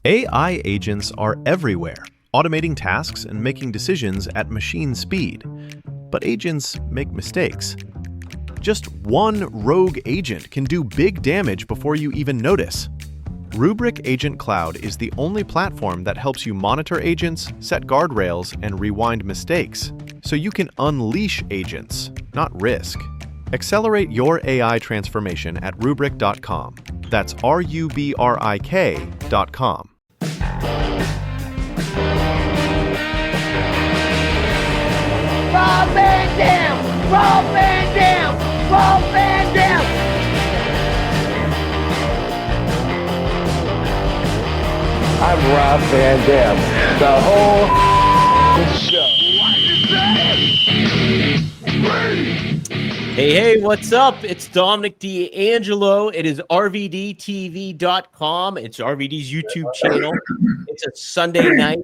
AI agents are everywhere, automating tasks and making decisions at machine speed. But agents make mistakes. Just one rogue agent can do big damage before you even notice. Rubrik Agent Cloud is the only platform that helps you monitor agents, set guardrails, and rewind mistakes, so you can unleash agents, not risk. Accelerate your AI transformation at Rubrik.com. That's RUBRIK.com. Rob Van Dam! Rob Van Dam! Rob Van Dam! I'm Rob Van Dam. The whole show. Hey, what's up? It's Dominic D'Angelo. It is RVDTV.com. It's RVD's YouTube channel. It's a Sunday night,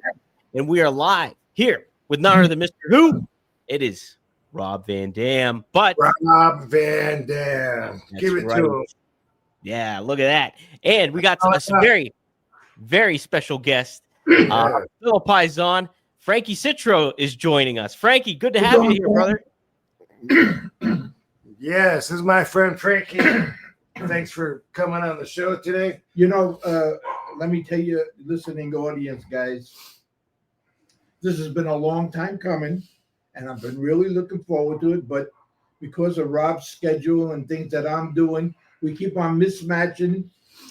and we are live here with none other than Mr. Who? It is Rob Van Dam. But Rob Van Dam. Give it to him. Yeah, look at that. And we got a very, very special guest. Philip Paisan. Frankie Citro is joining us. Frankie, good to have you here, brother. Yes, this is my friend Frankie. Thanks for coming on the show today. You know, let me tell you, listening audience, guys, this has been a long time coming, and I've been really looking forward to it. But because of Rob's schedule and things that I'm doing, we keep on mismatching.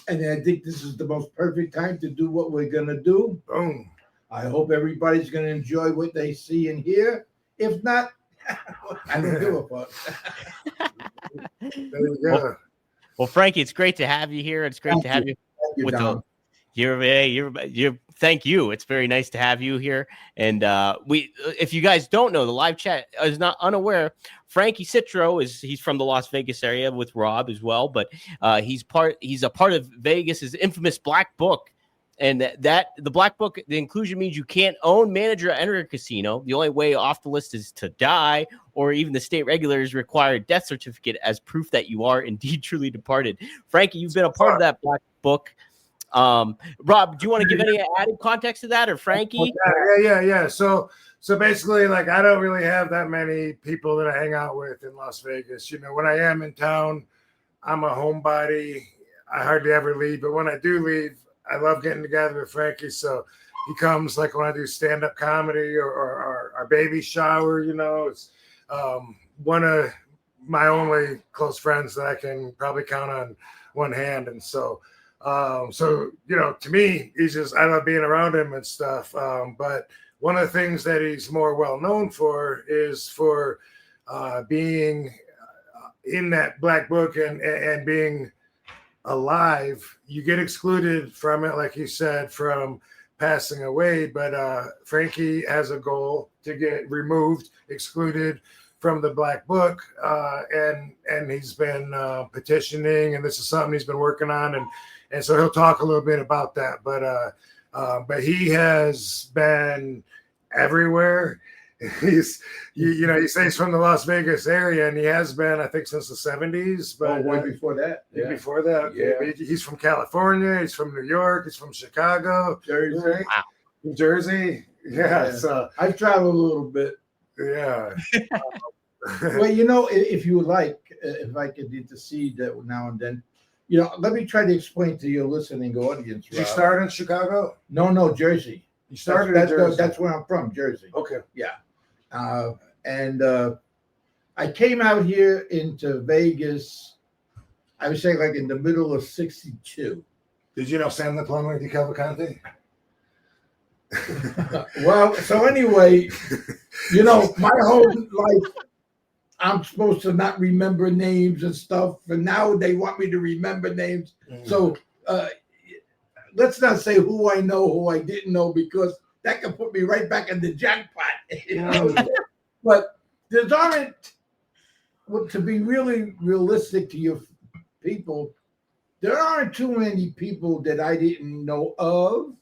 And I think this is the most perfect time to do what we're going to do. Boom. I hope everybody's going to enjoy what they see and hear. If not, I don't give a fuck. There you go. Well, Frankie, it's great to have you here. It's great to have you with the you're thank you. It's very nice to have you here. And if you guys don't know, the live chat is not unaware. Frankie Citro he's from the Las Vegas area with Rob as well, but he's a part of Vegas's infamous Black Book. And the Black Book, the inclusion means you can't own, manage, or enter a casino. The only way off the list is to die, or even the state regulators require a death certificate as proof that you are indeed truly departed. Frankie, you've been a part of that Black Book. Rob, do you want to give any added context to that, or Frankie? Yeah. So basically, like, I don't really have that many people that I hang out with in Las Vegas. You know, when I am in town, I'm a homebody. I hardly ever leave, but when I do leave, I love getting together with Frankie. So he comes like when I do stand-up comedy or our baby shower, you know. It's one of my only close friends that I can probably count on one hand. And so you know, to me, I love being around him and stuff. But one of the things that he's more well known for is for being in that Black Book and being alive. You get excluded from it, like you said, from passing away. But Frankie has a goal to get removed, excluded from the Black Book, and he's been petitioning, and this is something he's been working on, and so he'll talk a little bit about that. But he has been everywhere. He says he's from the Las Vegas area, and he has been, I think, since the 70s. But way before that. Yeah. Before that, yeah. He's from California. He's from New York. He's from Chicago, Jersey. Wow. New Jersey. Yeah. So I've traveled a little bit. Yeah. Well, you know, if you would like, if I could intercede that now and then, you know, let me try to explain to your listening audience. Did you start in Chicago? No, Jersey. You started in Jersey. That's where I'm from, Jersey. Okay. Yeah. And I came out here into Vegas, I would say like in the middle of 62. Did you know Sam the Plumber di Cavalcanti? Well, so anyway, you know, my whole life, I'm supposed to not remember names and stuff, and now they want me to remember names. Mm. So let's not say who I know, who I didn't know, because that can put me right back in the jackpot. You know? But there's aren't, to be really realistic to your people, there aren't too many people that I didn't know of,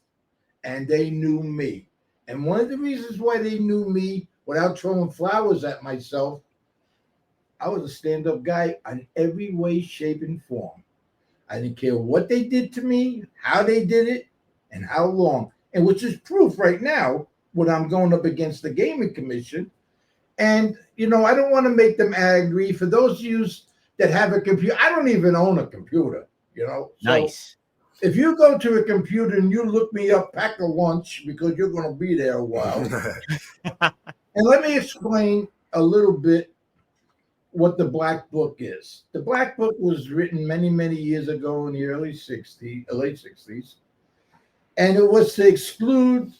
and they knew me. And one of the reasons why they knew me, without throwing flowers at myself, I was a stand-up guy on every way, shape, and form. I didn't care what they did to me, how they did it, and how long, and which is proof right now when I'm going up against the Gaming Commission. And, I don't want to make them angry. For those of you that have a computer, I don't even own a computer, So Nice. if you go to a computer and you look me up, pack a lunch because you're going to be there a while. And let me explain a little bit what the Black Book is. The Black Book was written many, many years ago in the late 60s. And it was to exclude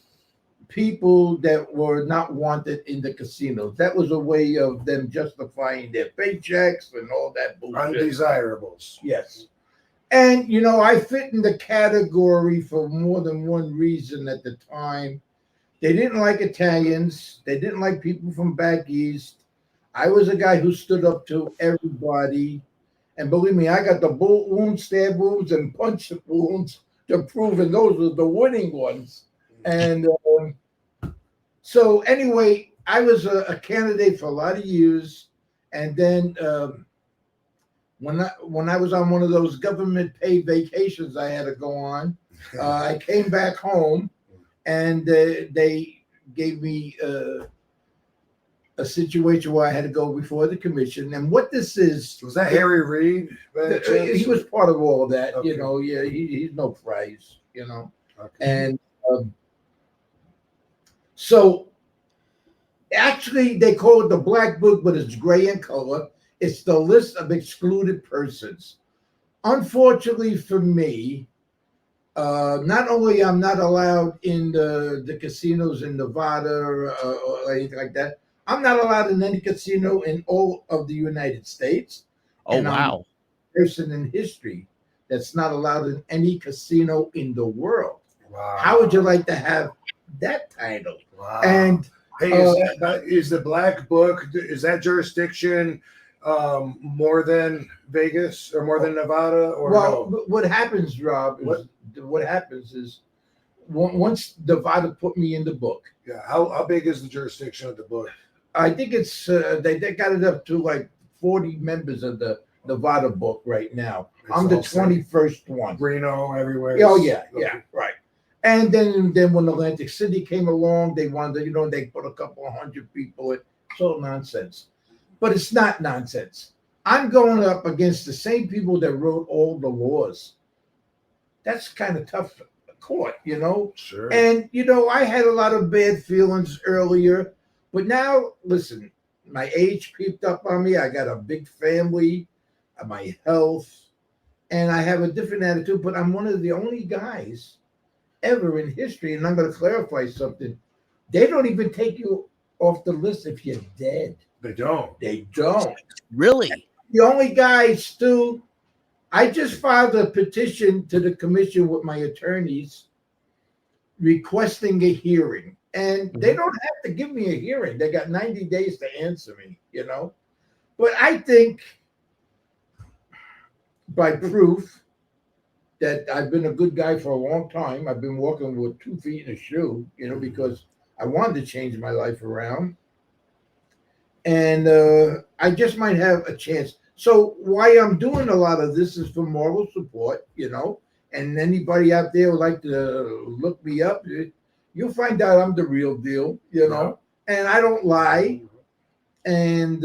people that were not wanted in the casinos. That was a way of them justifying their paychecks and all that bullshit. Undesirables. Yes. And, I fit in the category for more than one reason at the time. They didn't like Italians. They didn't like people from back east. I was a guy who stood up to everybody. And believe me, I got the bullet wounds, stab wounds, and punch wounds to prove, and those were the winning ones. And so anyway, I was a candidate for a lot of years. And then when I was on one of those government paid vacations I had to go on, I came back home, and they gave me a situation where I had to go before the commission. And what this is... Was that Harry Reid? He was part of all of that, Okay. Yeah, he's no prize, Okay. And so actually they call it the Black Book, but it's gray in color. It's the list of excluded persons. Unfortunately for me, not only I'm not allowed in the casinos in Nevada or anything like that, I'm not allowed in any casino in all of the United States. Oh, And wow. I'm the person in history that's not allowed in any casino in the world. Wow. How would you like to have that title? Wow. And hey, is the Black Book, is that jurisdiction more than Vegas or more than Nevada? Or no? What happens, Rob, is what happens is once Nevada put me in the book. Yeah. How big is the jurisdiction of the book? I think it's they got it up to like 40 members of the Nevada book right now. I'm the 21st one. Reno, everywhere. Oh yeah, right. And then when Atlantic City came along, they wanted, they put a couple of hundred people in. It's all nonsense. But it's not nonsense. I'm going up against the same people that wrote all the laws. That's kind of tough court, Sure. And, I had a lot of bad feelings earlier. But now, listen, my age creeped up on me. I got a big family, my health, and I have a different attitude. But I'm one of the only guys ever in history, and I'm going to clarify something. They don't even take you off the list if you're dead. They don't. They don't. Really? The only guy, Stu, I just filed a petition to the commission with my attorneys requesting a hearing. And they don't have to give me a hearing. They got 90 days to answer me, But I think by proof that I've been a good guy for a long time, I've been walking with 2 feet in a shoe, because I wanted to change my life around. And I just might have a chance. So why I'm doing a lot of this is for moral support, and anybody out there would like to look me up, you'll find out I'm the real deal, and I don't lie. And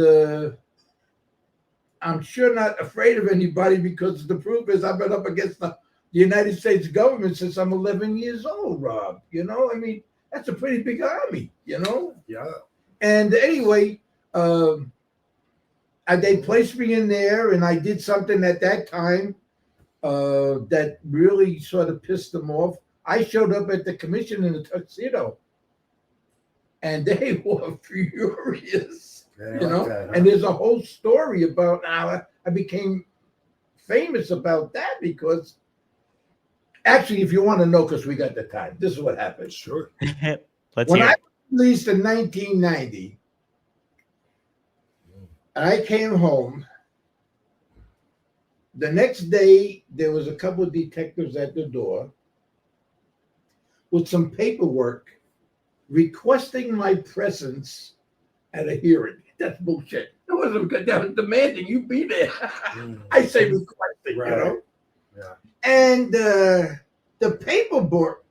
I'm sure not afraid of anybody because the proof is I've been up against the United States government since I'm 11 years old, Rob. I mean, that's a pretty big army, Yeah. And anyway, they placed me in there, and I did something at that time that really sort of pissed them off. I showed up at the commission in a tuxedo, and they were furious, And there's a whole story about how I became famous about that because, actually, if you want to know, because we got the time, this is what happened. Sure. When I was released in 1990, I came home. The next day, there was a couple of detectives at the door with some paperwork requesting my presence at a hearing. That's bullshit. That wasn't good. That was demanding you be there. I say requesting, Right. Yeah. And the paperwork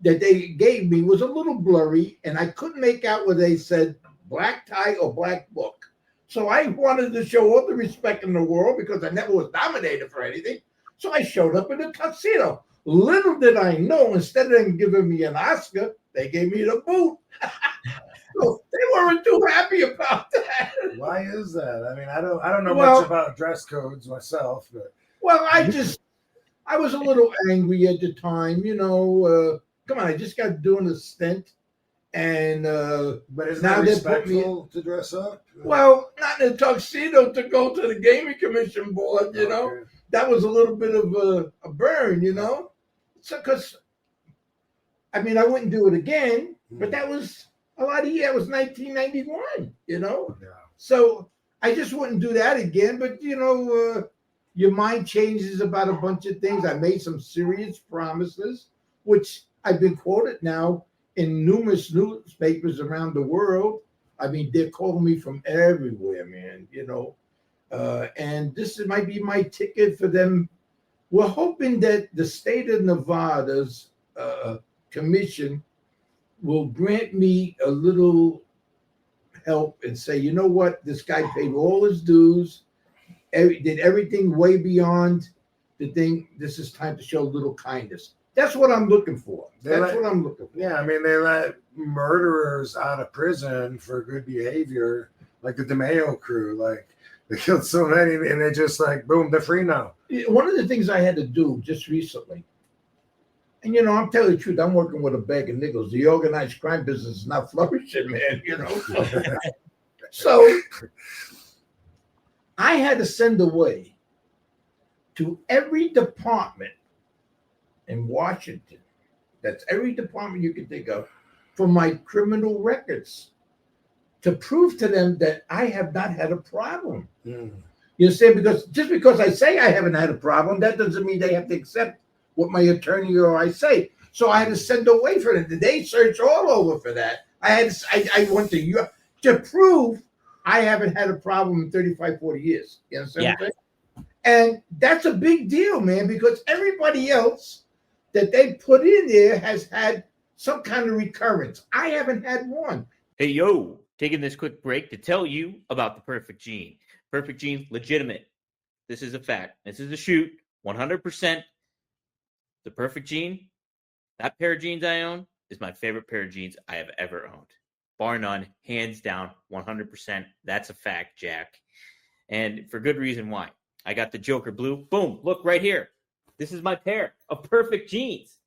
that they gave me was a little blurry, and I couldn't make out whether they said black tie or black book. So I wanted to show all the respect in the world because I never was nominated for anything. So I showed up in a tuxedo. Little did I know, instead of them giving me an Oscar, they gave me the boot. So they weren't too happy about that. Why is that? I mean, I don't know much about dress codes myself, but I was a little angry at the time, come on, I just got doing a stint, and but isn't it respectful to dress up? Well, not in a tuxedo to go to the gaming commission board, That was a little bit of a burn, So, because I mean, I wouldn't do it again, but that was a lot of years. It was 1991, Yeah. So I just wouldn't do that again. But your mind changes about a bunch of things. I made some serious promises, which I've been quoted now in numerous newspapers around the world. I mean, they're calling me from everywhere, man, and this might be my ticket for them. We're hoping that the state of Nevada's commission will grant me a little help and say, you know what, this guy paid all his dues, did everything way beyond the thing. This is time to show a little kindness. That's what I'm looking for. What I'm looking for. Yeah, I mean, they let murderers out of prison for good behavior, like the DeMeo crew. Like, they killed so many, and they just boom, they're free now. One of the things I had to do just recently, and I'm telling the truth, I'm working with a bag of nickels. The organized crime business is not flourishing, man. So I had to send away to every department in Washington. That's every department you can think of for my criminal records to prove to them that I have not had a problem. Mm. You understand? Because just because I say I haven't had a problem, that doesn't mean they have to accept what my attorney or I say. So I had to send away for it. They searched all over for that. I went to Europe to prove I haven't had a problem in 35, 40 years. You understand what I'm saying? And that's a big deal, man, because everybody else that they put in there has had some kind of recurrence. I haven't had one. Hey, yo, taking this quick break to tell you about the Perfect Gene. Perfect Gene, legitimate. This is a fact. This is a shoot, 100%. The Perfect Gene, that pair of jeans I own is my favorite pair of jeans I have ever owned. Bar none, hands down, 100%. That's a fact, Jack. And for good reason why. I got the Joker Blue. Boom, look right here. This is my pair of perfect jeans.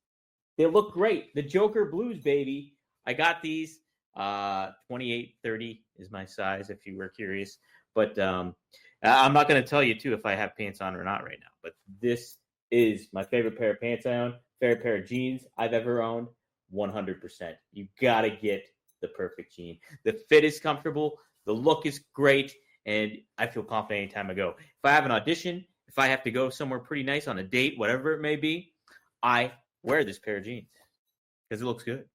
They look great. The Joker Blues, baby. I got these. 28, 30 is my size, if you were curious. But I'm not going to tell you, too, if I have pants on or not right now. But this is my favorite pair of pants I own. Favorite pair of jeans I've ever owned. 100%. You got to get the Perfect Gene. The fit is comfortable. The look is great. And I feel confident anytime I go. If I have an audition, if I have to go somewhere pretty nice on a date, whatever it may be, I wear this pair of jeans because it looks good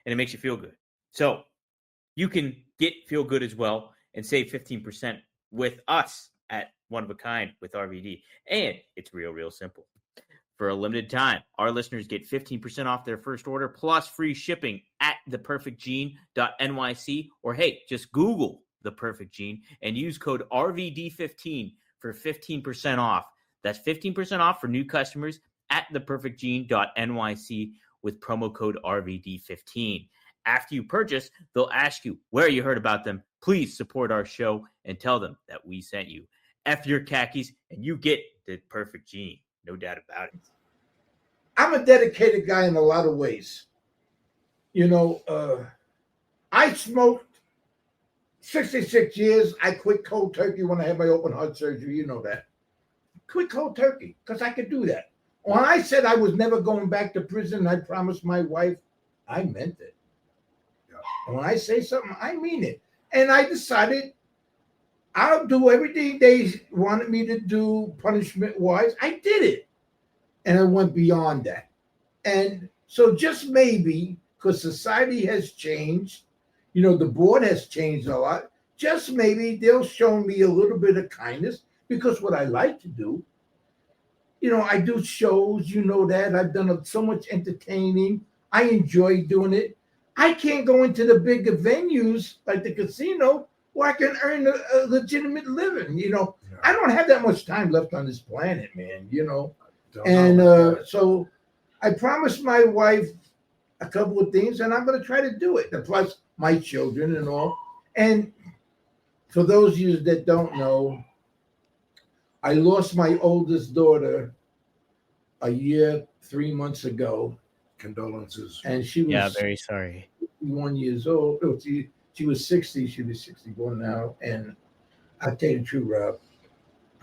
and it makes you feel good. So you can feel good as well and save 15% with us at One of a Kind with RVD. And it's real simple. For a limited time, our listeners get 15% off their first order plus free shipping at theperfectgene.nyc, or hey, just Google The Perfect Gene and use code RVD15 for 15% off. That's 15% off for new customers at theperfectgene.nyc with promo code RVD15. After you purchase, they'll ask you where you heard about them. Please support our show and tell them that we sent you. F your khakis and you get the Perfect Gene. No doubt about it. I'm a dedicated guy in a lot of ways. I smoked 66 years. I quit cold turkey when I had my open heart surgery. You know that. Quit cold turkey because I could do that. When I said I was never going back to prison, I promised my wife, I meant it. And when I say something, I mean it. And I decided I'll do everything they wanted me to do punishment-wise. I did it. And I went beyond that. And so just maybe, because society has changed, the board has changed a lot, just maybe they'll show me a little bit of kindness, because what I like to do, I do shows, that. I've done so much entertaining. I enjoy doing it. I can't go into the bigger venues like the casino where I can earn a legitimate living. I don't have that much time left on this planet, man. So I promised my wife a couple of things, and I'm going to try to do it. And plus, my children and all. And for those of you that don't know, I lost my oldest daughter a year, 3 months ago. Condolences. And she was very sorry. 1 year old. Oh, she was 60. She was 61 now. And I'll tell you the truth, Rob.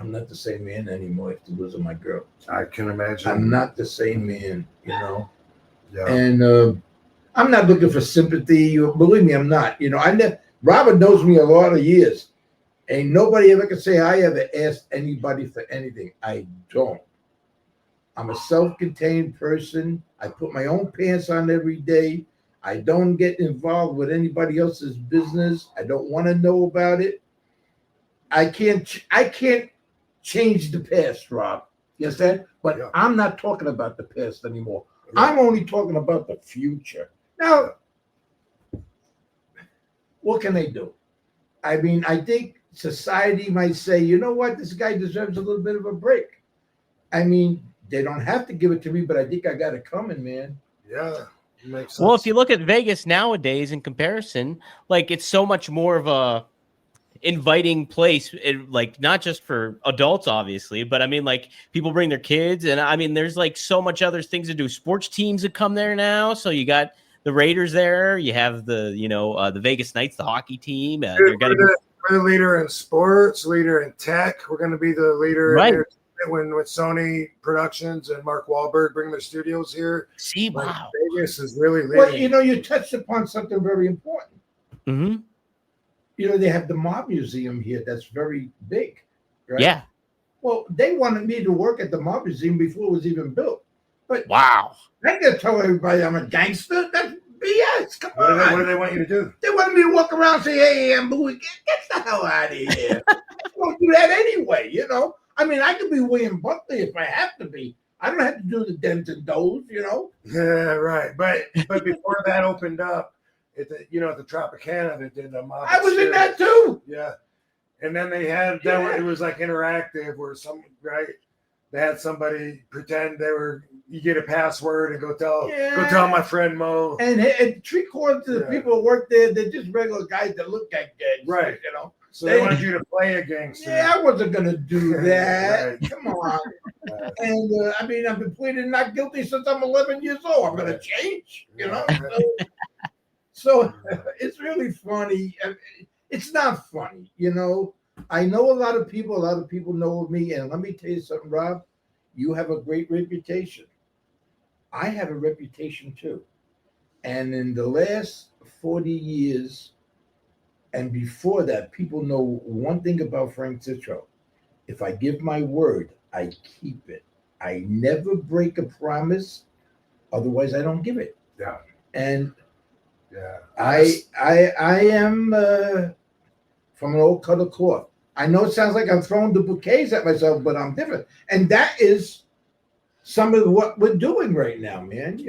I'm not the same man anymore after losing my girl. I can imagine. I'm not the same man, Yeah. And I'm not looking for sympathy. Believe me, I'm not. Robert knows me a lot of years. Ain't nobody ever can say I ever asked anybody for anything. I don't. I'm a self-contained person. I put my own pants on every day. I don't get involved with anybody else's business. I don't want to know about it. I can't change the past, Rob. You understand? But I'm not talking about the past anymore. Yeah. I'm only talking about the future. Now, what can they do? I mean, I think society might say, you know what, this guy deserves a little bit of a break. I mean, they don't have to give it to me, but I think I got it coming, man. Yeah, makes sense. Well, if you look at Vegas nowadays in comparison, like it's so much more of a inviting place, like not just for adults, obviously, but I mean, like people bring their kids, and I mean, there's like so much other things to do. Sports teams that come there now, so you got the Raiders there, you have the the Vegas Knights, the hockey team. We're the leader in sports, leader in tech. We're going to be the leader in with Sony Productions and Mark Wahlberg bring their studios here. See, wow, Vegas is really leading. Well, you touched upon something very important. Mm-hmm. They have the Mob Museum here that's very big, right? Yeah. Well, they wanted me to work at the Mob Museum before it was even built. But wow, I can tell everybody I'm a gangster. That's BS. Come on. What do they want you to do? They wanted me to walk around and say, hey, I'm Bowie. Get the hell out of here. I don't do that anyway, I mean, I could be William Buckley if I have to be. I don't have to do the Dems and Does, Yeah, right. But before that opened up, at the Tropicana, they did the Mob. I was in that too. Yeah. And then they had it was like interactive where they had somebody pretend you get a password and go tell my friend Mo. And 3/4 of the people that work there, they're just regular guys that look like gangs. Right. So they wanted you to play a gangster. Yeah, I wasn't gonna do that. Right. Come on. And I mean, I've been pleading not guilty since I'm 11 years old. I'm gonna change, So it's really funny. It's not funny, I know a lot of people know me, and let me tell you something, Rob. You have a great reputation. I have a reputation too. And in the last 40 years and before that, people know one thing about Frank Citro. If I give my word, I keep it. I never break a promise. Otherwise, I don't give it. Yeah. And I am from an old cut of cloth. I know it sounds like I'm throwing the bouquets at myself, but I'm different. And that is some of what we're doing right now, man.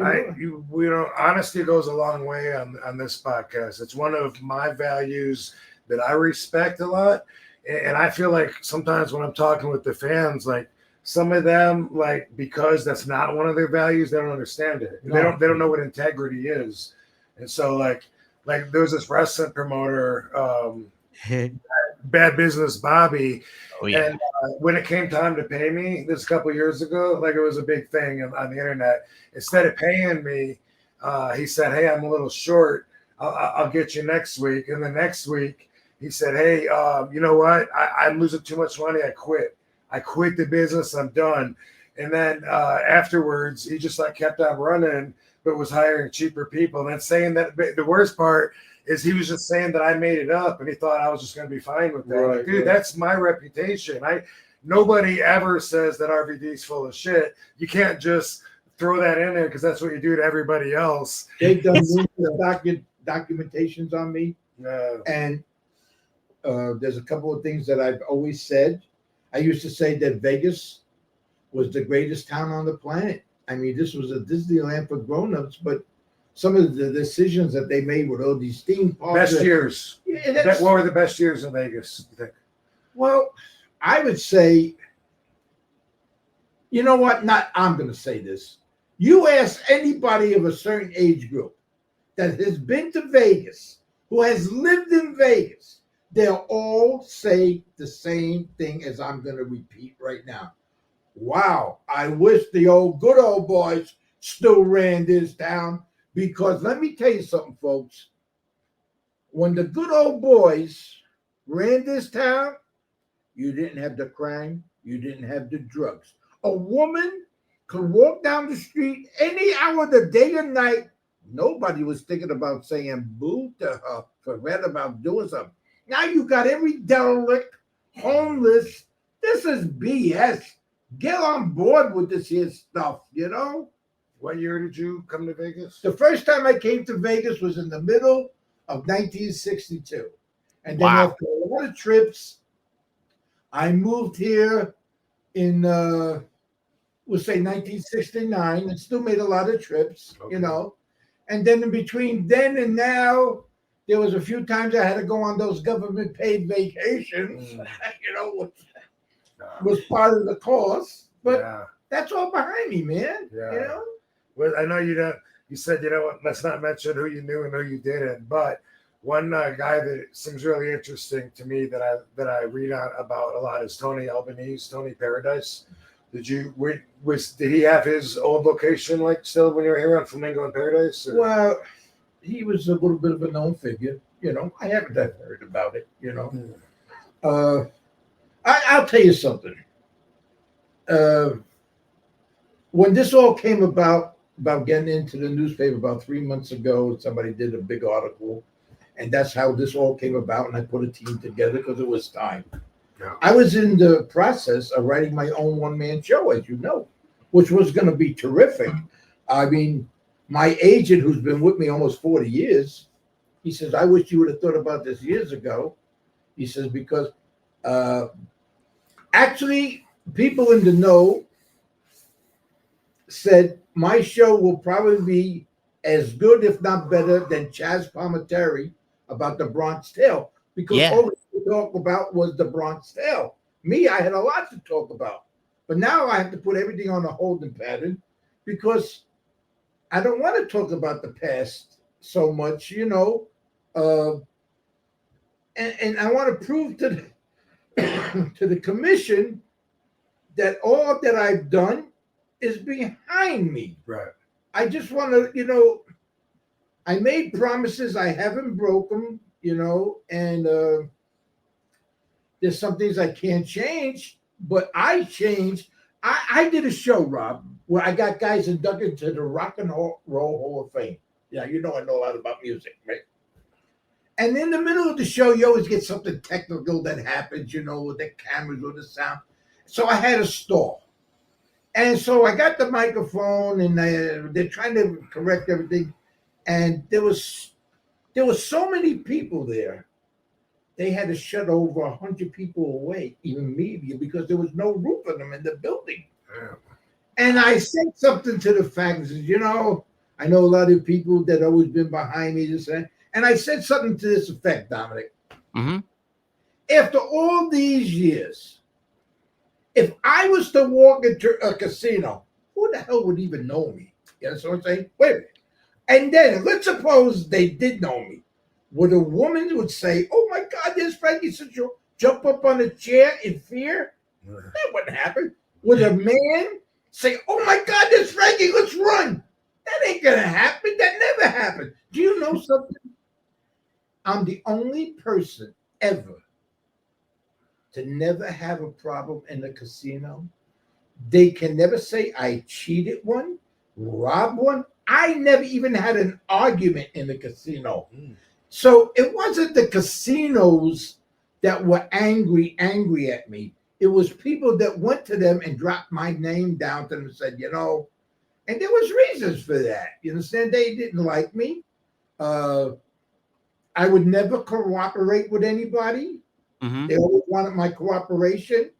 Honesty goes a long way on this podcast. It's one of my values that I respect a lot. And I feel like sometimes when I'm talking with the fans, like some of them, like, because that's not one of their values, they don't understand it. No. They don't know what integrity is. And so like there was this wrestling promoter, Bad Business Bobby. Oh, yeah. And when it came time to pay me this a couple years ago, like it was a big thing on the internet. Instead of paying me, he said, hey, I'm a little short. I'll get you next week. And the next week he said, hey, you know what? I'm losing too much money. I quit the business. I'm done. And then afterwards, he just kept on running, but was hiring cheaper people. And then saying that the worst part is he was just saying that I made it up, and he thought I was just going to be fine with that. Right, Dude, that's my reputation. Nobody ever says that RVD's full of shit. You can't just throw that in there because that's what you do to everybody else. They've done documentations on me, and there's a couple of things that I've always said. I used to say that Vegas was the greatest town on the planet. I mean, this was a Disneyland for grown-ups, but some of the decisions that they made with all these theme parks. Best years. Yeah, What were the best years in Vegas, you think? well, I would say, you know what? Not I'm going to say this. You ask anybody of a certain age group that has been to Vegas, who has lived in Vegas, they'll all say the same thing as I'm going to repeat right now. Wow, I wish the good old boys still ran this town, because let me tell you something, folks. When the good old boys ran this town, you didn't have the crime, you didn't have the drugs. A woman could walk down the street any hour of the day or night. Nobody was thinking about saying boo to her, forget about doing something. Now you got every derelict, homeless. This is BS. Get on board with this here stuff, you know? What year did you come to Vegas? The first time I came to Vegas was in the middle of 1962. And then after a lot of trips, I moved here in, we'll say 1969, and still made a lot of trips, you know? And then in between then and now, there was a few times I had to go on those government paid vacations, you know, which was part of the cost. But that's all behind me, man. Yeah. You know? Well, I know you don't. You said, you know what? Let's not mention who you knew and who you didn't. But one guy that seems really interesting to me that I read on about a lot is Tony Albanese, Tony Paradise. Did he have his old location like still when you were here on Flamingo and Paradise? Or? Well, he was a little bit of a known figure. You know, I haven't heard about it. You know, I'll tell you something. When this all came about getting into the newspaper about 3 months ago, somebody did a big article, and that's how this all came about. And I put a team together because it was time. Yeah. I was in the process of writing my own one-man show, as you know, which was going to be terrific. I mean, my agent, who's been with me almost 40 years, he says, I wish you would have thought about this years ago. He says, because actually people in the know said my show will probably be as good, if not better, than Chaz Palminteri about the Bronx Tale, because all we talk about was the Bronx Tale. Me, I had a lot to talk about, but now I have to put everything on a holding pattern because I don't want to talk about the past so much, you know, and I want to prove to to the commission that all that I've done is behind me. Right. I just want to, you know, I made promises, I haven't broken, you know, and there's some things I can't change, but I changed. I did a show, Rob, where I got guys inducted to the Rock and Roll Hall of Fame. Yeah, you know I know a lot about music, right? And in the middle of the show, you always get something technical that happens, you know, with the cameras or the sound. So I had a stall. And so I got the microphone, and they're trying to correct everything. And there was so many people there. They had to shut over 100 people away, even media, because there was no room for them in the building. Yeah. And I said something to the faculty, you know, I know a lot of people that always been behind me, and I said something to this effect, Dominic. Mm-hmm. After all these years, if I was to walk into a casino, who the hell would even know me? You know what I'm saying? Wait a minute. And then let's suppose they did know me. Would a woman would say, oh my God, there's Frankie Citro, jump up on a chair in fear? That wouldn't happen. Would a man say, oh my God, there's Frankie, let's run? That ain't gonna happen. That never happened. Do you know something? I'm the only person ever to never have a problem in a casino. They can never say I cheated one, robbed one. I never even had an argument in the casino. So it wasn't the casinos that were angry at me. It was people that went to them and dropped my name down to them and said, you know, and there was reasons for that. You understand? They didn't like me. I would never cooperate with anybody. Mm-hmm. They always wanted my cooperation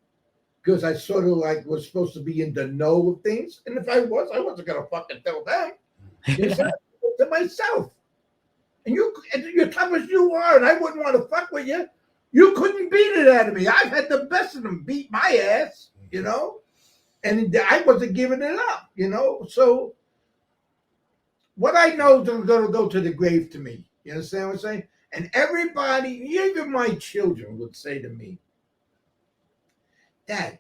because I sort of like was supposed to be in the know of things. And if I wasn't going to fucking tell them. You know, to myself. And you're tough as you are, and I wouldn't want to fuck with you. You couldn't beat it out of me. I've had the best of them beat my ass, and I wasn't giving it up, So what I know is going to go to the grave to me. You understand what I'm saying? And everybody, even my children, would say to me, Dad,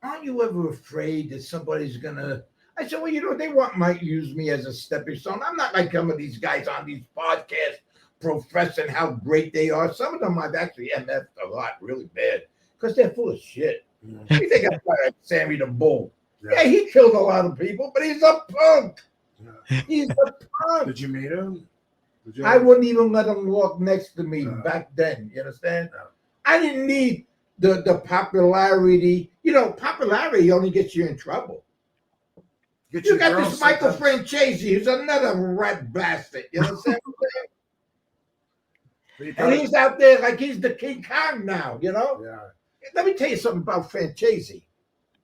aren't you ever afraid that somebody's going to... I said, well, they might use me as a stepping stone. I'm not like some of these guys on these podcasts professing how great they are. Some of them I've actually MF'd a lot really bad because they're full of shit. You think I'm like Sammy the Bull. Yeah, he killed a lot of people, but he's a punk. Yeah. He's a punk. Did you meet him? I wouldn't even let him walk next to me back then. You understand? I didn't need the popularity. Popularity only gets you in trouble. You got this Michael Francesi, who's another rat bastard. You know what I'm saying? And he's out there like he's the King Kong now, Yeah. Let me tell you something about Francesi.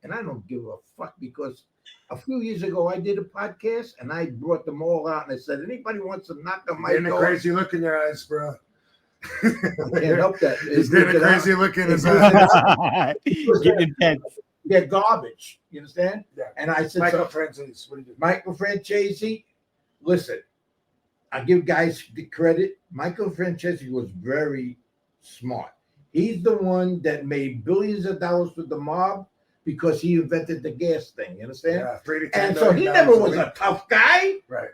And I don't give a fuck because a few years ago I did a podcast and I brought them all out and I said, anybody wants to knock on my door? Getting a crazy look in your eyes, bro. I can't help that. He's getting a crazy look in his eyes. Getting intense. They're garbage. You understand? Yeah. And I said, Michael Francesi, what do you do? Michael Francesi, listen, I give guys the credit. Michael Francesi was very smart. He's the one that made billions of dollars with the mob because he invented the gas thing. You understand? Yeah, 3 to 10 and so he never was a tough guy. Right.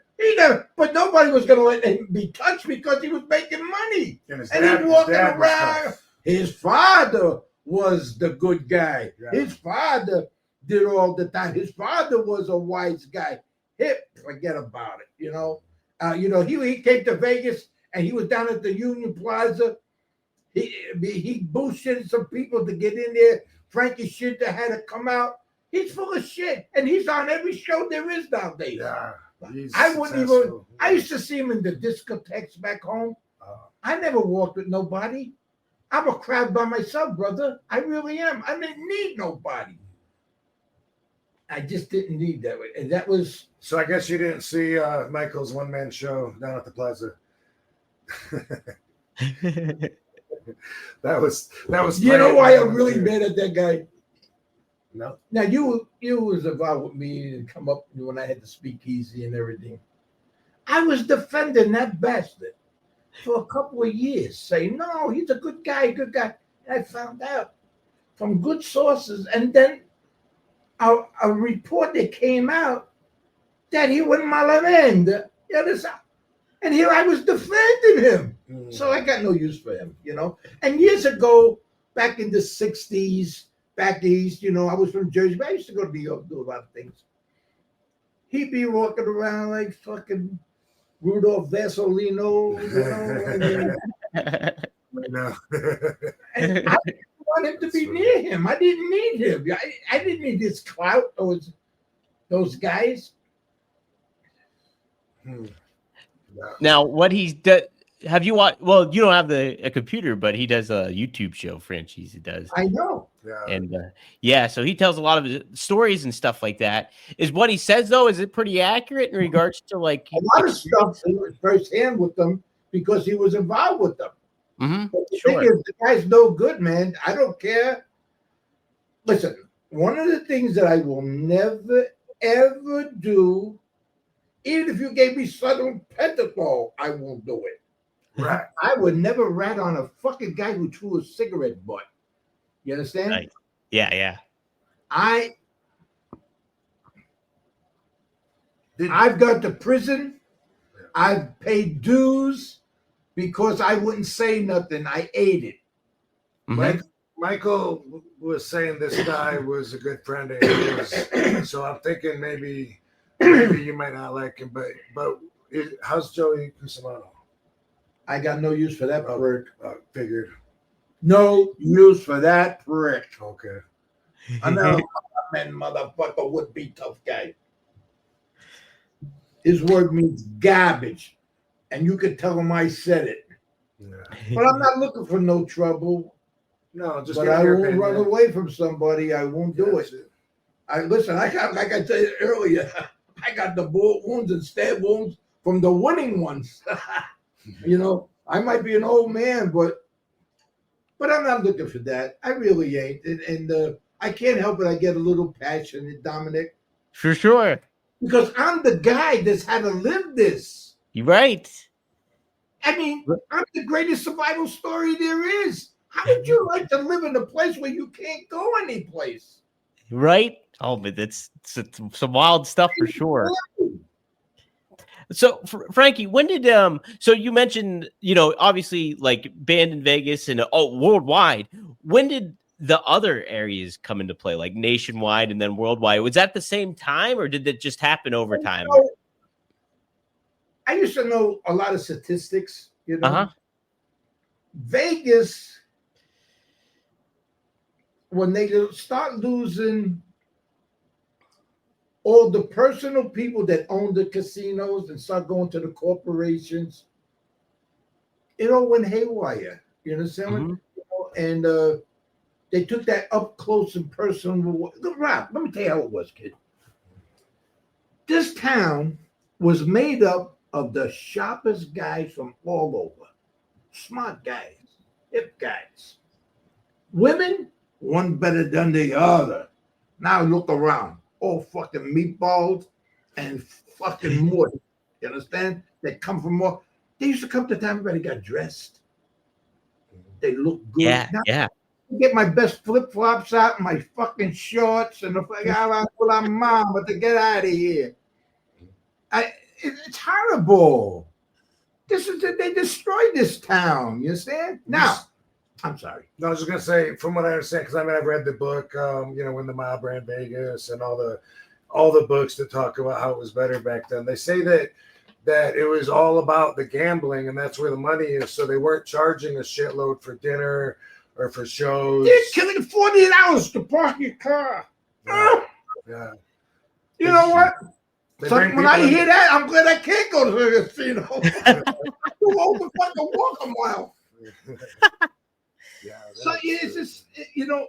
But nobody was going to let him be touched because he was making money. And he's walking around. His father was the good guy. Yeah. His father did all the time. His father was a wise guy. Forget about it. He came to Vegas and he was down at the Union Plaza. He bullshitted some people to get in there. Frankie Citro had to come out. He's full of shit, and he's on every show there is nowadays. Yeah, I wouldn't even. I used to see him in the discotheques back home. I never walked with nobody. I'm a crowd by myself, brother. I really am. I didn't need nobody. I just didn't need that. And that was... So I guess you didn't see Michael's one-man show down at the Plaza. That was. You know why I'm really mad at that guy? No. Now, you was involved with me and come up when I had to speak easy and everything. I was defending that bastard for a couple of years, saying, no, he's a good guy. And I found out from good sources, and then a report that came out that he was malamend. You understand? And here I was defending him. So I got no use for him, And years ago, back in the 60s, back east, I was from Jersey, but I used to go to New York, do a lot of things. He'd be walking around like fucking Rudolph Vasolino, And I didn't want him to be near him. I didn't need him. I didn't need his clout, those guys. Now, what he's done, have you watched? Well, you don't have a computer, but he does a YouTube show, Franchise. He does. I know. Yeah. And so he tells a lot of his stories and stuff like that. Is what he says, though, is it pretty accurate in regards to like a lot of stuff he was firsthand with them because he was involved with them. Mm-hmm. But the thing is, the guy's no good, man. I don't care. Listen, one of the things that I will never, ever do, even if you gave me Southern Pentatol, I won't do it. Right. I would never rat on a fucking guy who threw a cigarette butt. You understand? Right. Yeah. I've gone to prison. I've paid dues because I wouldn't say nothing. I ate it. Mm-hmm. Michael was saying this guy was a good friend of his, so I'm thinking maybe you might not like him, but how's Joey Cusimano? I got no use for that prick. Figured. No use for that prick. Okay. Another man motherfucker would be tough guy. His word means garbage, and you can tell him I said it. Yeah. But I'm not looking for no trouble. No, just. But I won't run away from somebody. I won't do it. I got, like I said earlier, I got the bullet wounds and stab wounds from the winning ones. You know, I might be an old man, but I'm not looking for that. I really ain't. And I can't help it. I get a little passionate, Dominic, For sure. because I'm the guy that's had to live this. You're right. I mean, I'm the greatest survival story there is. How would you like to live in a place where you can't go anyplace? Right? Oh, but that's some wild stuff for sure. So, Frankie, when did so you mentioned, you know, obviously like band in Vegas and worldwide. When did the other areas come into play, like nationwide and then worldwide? Was that the same time, or did it just happen over time? I used to know a lot of statistics, you know. Uh-huh. Vegas, when they start losing all the personal people that own the casinos and start going to the corporations, it all went haywire. You understand? Mm-hmm. You know, and they took that up close and personal. Look, Rob, let me tell you how it was, kid. This town was made up of the sharpest guys from all over. Smart guys, hip guys. Women, one better than the other. Now look around. All fucking meatballs and fucking mush. You understand? They come from more. They used to come to town, everybody got dressed. They look good. Yeah, now, yeah. I get my best flip-flops out, and my fucking shorts, and I'm mom, but to get out of here. It's horrible. They destroyed this town. You understand? Now, I'm sorry. No, I was just gonna say, from what I understand, because I mean, I've read the book, you know, when the mob ran Vegas, and all the books that talk about how it was better back then. They say that it was all about the gambling, and that's where the money is. So they weren't charging a shitload for dinner or for shows. They're killing $48 to park your car. Yeah. You know what? They So bring when I people in- hear that, I'm glad I can't go to the casino. Too old to fucking walk a mile. Yeah, So it's just, you know,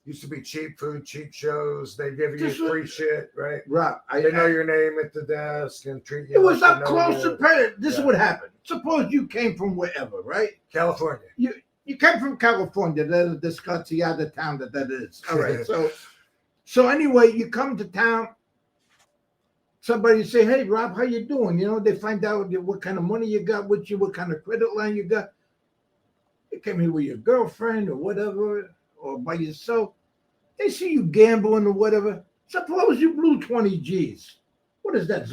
used to be cheap food, cheap shows. They give you free shit, right? Rob, They know your name at the desk and treat you. It was like up close to parent. This is Yeah. what happened. Suppose you came from wherever, right? California. You came from California. That is the other town that is. All right. So anyway, you come to town. Somebody say, "Hey, Rob, how you doing?" You know, they find out what kind of money you got with you, what kind of credit line you got. You came here with your girlfriend or whatever, or by yourself. They see you gambling or whatever. Suppose you blew 20 G's. What is that?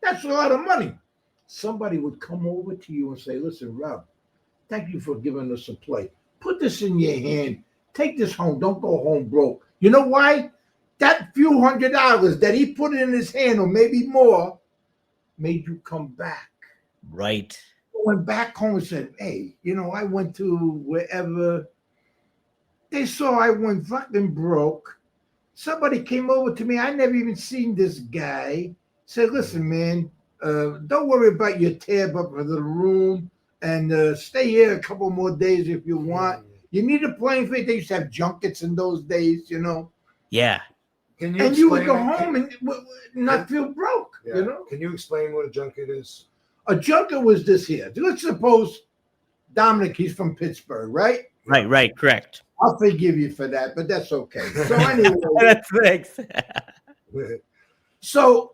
That's a lot of money. Somebody would come over to you and say, "Listen, Rob, thank you for giving us a play. Put this in your hand. Take this home. Don't go home broke." You know why? That few $100 that he put in his hand, or maybe more, made you come back. Right. Went back home and said, "Hey, you know, I went to wherever." They saw I went fucking broke. Somebody came over to me. I never even seen this guy. Said, "Listen, man, don't worry about your tab up for the room, and stay here a couple more days if you want. You need a plane fare." They used to have junkets in those days, you know. Yeah. And you would go home and not feel broke, you know. Can you explain what a junket is? A junket was this here. Let's suppose Dominic, he's from Pittsburgh, right? Right. Correct. I'll forgive you for that, but that's okay. So anyway, That's thanks. so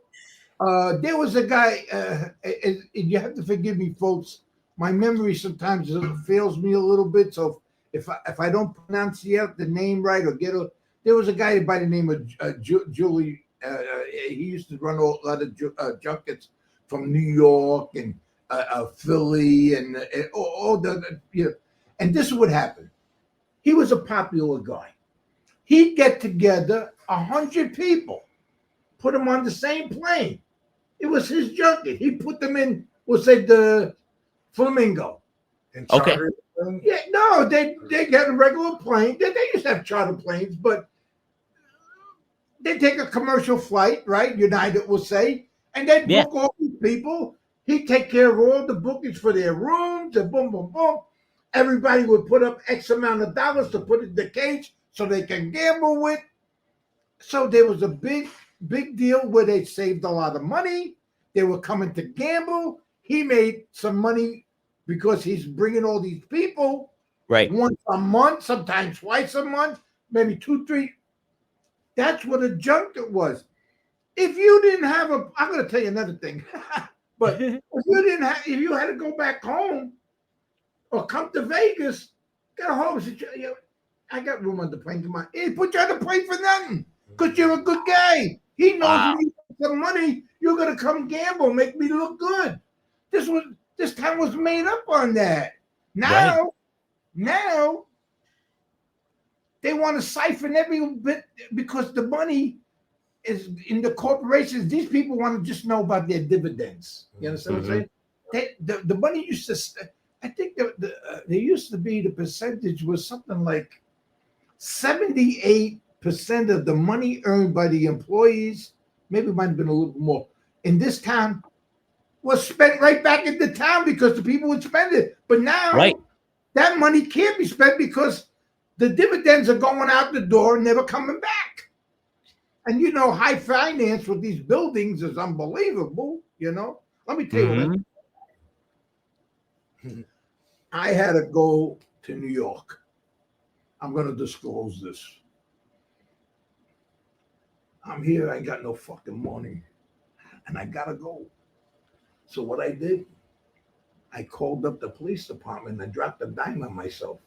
there was a guy, and you have to forgive me, folks. My memory sometimes fails me a little bit. So if I don't pronounce the name right or there was a guy by the name of Julie. He used to run a lot of junkets from New York and Philly and all the, you know. And this is what happened. He was a popular guy. He'd get together 100 people, put them on the same plane. It was his junket. He put them in, we'll say, the Flamingo. And Okay. Yeah, no, they get a regular plane. They used to have charter planes, but they take a commercial flight, right? United will say, and they book all these people. He'd take care of all the bookings for their rooms and boom, boom, boom. Everybody would put up X amount of dollars to put in the cage so they can gamble with. So there was a big deal where they saved a lot of money. They were coming to gamble. He made some money because he's bringing all these people Right. once a month, sometimes twice a month, maybe 2, 3. That's what a junket was. If you didn't have I'm going to tell you another thing. But if you had to go back home or come to Vegas, get a home, I got room on the plane. Come on, he put you on the plane for nothing because you're a good guy. He knows when you get some money, you're going to come gamble, make me look good. This town was made up on that. Now they want to siphon every bit because the money is in the corporations. These people want to just know about their dividends. You understand what I'm saying? The money used to, I think there used to be, the percentage was something like 78% of the money earned by the employees, maybe it might have been a little more, in this town was spent right back in the town because the people would spend it. But now that money can't be spent because the dividends are going out the door, never coming back. And high finance with these buildings is unbelievable. Let me tell you what. I had to go to New York. I'm going to disclose this. I'm here. I got no fucking money. And I got to go. So what I did, I called up the police department and I dropped a dime on myself.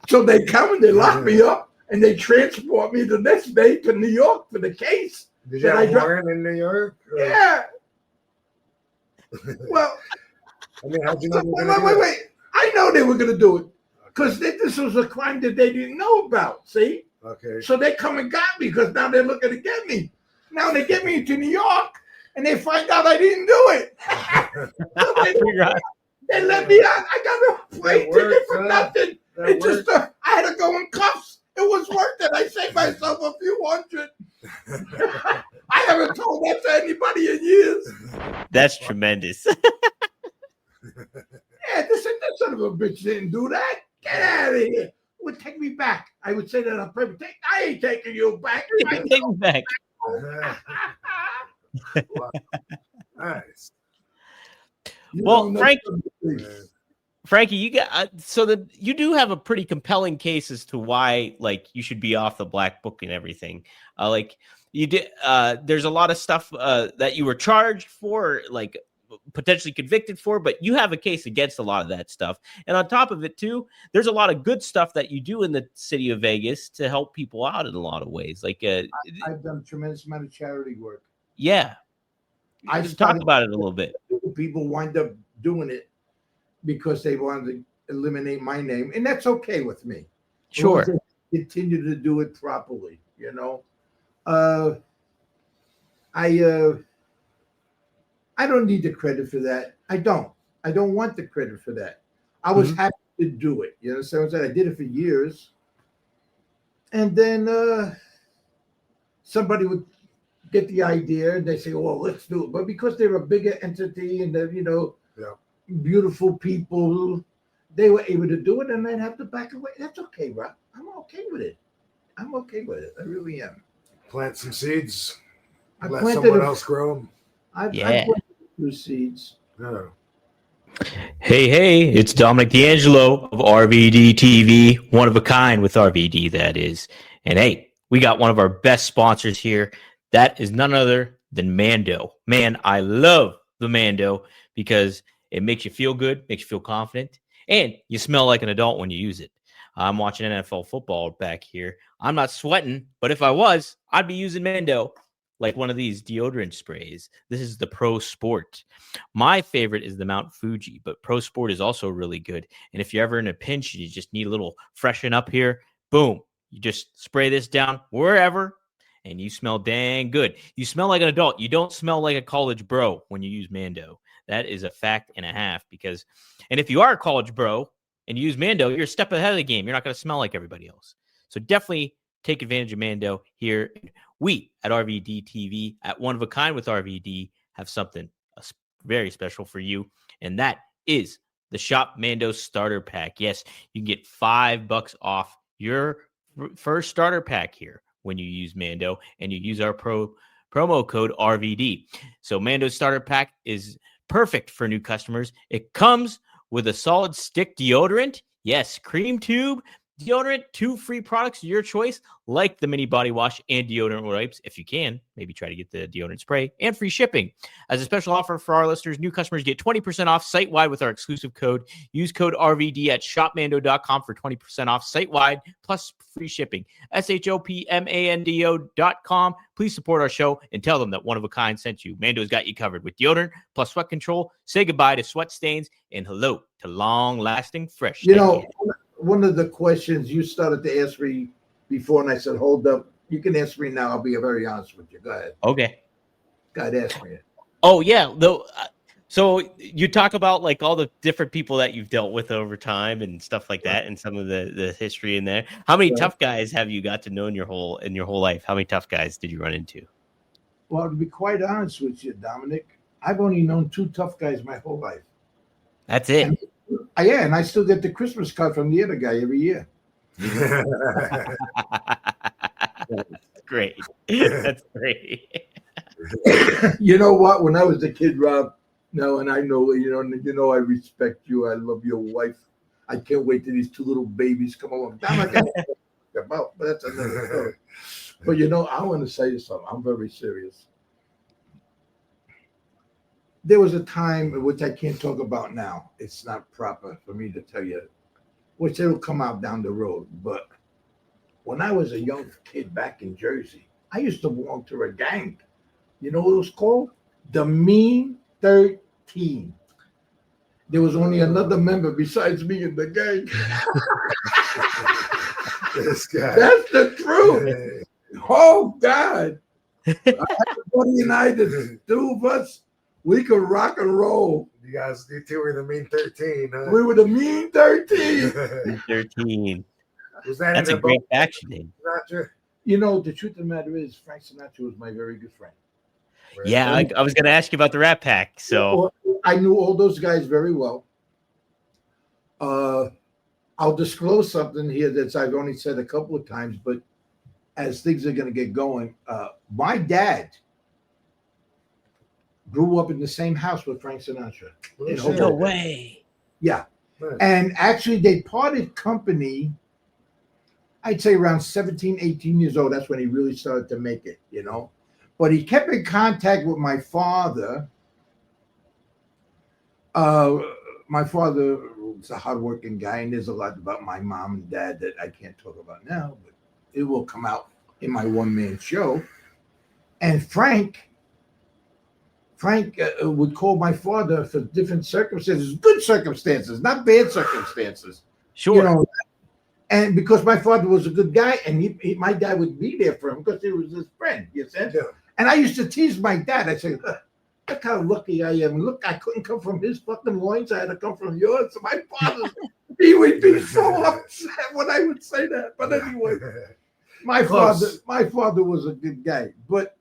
So they come and they lock me up and they transport me the next day to New York for the case. Did you have a warrant in New York? Or? Yeah. Well, I mean, how'd you know? Wait. I know they were going to do it because this was a crime that they didn't know about. See? Okay. So they come and got me because now they're looking to get me. Now they get me to New York and they find out I didn't do it. So they let me out. I got a plane ticket for nothing. It just I had to go in cuffs. It was worth it. I saved myself a few hundred. I haven't told that to anybody in years. That's tremendous. Yeah, this son of a bitch didn't do that. Get out of here. Would take me back. I would say that on purpose. I ain't taking you back. Take me back. Wow. Nice. Well, Frankie, you got you do have a pretty compelling case as to why you should be off the black book and everything. You did. There's a lot of stuff that you were charged for, potentially convicted for, but you have a case against a lot of that stuff. And on top of it too, there's a lot of good stuff that you do in the city of Vegas to help people out in a lot of ways. I've done a tremendous amount of charity work. Yeah. I just talk about it a little bit. People wind up doing it because they wanted to eliminate my name, and that's okay with me. Sure. Continue to do it properly, I don't need the credit for that. I don't want the credit for that. I was happy to do it. You understand what I'm saying? I did it for years. And then somebody would get the idea and they say, well, let's do it. But because they're a bigger entity and they're, beautiful people, they were able to do it and I'd have to back away. That's okay, Rob. I'm okay with it. I really am. Plant some seeds. I Let someone else grow them. I planted two seeds. Yeah. Hey, it's Dominic D'Angelo of RVD TV, one of a kind with RVD, that is. And hey, we got one of our best sponsors here. That is none other than Mando. Man, I love the Mando because it makes you feel good, makes you feel confident, and you smell like an adult when you use it. I'm watching NFL football back here. I'm not sweating, but if I was, I'd be using Mando, like one of these deodorant sprays. This is the Pro Sport. My favorite is the Mount Fuji, but Pro Sport is also really good. And if you're ever in a pinch, you just need a little freshen up here, boom, you just spray this down wherever, and you smell dang good. You smell like an adult. You don't smell like a college bro when you use Mando. That is a fact and a half and if you are a college bro and you use Mando, you're a step ahead of the game. You're not going to smell like everybody else. So definitely take advantage of Mando here. We at RVD TV, at One of a Kind with RVD, have something very special for you, and that is the Shop Mando Starter Pack. Yes, you can get $5 off your first starter pack here when you use Mando and you use our promo code RVD. So Mando's starter pack is perfect for new customers. It comes with a solid stick deodorant. Yes, cream tube deodorant, 2 free products of your choice, like the mini body wash and deodorant wipes. If you can, maybe try to get the deodorant spray, and free shipping. As a special offer for our listeners, new customers get 20% off site-wide with our exclusive code. Use code RVD at shopmando.com for 20% off site-wide plus free shipping. shopmando.com. Please support our show and tell them that One of a Kind sent you. Mando's got you covered with deodorant plus sweat control. Say goodbye to sweat stains and hello to long-lasting fresh. One of the questions you started to ask me before, and I said, hold up, you can ask me now. I'll be very honest with you. Go ahead. Okay. Go ahead, ask me. Oh, yeah. So you talk about like all the different people that you've dealt with over time and stuff like that, and some of the history in there. How many tough guys have you got to know in your whole life? How many tough guys did you run into? Well, to be quite honest with you, Dominic, I've only known 2 tough guys my whole life. That's it. And I still get the Christmas card from the other guy every year. Great. That's great. You know what? When I was a kid, Rob, and I know, I respect you. I love your wife. I can't wait till these 2 little babies come along. But that's another story. But I want to say something. I'm very serious. There was a time which I can't talk about now. It's not proper for me to tell you, which it'll come out down the road. But when I was a young kid back in Jersey, I used to belong to a gang. You know what it was called? The Mean 13. There was only another member besides me in the gang. This guy. That's the truth. Oh, God. Buddy and I, the 2 of us, we could rock and roll. You 2 were the Mean 13, huh? We were the Mean 13. 13. Was that That's a great action name. Sinatra? The truth of the matter is, Frank Sinatra was my very good friend. Yeah, I was going to ask you about the Rat Pack. So I knew all those guys very well. I'll disclose something here that I've only said a couple of times, but as things are going to get going, my dad grew up in the same house with Frank Sinatra. No way. Yeah. And actually, they parted company, I'd say around 17, 18 years old. That's when he really started to make it, But he kept in contact with my father. My father was a hardworking guy, and there's a lot about my mom and dad that I can't talk about now, but it will come out in my one-man show. And Frank would call my father for different circumstances, good circumstances, not bad circumstances. Sure. And because my father was a good guy, and my dad would be there for him because he was his friend, you said? Yeah. And I used to tease my dad. I said, look how lucky I am. Look, I couldn't come from his fucking loins. I had to come from yours. So my father, he would be so upset when I would say that. But anyway, my father was a good guy. But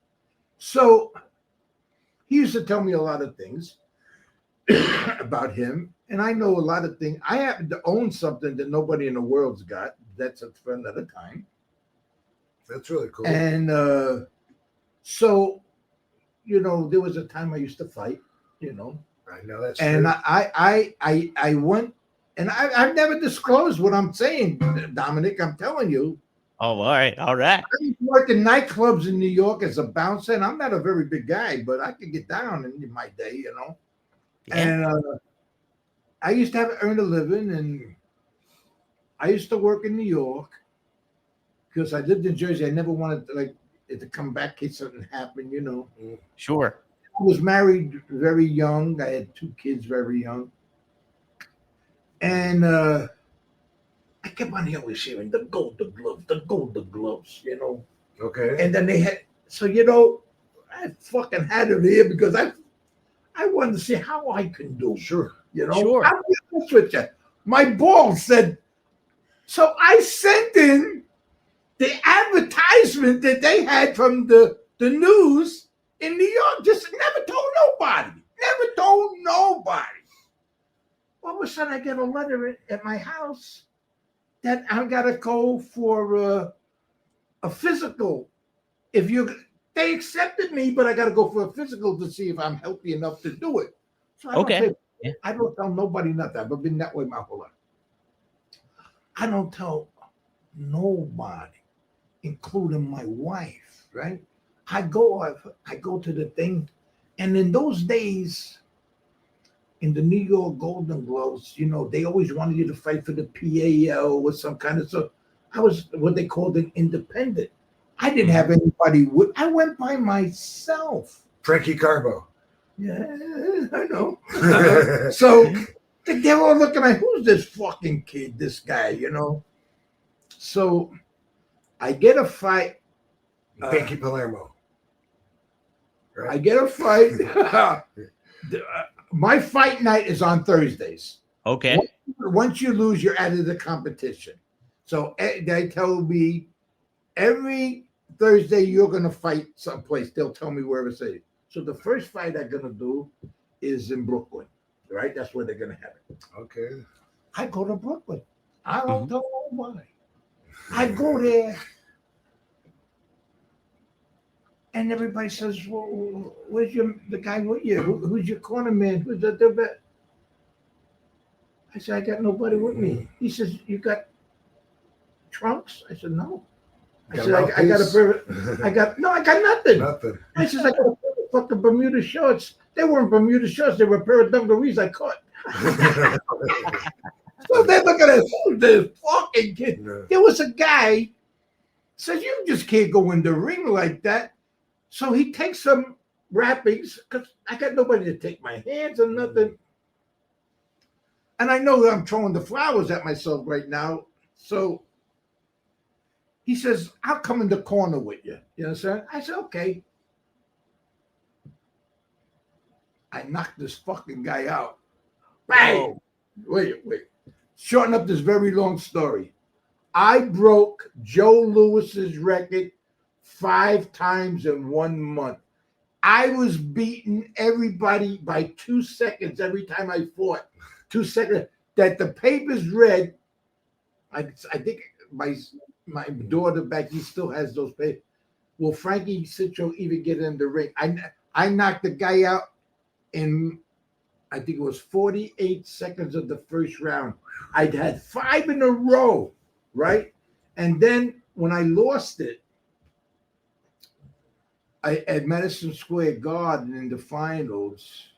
so he used to tell me a lot of things about him. And I know a lot of things. I happen to own something that nobody in the world's got. That's for another time. That's really cool. And so, there was a time I used to fight, I know that's and true. I went, and I've never disclosed what I'm saying, Dominic. I'm telling you. Oh, all right. I worked in nightclubs in New York as a bouncer, and I'm not a very big guy, but I could get down in my day, Yeah. And I used to have to earn a living, and I used to work in New York because I lived in Jersey. I never wanted to come back in case something happened, Sure. I was married very young. I had 2 kids very young. And I kept on hearing the Golden Gloves, Okay. And then they had, I fucking had it here because I wanted to see how I can do. Sure. Sure. I'll be honest with you. My boss said, so I sent in the advertisement that they had from the news in New York. Just never told nobody. All of a sudden, I get a letter at my house that I got to go for a physical. If you they accepted me, but I got to go for a physical to see if I'm healthy enough to do it. So I don't tell nobody nothing. I've been that way my whole life. I don't tell nobody, including my wife, right? I go to the thing, and in those days, in the New York Golden Gloves, you know, they always wanted you to fight for the PAL or some kind of stuff. I was what they called an independent. I didn't have anybody with. I went by myself. Frankie Carbo. Yeah, I know. So they're all looking at who's this fucking kid, this guy, you know. So I get a fight. Pinky Palermo. Right? I get a fight. My fight night is on Thursdays. Okay. Once you lose, you're out of the competition. So they tell me every Thursday you're going to fight someplace. They'll tell me where it's at. So the first fight I'm going to do is in Brooklyn, right? That's where they're going to have it. Okay. I go to Brooklyn. I don't tell nobody. I go there. And everybody says, well, where's the guy with you? Who's your corner man? Who's the bet? I said, I got nobody with me. He says, you got trunks? I said, no. I said, I got nothing. Nothing. I said, I got a pair of fucking Bermuda shorts. They weren't Bermuda shorts. They were a pair of dungarees I caught. So they're looking at this fucking kid. Yeah. There was a guy says, you just can't go in the ring like that. So he takes some wrappings because I got nobody to take my hands or nothing. And I know that I'm throwing the flowers at myself right now. So he says, I'll come in the corner with you. You know what I'm saying? I said, okay. I knocked this fucking guy out. Bang! Oh. Wait. Shorten up this very long story. I broke Joe Lewis's record 5 times in 1 month. I was beating everybody by 2 seconds every time I fought. 2 seconds. That the papers read. I think my daughter back, he still has those papers. Will Frankie Citro even get in the ring? I knocked the guy out in, I think it was 48 seconds of the first round. I'd had 5 in a row, right? And then when I lost it, at Madison Square Garden in the finals,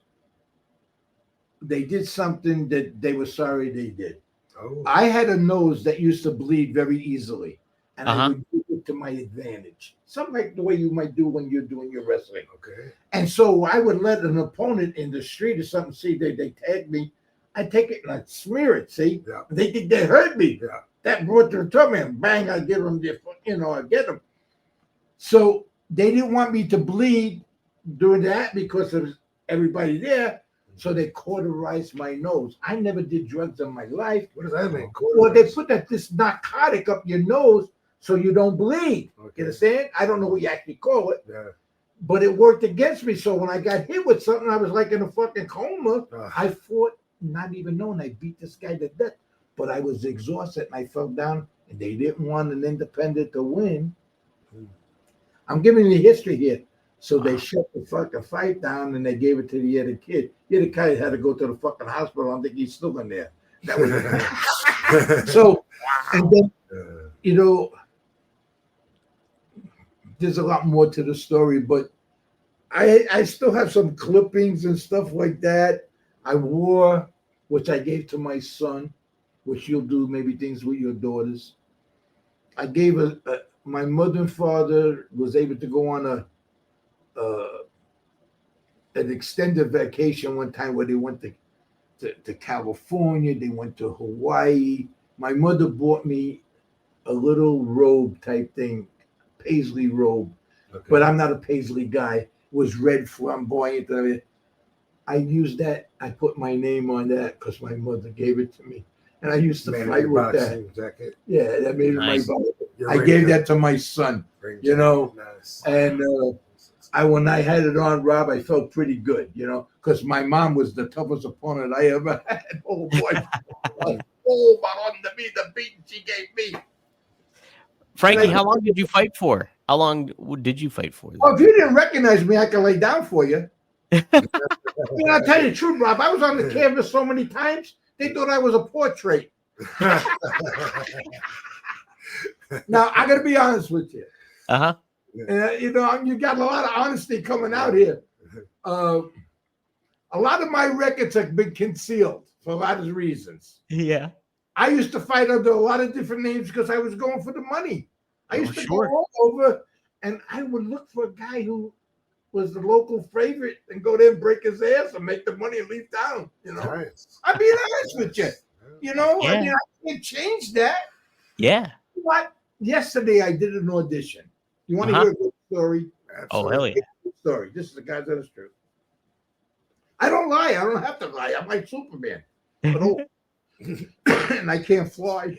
they did something that they were sorry they did. Oh. I had a nose that used to bleed very easily, and I would use it to my advantage. Something like the way you might do when you're doing your wrestling. Okay. And so I would let an opponent in the street or something see they tag me. I'd take it and I'd smear it, see? Yeah. They think they hurt me. Yeah. That brought them to me, and bang, I give them, I get them. So they didn't want me to bleed doing that because of everybody there. So they cauterized my nose. I never did drugs in my life. What does that mean? Well, they put this narcotic up your nose so you don't bleed. Okay. You understand? I don't know what you actually call it. Yeah. But it worked against me. So when I got hit with something, I was like in a fucking coma. I fought, not even knowing I beat this guy to death. But I was exhausted and I fell down, and they didn't want an independent to win. I'm giving you the history here. So they shut the fucking fight down and they gave it to the other kid. The other guy had to go to the fucking hospital. I don't think he's still in there. That was so, and then, there's a lot more to the story, but I still have some clippings and stuff like that. I wore, which I gave to my son, which you'll do maybe things with your daughters. I gave my mother and father was able to go on an extended vacation one time where they went to California, they went to Hawaii. My mother bought me a little robe type thing, paisley robe, but I'm not a paisley guy. It was red flamboyant. I used that. I put my name on that because my mother gave it to me, and I used to fight with that. Jacket. Yeah, that made it my body. I gave that to my son, nice. And when I had it on, Rob, I felt pretty good, because my mom was the toughest opponent I ever had. Oh boy, the beat she gave me. Frankie, how long did you fight for? How long did you fight for? Well, if you didn't recognize me, I can lay down for you. I'll tell you the truth, Rob. I was on the canvas so many times, they thought I was a portrait. Now, I got to be honest with you. Uh-huh. You got a lot of honesty coming out here. A lot of my records have been concealed for a lot of reasons. Yeah. I used to fight under a lot of different names because I was going for the money. I used to go all over, and I would look for a guy who was the local favorite and go there and break his ass and make the money and leave town. Nice. I'm being honest with you. Yeah. I mean, I can't change that. Yeah. What? Yesterday, I did an audition. You want to hear a good story? Oh, hell yeah. Good story. This is the guy's honest truth. I don't lie. I don't have to lie. I'm like Superman. But and I can't fly.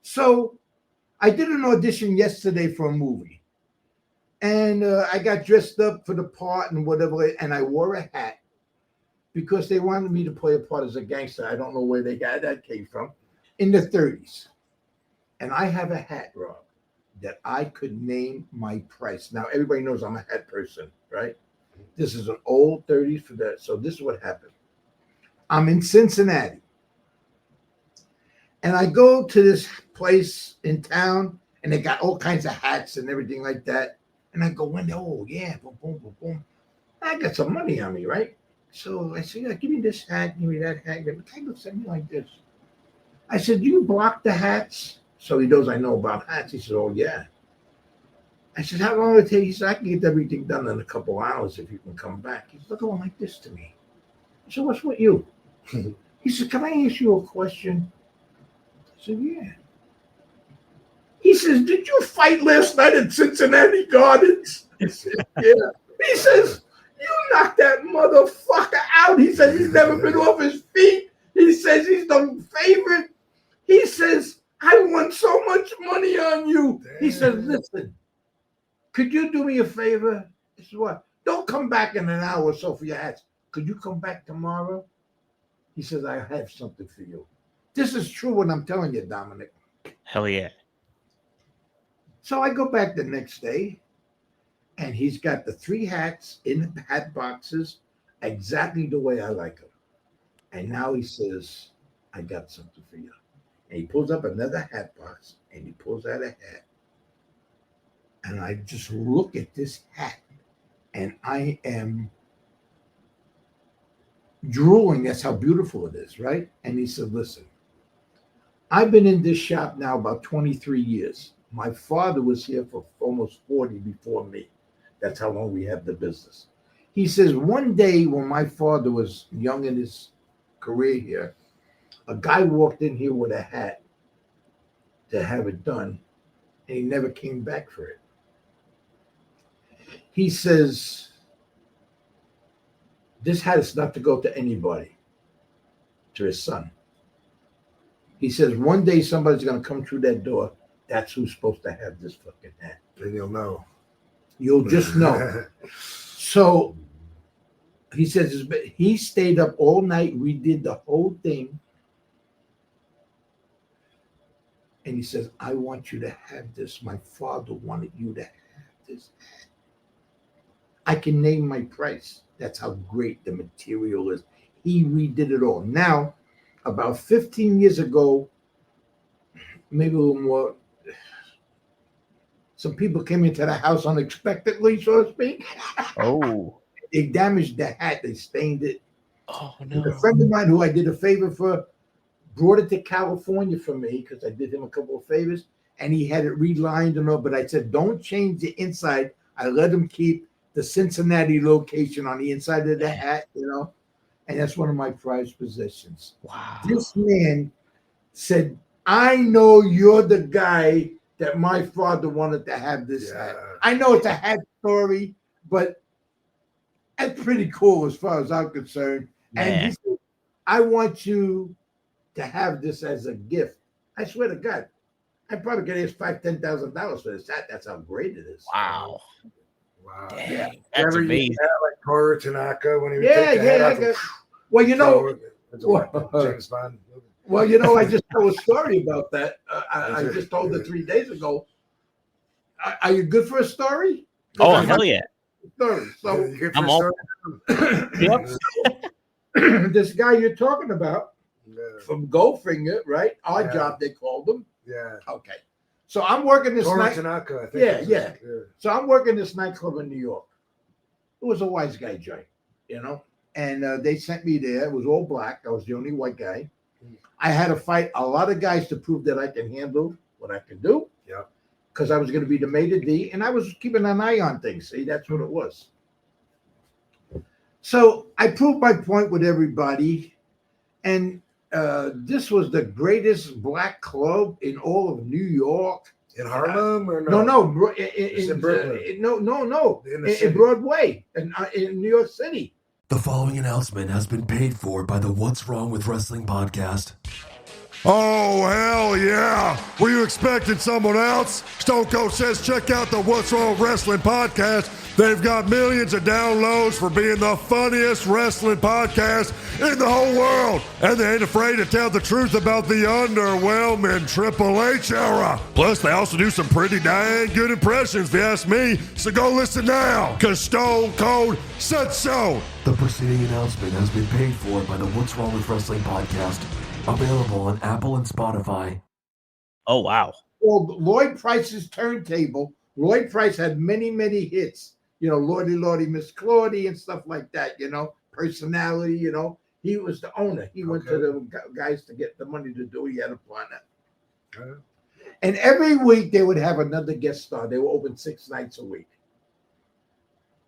So I did an audition yesterday for a movie. And I got dressed up for the part and whatever. And I wore a hat because they wanted me to play a part as a gangster. I don't know where they got that came from. In the 30s. And I have a hat, Rob, that I could name my price. Now, everybody knows I'm a hat person, right? This is an old 30s for that. So this is what happened. I'm in Cincinnati. And I go to this place in town, and they got all kinds of hats and everything like that. And I go in there, oh, yeah, boom, boom, boom, boom. I got some money on me, right? So I said, yeah, give me this hat, give me that hat. The guy looks at me like this. I said, do you block the hats? So he knows I know about hats. He said, oh, yeah. I said, how long will it take? He said, I can get everything done in a couple hours if you can come back. He's looking like this to me. I said, what's with you? He said, can I ask you a question? I said, yeah. He says, did you fight last night at Cincinnati Gardens? I said, yeah. He says, you knocked that motherfucker out. He says he's never been off his feet. He says he's the favorite. He says, I won so much money on you. Damn. He says, listen, could you do me a favor? I said, what? Don't come back in an hour or so for your hats. Could you come back tomorrow? He says, I have something for you. This is true what I'm telling you, Dominic. Hell yeah. So I go back the next day, and he's got the 3 hats in the hat boxes exactly the way I like them. And now he says, I got something for you. And he pulls up another hat box, and he pulls out a hat. And I just look at this hat, and I am drooling. That's how beautiful it is, right? And he said, listen, I've been in this shop now about 23 years. My father was here for almost 40 before me. That's how long we have the business. He says, one day when my father was young in his career here, a guy walked in here with a hat to have it done, and he never came back for it. He says, this hat is not to go to anybody, to his son. He says, one day somebody's going to come through that door. That's who's supposed to have this fucking hat. Then you'll know. You'll just know. So he says, he stayed up all night. We did the whole thing. And he says, I want you to have this. My father wanted you to have this. I can name my price. That's how great the material is. He redid it all. Now, about 15 years ago, maybe a little more, some people came into the house unexpectedly, so to speak. Oh. They damaged the hat. They stained it. Oh, no. And a friend of mine who I did a favor for brought it to California for me because I did him a couple of favors, and he had it relined and all, but I said, don't change the inside. I let him keep the Cincinnati location on the inside of the hat, and that's one of my prized possessions. Wow. This man said, I know you're the guy that my father wanted to have this hat. I know it's a hat story, but that's pretty cool as far as I'm concerned. Man. And he said, I want you to have this as a gift. I swear to God, I probably could ask $5,000-$10,000 for this hat. That's how great it is. Wow. Wow. Dang, Yeah. that's amazing. Like Toru Tanaka when he would Yeah, take the hat yeah. off Well, James Bond. Well, I just told a story about that. I just told it 3 days ago. Are you good for a story? Oh, hell yeah. Story. So You good for I'm a all. story? Yep. this guy you're talking about Yeah. from Goldfinger, right? Our Yeah. job, they called him. Yeah. Okay. So I'm working this Toro night. Tanaka, I think. Yeah, was yeah. his- So I'm working this nightclub in New York. It was a wise guy joint, you know, and they sent me there. It was all black. I was the only white guy. I had to fight a lot of guys to prove that I can handle what I can do. Yeah. Because I was going to be the maitre d', and I was keeping an eye on things. See, that's what it was. So I proved my point with everybody, and this was the greatest black club in all of New York. In Harlem or no? No, It's in Brooklyn. No, In the in city. Broadway, in New York City. The following announcement has been paid for by the What's Wrong with Wrestling podcast. Oh, hell yeah. Were you expecting someone else? Stone Cold says check out the What's Wrong with Wrestling podcast. They've got millions of downloads for being the funniest wrestling podcast in the whole world. And they ain't afraid to tell the truth about the underwhelming Triple H era. Plus, they also do some pretty dang good impressions, if you ask me. So go listen now, because Stone Cold said so. The preceding announcement has been paid for by the What's Wrong with Wrestling podcast. Available on Apple and Spotify. Oh, wow. Well, Lloyd Price's turntable. Lloyd Price had many, many hits. You know, Lordy, Lordy, Miss Claudie and stuff like that, you know, personality, you know. He was the owner. He went to the guys to get the money to do. He had a partner. And every week they would have another guest star. They were open 6 nights a week.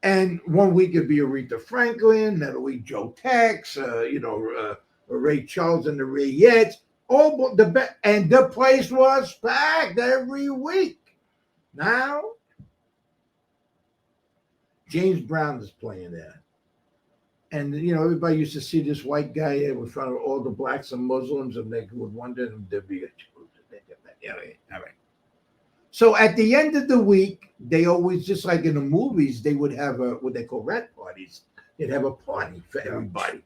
And one week it'd be Aretha Franklin, another week Joe Tex, Ray Charles and the Rayettes. All and the place was packed every week. Now, James Brown is playing there. And, you know, everybody used to see this white guy in front of all the blacks and Muslims, and they would wonder if there'd be all right. So at the end of the week, they always, just like in the movies, they would have what they call rat parties. They'd have a party for everybody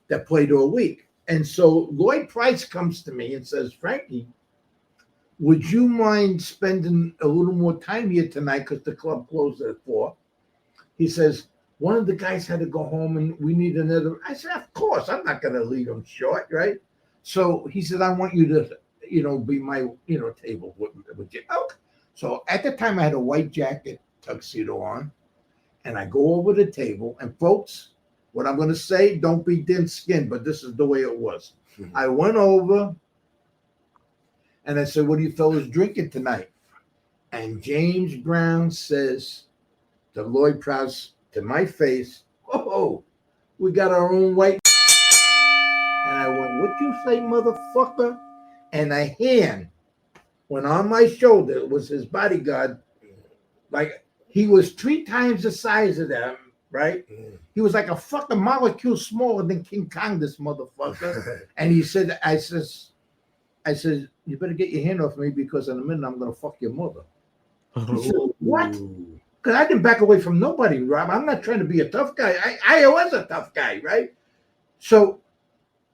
that played all week. And so Lloyd Price comes to me and says, Frankie, would you mind spending a little more time here tonight because the club closed at 4? He says, one of the guys had to go home and we need another. I said, of course, I'm not going to leave him short, right? So he said, I want you to, be my, table with you. Okay. So at the time I had a white jacket tuxedo on, and I go over the table, and folks, what I'm going to say, don't be thin-skinned, but this is the way it was. Mm-hmm. I went over, and I said, what are you fellas drinking tonight? And James Brown says to Lloyd Price, to my face, oh, we got our own white. And I went, what you say, motherfucker? And a hand went on my shoulder. It was his bodyguard. Like, he was 3 times the size of them, right? He was like a fucking molecule smaller than King Kong, this motherfucker. And he said, I said, you better get your hand off me because in a minute I'm going to fuck your mother. He said, what? Because I didn't back away from nobody, Rob. I'm not trying to be a tough guy. I was a tough guy, right? So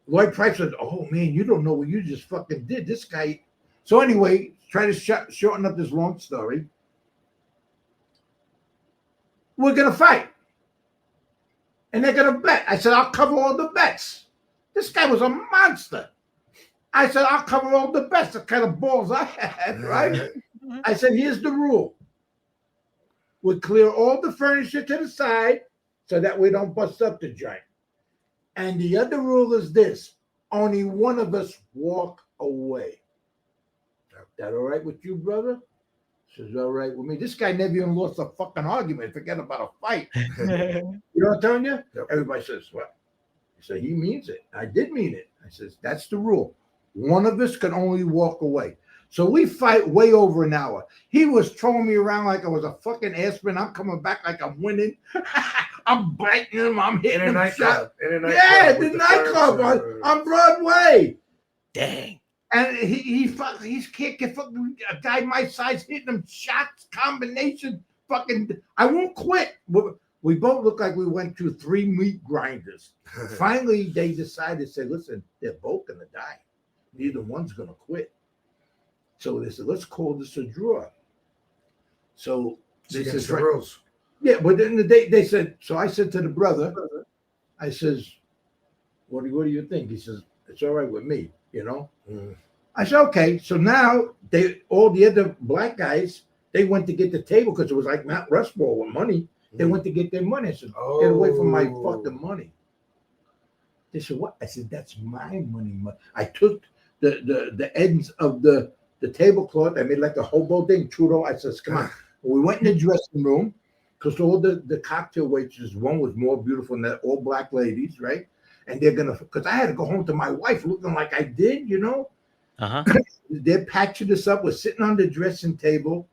Lloyd Price said, oh, man, you don't know what you just fucking did. This guy. So anyway, try to shorten up this long story. We're going to fight. And they're going to bet. I said, I'll cover all the bets. This guy was a monster. I said, I'll cover all the bets. The kind of balls I had, right? I said, here's the rule. We'll clear all the furniture to the side so that we don't bust up the joint. And the other rule is this. Only one of us walk away. That all right with you, brother? Says, all right with me. This guy never even lost a fucking argument. Forget about a fight. You know what I'm telling you? Yep. Everybody says, what? I said, he means it. I did mean it. I says, that's the rule. One of us can only walk away. So we fight way over an hour. He was throwing me around like I was a fucking aspirin. I'm coming back like I'm winning. I'm biting him. I'm hitting him. Yeah, the nightclub on Broadway. Dang. And he can't get fucking a guy my size hitting him shots, combination, fucking. I won't quit. We both look like we went through 3 meat grinders. Finally, they decided to say, listen, they're both going to die. Neither one's going to quit. So they said, let's call this a draw. So they said, the rules. Yeah, but then they said, so I said to the brother, I says, what do you think? He says, it's all right with me, you know? I said, okay. So now all the other black guys, they went to get the table because it was like Mount Rushmore with money. They went to get their money. I said, get away from my fucking money. They said, what? I said, that's my money. I took the ends of the tablecloth. I made like a hobo thing, Trudeau. I says, come on. We went in the dressing room because all the cocktail waitresses, one was more beautiful than that, all black ladies, right? And they're going to, because I had to go home to my wife looking like I did, you know? They're patching us up. We're sitting on the dressing table.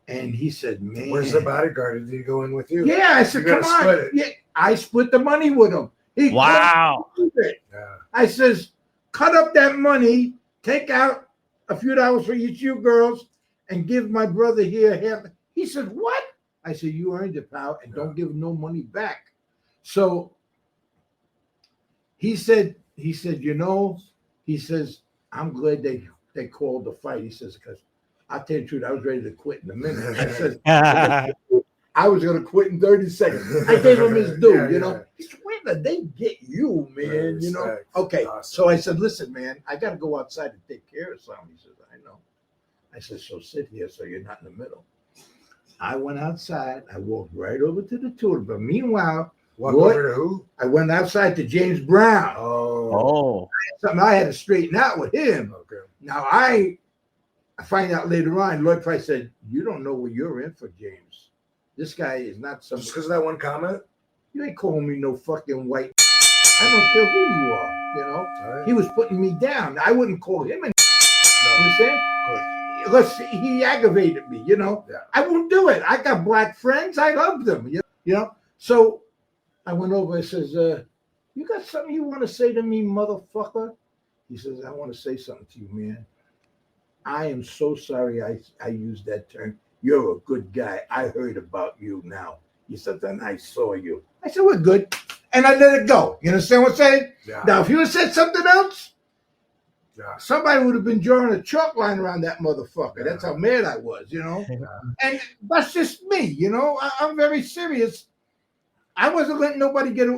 And he said, man. Where's the bodyguard? Did he go in with you? Yeah, I said, come on. Yeah, I split the money with him. Wow. I says, cut up that money, take out a few dollars for each of you girls, and give my brother here half. He said, what? I said, you earned it, pal, and don't give no money back. So he said, you know, he says, I'm glad they called the fight. He says, because I'll tell you the truth, I was ready to quit in a minute. I said, I was going to quit in 30 seconds. I gave him his due, you know. He said, where did they get you, man? You know? Okay. Awesome. So I said, listen, man, I got to go outside to take care of something. He says, I know. I said, so sit here so you're not in the middle. I went outside. I walked right over to the toilet. But meanwhile, over to who? I went outside to James Brown. I had to straighten out with him. Okay. Now, I find out later on, Lloyd Price said, you don't know what you're in for, James. This guy is not some. Just because of that one comment? You ain't calling me no fucking white. I don't care who you are, you know? Right. He was putting me down. I wouldn't call him. You understand? Unless he aggravated me, you know? Yeah. I won't do it. I got black friends. I love them, you know? So I went over and says, you got something you want to say to me, motherfucker? He says, I want to say something to you, man. I am so sorry I used that term. You're a good guy. I heard about you now. He said, then I saw you. I said, we're good. And I let it go. You understand what I'm saying? Yeah. Now, if you had said something else, somebody would have been drawing a chalk line around that motherfucker. Yeah. That's how mad I was, you know? Yeah. And that's just me, you know? I'm very serious. I wasn't letting nobody get,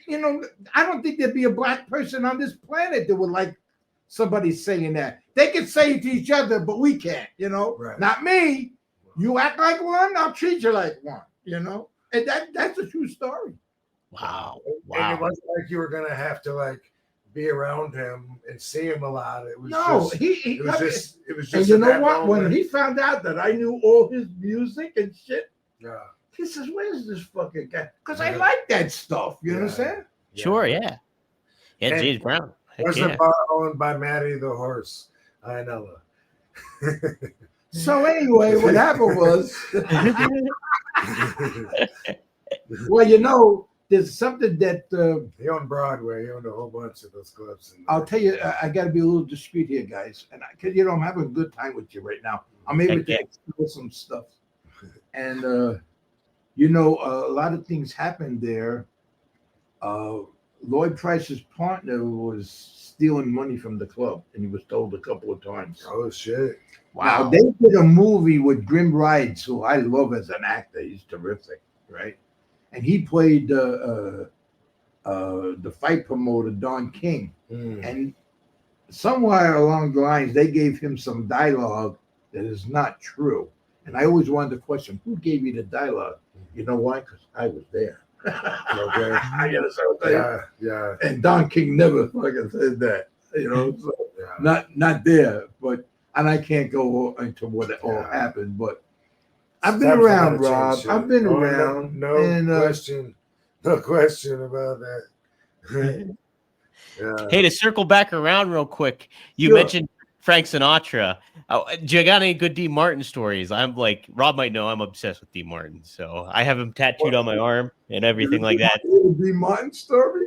you know, I don't think there'd be a black person on this planet that would like somebody saying that. They can say it to each other, but we can't, you know? Right. Not me. You act like one, I'll treat you like one, you know? And that's a true story. Wow. And it wasn't like you were going to have to, like, be around him and see him a lot. It was just, it was just. And you know what? When he found out that I knew all his music and shit, he says, where's this fucking guy? Because I like that stuff, you understand? Sure, yeah. Yeah, James Brown. Was the bar owned by Matty the Horse? I know. So anyway, what happened was, well, you know, there's something that he owned Broadway. He owned a whole bunch of those clubs. I'll tell you, I got to be a little discreet here, guys, and because you know I'm having a good time with you right now. I'm able to explore some stuff, and you know, a lot of things happened there. Lloyd Price's partner was stealing money from the club, and he was told a couple of times. Oh shit! Wow. Now, they did a movie with Grim Rides, who I love as an actor. He's terrific, right? And he played the fight promoter, Don King. And somewhere along the lines, they gave him some dialogue that is not true. And I always wanted to question, who gave you the dialogue? You know why? Because I was there. Okay. I gotta say, yeah. And Don King never fucking said that. You know, so not there, but. And I can't go into what all happened, but I've been around, Rob. I've been around. No question about that. Hey, to circle back around real quick, you mentioned Frank Sinatra. Do you got any good D. Martin stories? I'm like, Rob might know I'm obsessed with D. Martin, so I have him tattooed on my arm and everything like that. D. Martin story?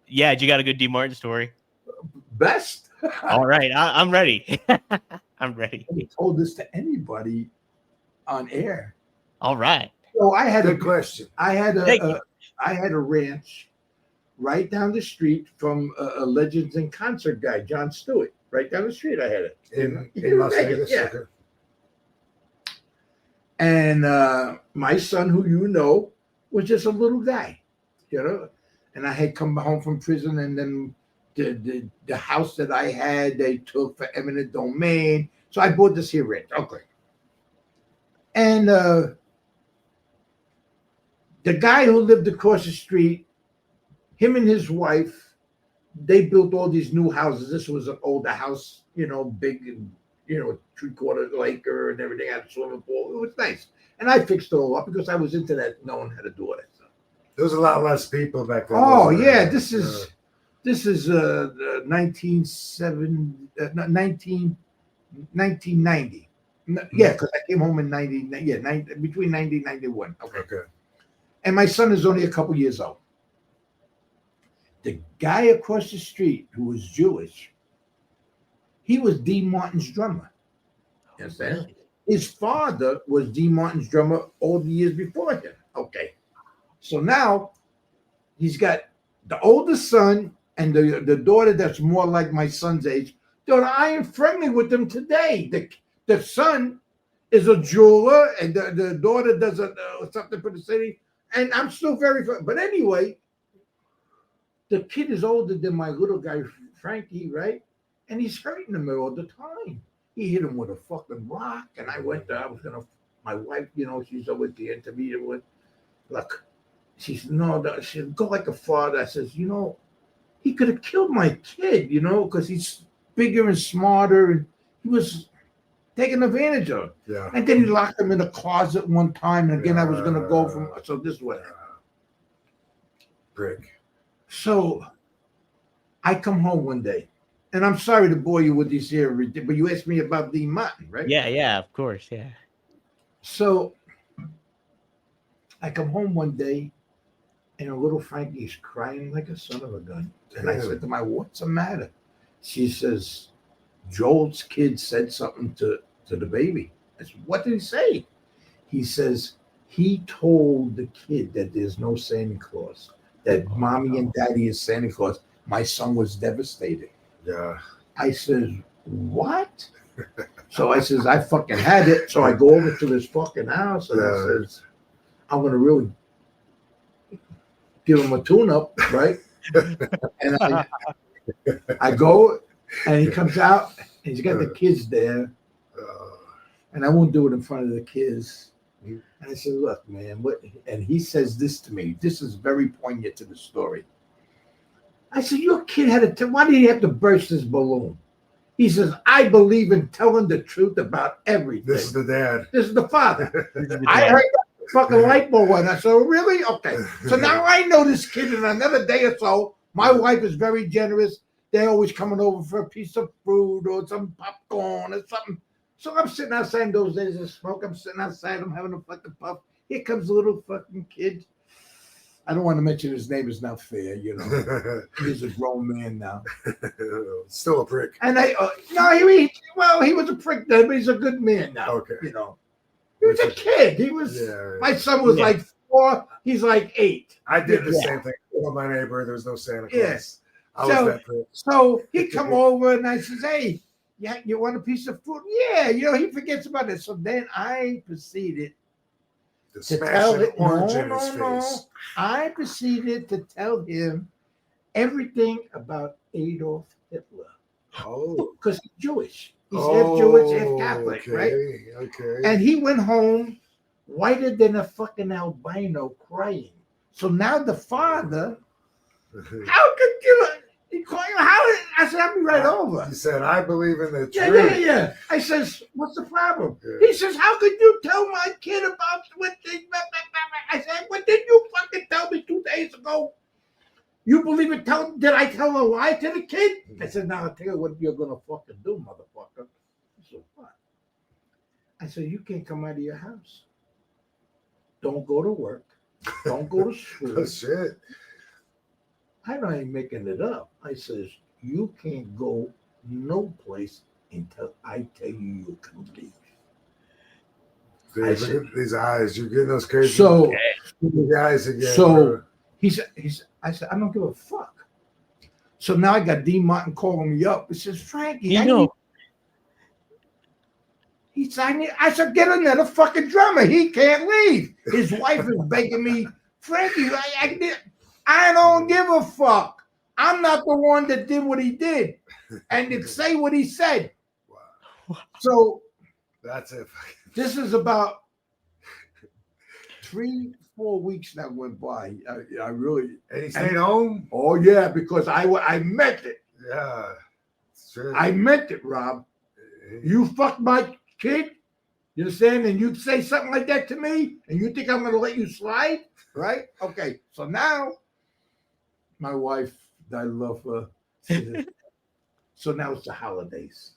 Yeah, you got a good D. Martin story? Best. All right, I'm ready. I'm ready. I told this to anybody on air. All right. So I had a question. I had a ranch right down the street from a Legends in Concert guy, John Stewart. Right down the street, I had it in Las Vegas. Yeah. And my son, who you know, was just a little guy, you know. And I had come home from prison, and then the house that I had, they took for eminent domain. So I bought this here ranch. Okay. And the guy who lived across the street, him and his wife, they built all these new houses. This was an older house, you know, big, you know, 3/4 acre and everything, had a swimming pool. It was nice. And I fixed it all up because I was into that, knowing how to do all that stuff. There was a lot less people back then. Oh yeah, this is 1990. Yeah, because I came home in 90. Yeah, between 90 and 91. Okay. And my son is only a couple years old. The guy across the street who was Jewish, he was Dean Martin's drummer. You understand? Really? His father was Dean Martin's drummer all the years before him. Okay. So now he's got the oldest son and the daughter that's more like my son's age. Dude, I am friendly with them today. The son is a jeweler, and the daughter does something for the city, and I'm still very friendly. But anyway, the kid is older than my little guy, Frankie, right? And he's hurting him all the time. He hit him with a fucking rock, and I went there. My wife, you know, she's over at the intermediate with, look, she said, no, she said, go like a father. I says, you know, he could have killed my kid, you know, because he's bigger and smarter, and he was taking advantage of it. Yeah. And then he locked him in a closet one time, and again, I was going to go from, so this way. Brick. So I come home one day, and I'm sorry to bore you with these here, but you asked me about Dean Martin, right? Yeah, of course, yeah. So I come home one day, and a little Frankie's crying like a son of a gun. And I said to my, what's the matter? She says, Joel's kid said something to the baby. I said, what did he say? He says, he told the kid that there's no Santa Claus, that mommy and daddy is Santa Claus. My son was devastated. Yeah. I said, what? So I says, I fucking had it. So I go over to this fucking house, and I says, I'm going to really give him a tune-up, right? And I go, and he comes out, and he's got the kids there, and I won't do it in front of the kids. And I said, look, man, what? And he says this to me. This is very poignant to the story. I said, your kid had why did he have to burst his balloon? He says, I believe in telling the truth about everything. This is the dad. This is the father. I heard that fucking light bulb went. I said, really? Okay. So now I know this kid in another day or so. My wife is very generous. They're always coming over for a piece of fruit or some popcorn or something. So I'm sitting outside those days of smoke. I'm sitting outside. I'm having a fucking puff. Here comes a little fucking kid. I don't want to mention his name. Is not fair, you know. He's a grown man now. Still a prick. And he was a prick then, but he's a good man now. Okay. You know, he was a kid. He was. Yeah. My son was like 4. He's like 8. I did the same thing. With my neighbor, there was no Santa Claus. Yes. I was that prick. So he come over, and I says, hey, yeah, you want a piece of fruit? Yeah, you know, he forgets about it. So then I proceeded to tell him, no. I proceeded to tell him everything about Adolf Hitler. Oh. Because he's Jewish. He's half Jewish, half Catholic, right? Okay. And he went home whiter than a fucking albino crying. So now the father, how could you... I said, I'll be right over. He said, I believe in the truth. Yeah. I says, what's the problem? Yeah. He says, how could you tell my kid about what they... I said, what did you fucking tell me 2 days ago? You believe it? Did I tell a lie to the kid? I said, now I'll tell you what you're going to fucking do, motherfucker. I said, what? I said, you can't come out of your house. Don't go to work. Don't go to school. Oh, shit. I'm not even making it up. I says, you can't go no place until I tell you can leave. Dude, look at these eyes. You're getting those crazy eyes again. So he said, I said, I don't give a fuck. So now I got Dean Martin calling me up. He says, Frankie, He signed it. I said, get another fucking drummer. He can't leave. His wife is begging me, Frankie, I don't give a fuck. I'm not the one that did what he did and to say what he said. Wow. So That's it. this is about 3-4 weeks now went by. I really. And he stayed home? Oh, yeah, because I meant it. Yeah. It's true. I meant it, Rob. You fucked my kid, you understand? And you say something like that to me, and you think I'm going to let you slide? Right? Okay. So now, my wife, I love her. So now it's the holidays.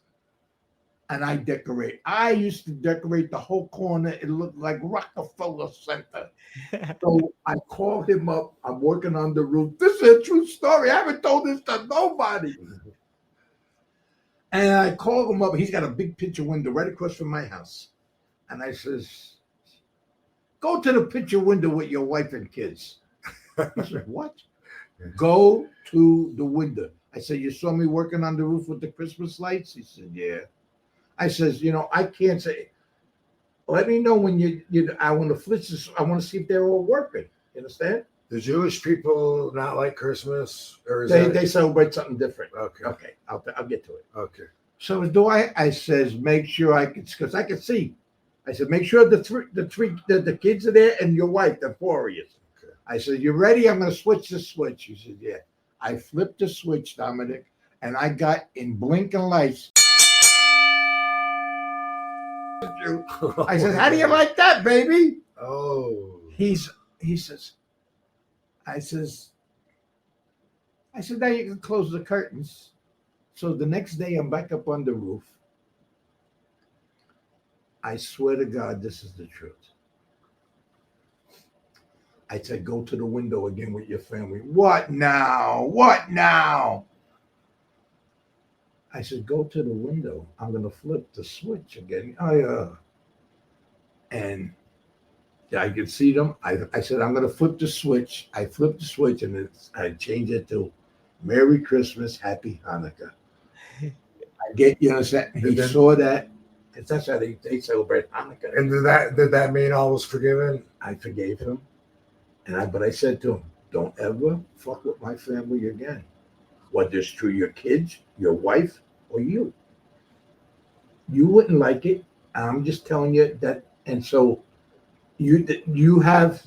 And I decorate. I used to decorate the whole corner. It looked like Rockefeller Center. So I called him up. I'm working on the roof. This is a true story. I haven't told this to nobody. And I called him up. He's got a big picture window right across from my house. And I says, go to the picture window with your wife and kids. He said, what? Go to the window. I said, you saw me working on the roof with the Christmas lights? He said, yeah. I says, I can't say. Let me know when I want to flip this. I want to see if they're all working. You understand? The Jewish people not like Christmas, or is They celebrate something different. Okay. I'll get to it. Okay. So do I says, make sure I can, because I can see. I said, make sure the kids are there and your wife, the 4 of you. Okay. I said, you ready? I'm going to switch the switch. He said, yeah. I flipped the switch, Dominic, and I got in blinking lights. I said, how do you like that, baby? Oh. He says, now you can close the curtains. So the next day I'm back up on the roof. I swear to God, this is the truth. I said, go to the window again with your family. What now? What now? I said, go to the window. I'm going to flip the switch again. Oh, yeah. And I could see them. I said, I'm going to flip the switch. I flipped the switch and I changed it to Merry Christmas, Happy Hanukkah. You understand? He saw that. Because that's how they celebrate Hanukkah. And did that mean all was forgiven? I forgave him. But I said to him, don't ever fuck with my family again. Whether it's through your kids, your wife, or you. You wouldn't like it. I'm just telling you that. And so you have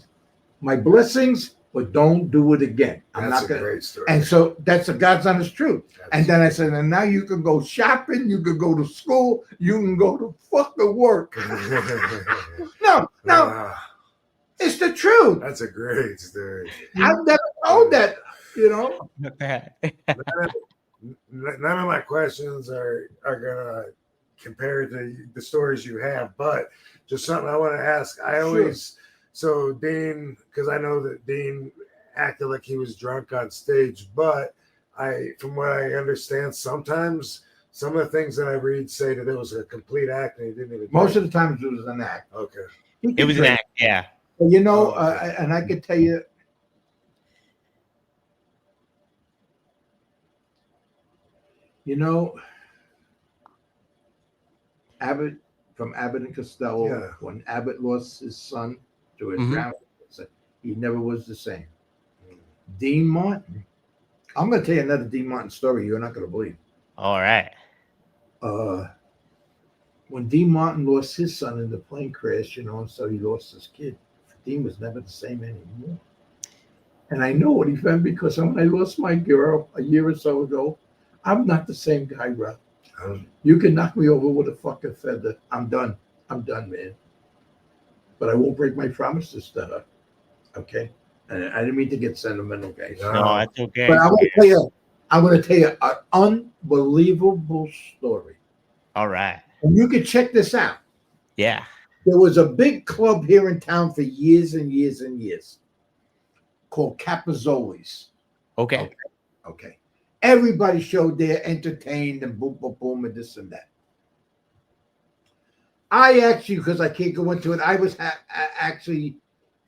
my blessings, but don't do it again. That's a great story. And so that's the God's honest truth. And then I said, and now you can go shopping, you can go to school, you can go to fucking work. No. It's the truth. That's a great story. I've never known that, None of my questions are gonna compare to the stories you have, but just something I want to ask. So Dean, because I know that Dean acted like he was drunk on stage, but from what I understand, sometimes some of the things that I read say that it was a complete act and he didn't even. Most of the times it was an act. Okay. It was an act, yeah. And I could tell you, Abbott and Costello, when Abbott lost his son to his ground, he never was the same. Dean Martin, I'm going to tell you another Dean Martin story you're not going to believe. All right. When Dean Martin lost his son in the plane crash, so he lost his kid. Dean was never the same anymore. And I know what he found because when I lost my girl a year or so ago, I'm not the same guy, Rob. You can knock me over with a fucking feather. I'm done, man. But I won't break my promises to her. Okay? And I didn't mean to get sentimental, guys. No, that's okay. But I'm going to tell you an unbelievable story. All right. And you can check this out. Yeah. There was a big club here in town for years and years and years called Capozzoli's. Okay. Everybody showed there, entertained, and boom, boom, boom, and this and that. I actually, because I can't go into it, I was actually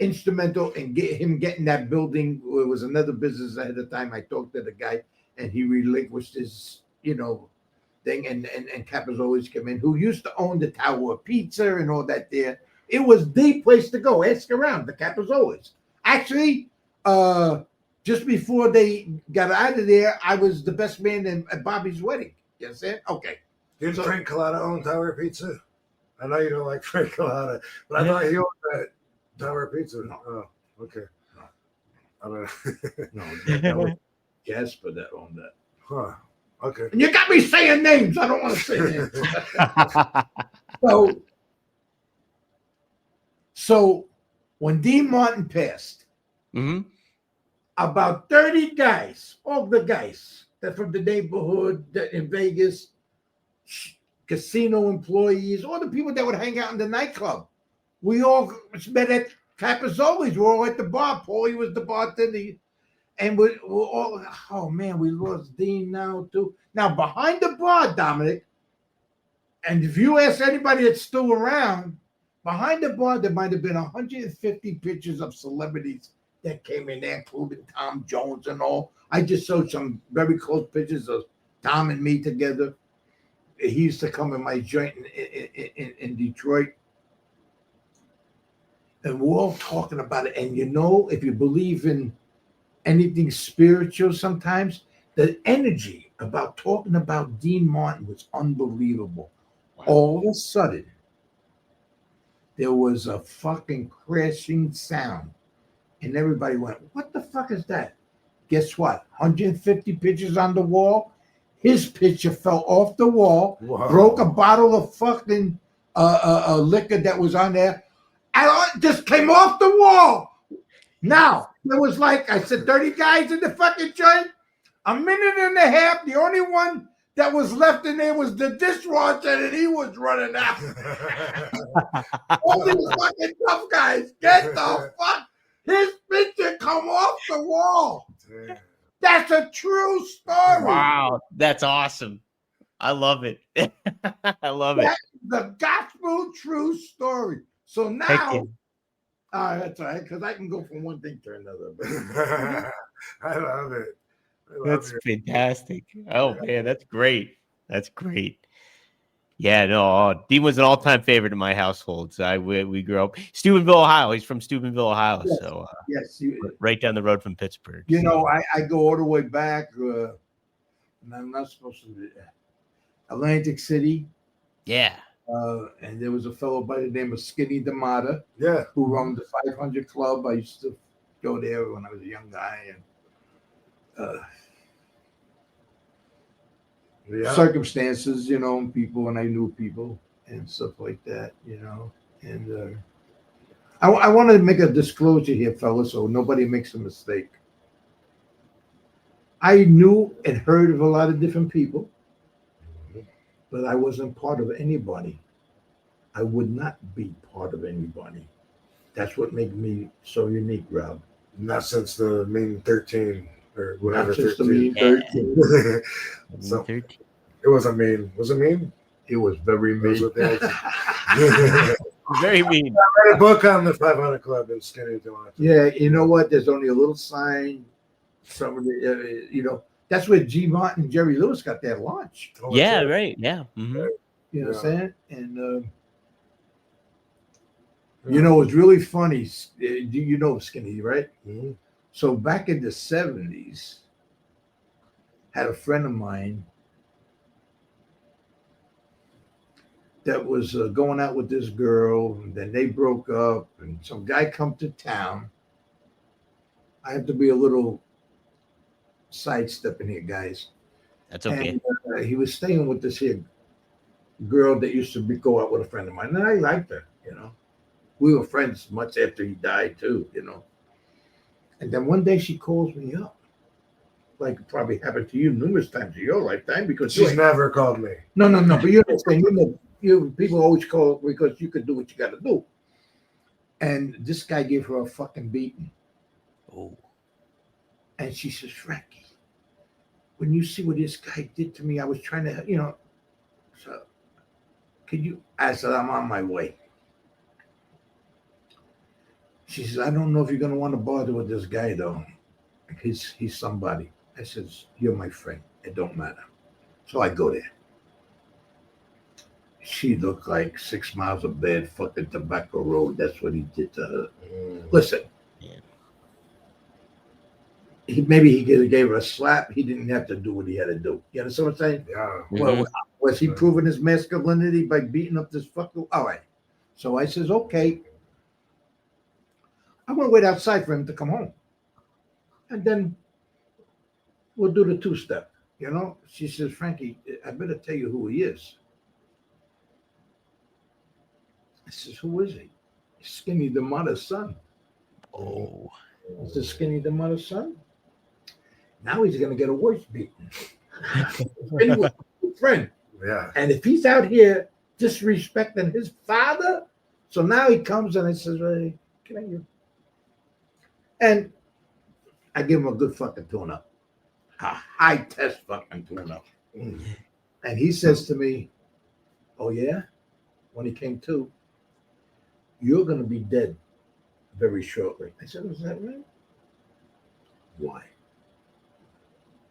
instrumental in him getting that building. It was another business ahead of time. I talked to the guy, and he relinquished his, thing, and Capizoli's come in, who used to own the Tower of Pizza and all that there. It was the place to go. Ask around, the Capizoli's. Actually, just before they got out of there, I was the best man at Bobby's wedding. You understand? Okay. Did Frank Colada own Tower Pizza? I know you don't like Frank Colada, but I thought he owned that Tower Pizza. No. Oh, okay. No. I don't know. No, that was Jasper that owned that. Huh. Okay. And you got me saying names. I don't want to say names. So when Dean Martin passed, about 30 guys, all the guys that from the neighborhood that in Vegas, casino employees, all the people that would hang out in the nightclub, we all met at Capizoli's. We're all at the bar. Paulie was the bartender. And we're all, oh man, we lost Dean now too. Now behind the bar, Dominic, and if you ask anybody that's still around, behind the bar, there might have been 150 pictures of celebrities that came in there, including Tom Jones and all. I just showed some very close pictures of Tom and me together. He used to come in my joint in Detroit. And we're all talking about it. And you know, if you believe in anything spiritual, sometimes the energy about talking about Dean Martin was unbelievable. Wow. All of a sudden, there was a fucking crashing sound. And everybody went, what the fuck is that? Guess what? 150 pictures on the wall. His picture fell off the wall, broke a bottle of fucking liquor that was on there, and it just came off the wall. Now, there was like, I said, 30 guys in the fucking joint. A minute and a half, the only one that was left in there was the dishwasher, and he was running out. All these fucking tough guys, get the fuck. His picture come off the wall. Damn. That's a true story. Wow, that's awesome. I love it. I love it. The gospel true story. So now, that's all right, because I can go from one thing to another. I love it. That's fantastic. Oh man, that's great. That's great. Yeah, no, Dean was an all-time favorite in my household. So we grew up Steubenville, Ohio. He's from Steubenville, Ohio. Yes. So yes, right down the road from Pittsburgh. You know, I go all the way back, and I'm not supposed to be Atlantic City. Yeah. And there was a fellow by the name of Skinny D'Amata, who owned the 500 Club. I used to go there when I was a young guy, and circumstances, you know, people, and I knew people and stuff like that, you know. And I want to make a disclosure here, fellas, so nobody makes a mistake. I knew and heard of a lot of different people, but I wasn't part of anybody. I would not be part of anybody. That's what made me so unique, Rob. Not since the Mean 13 or whatever. Not since the Mean 13. So, it wasn't mean. Was it mean? It was very mean. Very mean. I read a book on the 500 Club and Skinny D'Amata. Yeah, you know what? There's only a little sign. Some of the, you know, that's where G. Martin and Jerry Lewis got their lunch. Oh, yeah, right. Yeah. Mm-hmm. You know what I'm saying? And you know, it's really funny. You know Skinny, right? Mm-hmm. So back in the 70s, had a friend of mine that was going out with this girl, and then they broke up, and some guy come to town. I have to be a little sidestepping here, guys. That's okay. And, he was staying with this here girl that used to go out with a friend of mine, and I liked her, you know. We were friends much after he died too, you know. And then one day she calls me up, like it probably happened to you numerous times in your lifetime, because she's never called me. No, but you know, people always call because you could do what you got to do. And this guy gave her a fucking beating. Oh. And she says, Frankie, when you see what this guy did to me, I was trying to, you know, so could you? I said, I'm on my way. She says, I don't know if you're going to want to bother with this guy, though. He's somebody. I says, you're my friend. It don't matter. So I go there. she looked like 6 miles of bad fucking tobacco road. That's what he did to her. Listen, maybe he could have gave her a slap. He didn't have to do what he had to do. You understand what I'm saying? Yeah. Well, was he proving his masculinity by beating up this fucker? All right. So I says, okay. I'm going to wait outside for him to come home. And then we'll do the two-step. You know? She says, Frankie, I better tell you who he is. I says, who is he? Skinny the mother's son. Oh. Is this Skinny the mother's son? Now he's going to get a worse beating. Anyway, friend. Yeah. And if he's out here disrespecting his father, so now he comes and he says, hey, can I hear? And I give him a good fucking tune-up. A high-test fucking tune-up. And he says to me, oh, yeah? When he came to, you're going to be dead very shortly. I said, is that right? Why?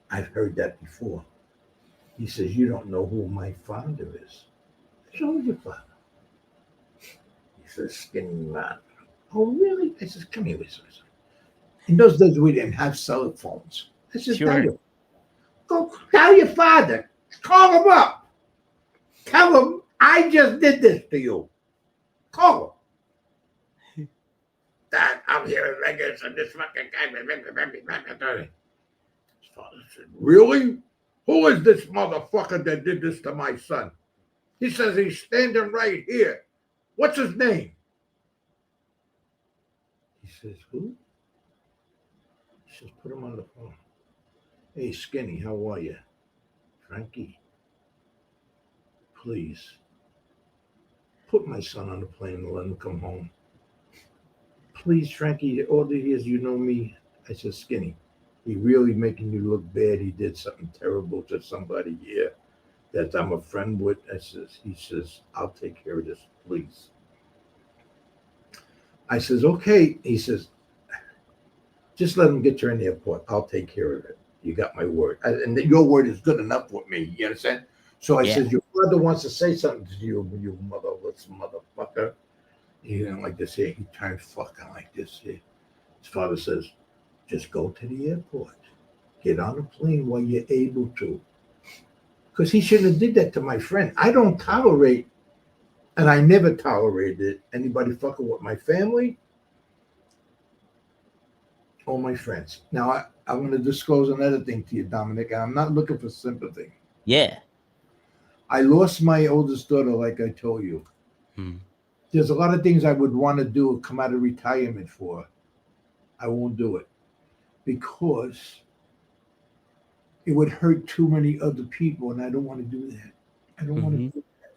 I've heard that before. He says, you don't know who my father is. I said, who's your father? He says, Skinny man. Oh, really? I says, come here, listen. In those days, we didn't have cell phones. I said, go tell your father. Call him up. Tell him I just did this to you. Call him. Dad, I'm here in Vegas and this fucking guy. His father said, really? Who is this motherfucker that did this to my son? He says he's standing right here. What's his name? He says, who? He says, put him on the phone. Hey, Skinny, how are you? Frankie, please, put my son on the plane and let him come home. Please, Frankie, all the years you know me. I said, Skinny, he really making you look bad. He did something terrible to somebody here that I'm a friend with. He says, I'll take care of this, please. I says, okay. He says, just let him get you in the airport. I'll take care of it. You got my word. And your word is good enough with me. You understand? So I says, your father wants to say something to you, you motherless motherfucker. He didn't like this here. He turned fucking like this here. His father says, just go to the airport. Get on a plane while you're able to. Because he shouldn't have did that to my friend. I don't tolerate, and I never tolerated anybody fucking with my family or my friends. Now, I'm going to disclose another thing to you, Dominic. I'm not looking for sympathy. Yeah. I lost my oldest daughter, like I told you. There's a lot of things I would want to do, come out of retirement for. I won't do it because it would hurt too many other people, and I don't want to do that. I don't want to do that.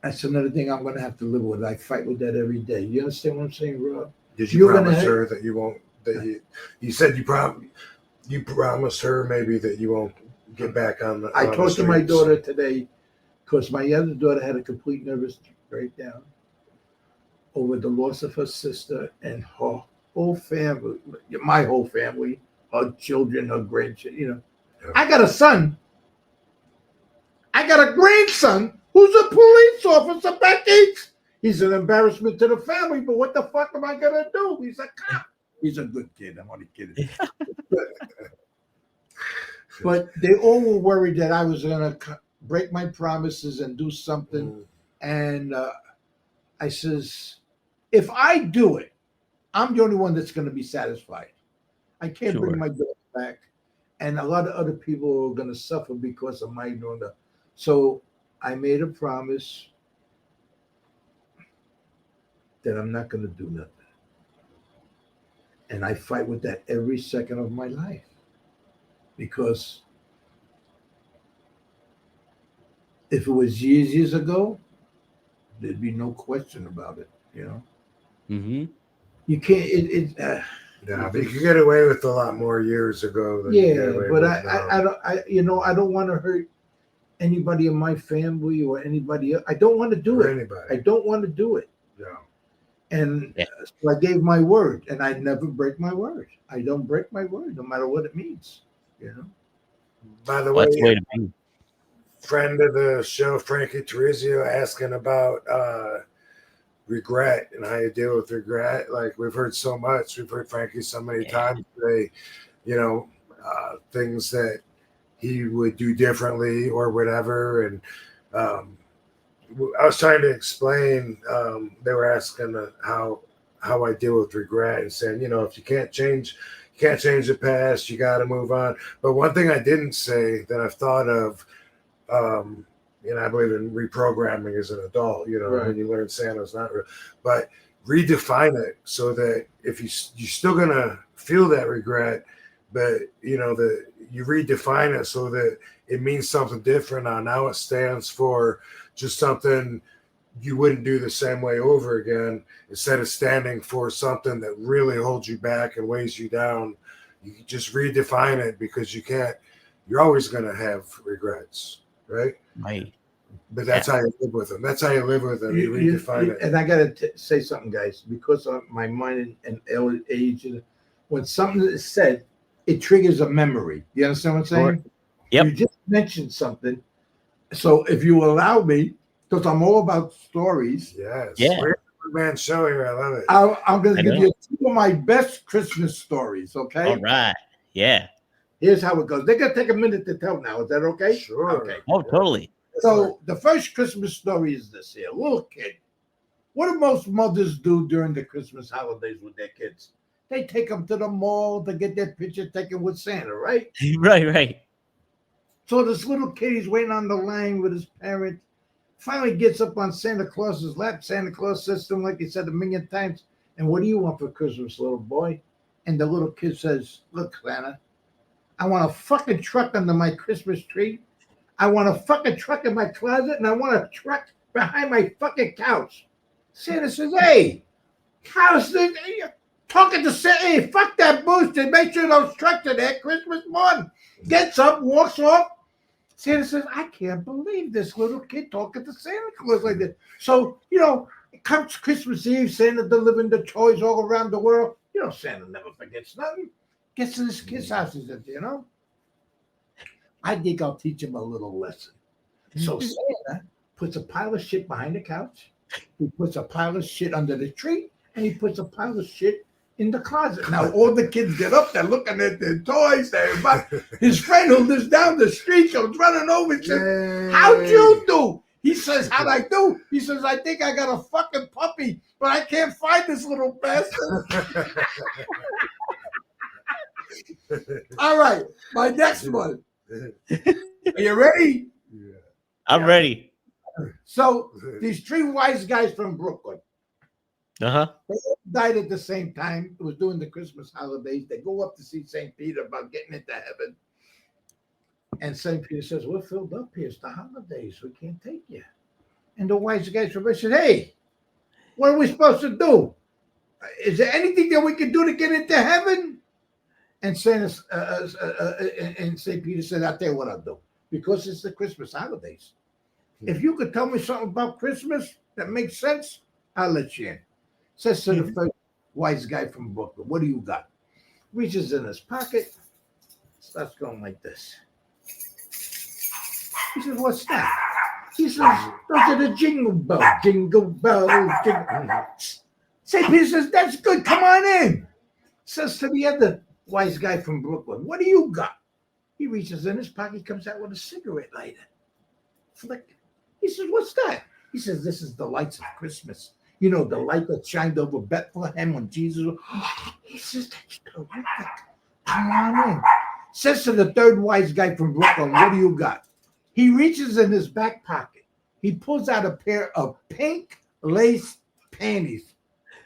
That's another thing I'm going to have to live with. I fight with that every day. You understand what I'm saying, Rob? Did you promise her that you won't? That you said you promised her maybe that you won't get back on the. I talked to my daughter today because my other daughter had a complete nervous breakdown over the loss of her sister and her whole family, my whole family, her children, her grandchildren. You know, I got a son. I got a grandson who's a police officer, Becky. He's an embarrassment to the family, but what the fuck am I gonna do? He's a cop. He's a good kid. I'm only kidding. But they all were worried that I was gonna break my promises and do something. And I says, if I do it, I'm the only one that's gonna be satisfied. I can't bring my daughter back, and a lot of other people are gonna suffer because of my doing that. So I made a promise that I'm not going to do nothing. And I fight with that every second of my life because if it was years ago, there'd be no question about it, you know? You can't, yeah, but you could get away with a lot more years ago than you get away but with I don't want to hurt anybody in my family or anybody else. I don't want to do it. Anybody. I don't want to do it. Yeah. And so I gave my word, and I never break my word. I don't break my word, no matter what it means. You know. By the way, friend of the show, Frankie Citro, asking about regret and how you deal with regret. Like we've heard so much. We've heard Frankie so many times today, things that he would do differently or whatever. And I was trying to explain, they were asking how I deal with regret and saying, if you can't change the past, you got to move on. But one thing I didn't say that I've thought of, I believe in reprogramming as an adult, Right. when you learn Santa's not real, but redefine it so that if you're still going to feel that regret, but that you redefine it so that it means something different. Now it stands for just something you wouldn't do the same way over again, instead of standing for something that really holds you back and weighs you down. You just redefine it, because you're always going to have regrets, right? Right. But that's how you live with them. That's how you live with them. You redefine it. And I got to say something, guys, because of my mind and age, when something is said, it triggers a memory. You understand what I'm saying? Sure. Yep. You just mentioned something. So if you allow me, because I'm all about stories. Yes. Yeah. We're a man show here. I love it. I'm going to give you two of my best Christmas stories, okay? All right. Yeah. Here's how it goes. They're going to take a minute to tell now. Is that okay? Sure. Okay. Oh, totally. So the first Christmas story is this here. Little kid. What do most mothers do during the Christmas holidays with their kids? They take them to the mall to get their picture taken with Santa, right? Right. So this little kid, he's waiting on the line with his parent. Finally gets up on Santa Claus's lap. Santa Claus says to him, like he said 1,000,000 times, "And what do you want for Christmas, little boy?" And the little kid says, "Look, Santa, I want a fucking truck under my Christmas tree. I want a fucking truck in my closet, and I want a truck behind my fucking couch." Santa says, "Hey, how's this? Talking to Santa, hey, fuck that bullshit. Make sure those trucks are there Christmas morning." Gets up, walks off. Santa says, "I can't believe this little kid talking to Santa Claus like this." So, it comes Christmas Eve, Santa delivering the toys all around the world. Santa never forgets nothing. Gets to this kid's house, he says, "I think I'll teach him a little lesson." So Santa puts a pile of shit behind the couch. He puts a pile of shit under the tree, and he puts a pile of shit in the closet. Now all the kids get up, they're looking at their toys. His friend who lives down the street comes running over and says, "How'd you do?" He says, "How'd I do?" He says, "I think I got a fucking puppy, but I can't find this little bastard." All right, my next one. Are you ready? Yeah. I'm ready. So these three wise guys from Brooklyn, Uh-huh. they all died at the same time. It was during the Christmas holidays. They go up to see St. Peter about getting into heaven. And St. Peter says, "We're filled up here. It's the holidays. We can't take you." And the wise guys from Brooklyn said, "Hey, what are we supposed to do? Is there anything that we can do to get into heaven?" And St. Peter said, "I'll tell you what I'll do. Because it's the Christmas holidays. If you could tell me something about Christmas that makes sense, I'll let you in." Says to the first wise guy from Brooklyn, "What do you got?" Reaches in his pocket, starts going like this. He says, "What's that?" He says, "Those are the jingle bells, jingle bells, jingle." St. Peter says, "That's good, come on in." Says to the other wise guy from Brooklyn, "What do you got?" He reaches in his pocket, comes out with a cigarette lighter. Flick. He says, "What's that?" He says, "This is the lights of Christmas. The light that shined over Bethlehem when Jesus was." He says, "That's terrific. Come on in." Says to the third wise guy from Brooklyn, "What do you got?" He reaches in his back pocket. He pulls out a pair of pink lace panties.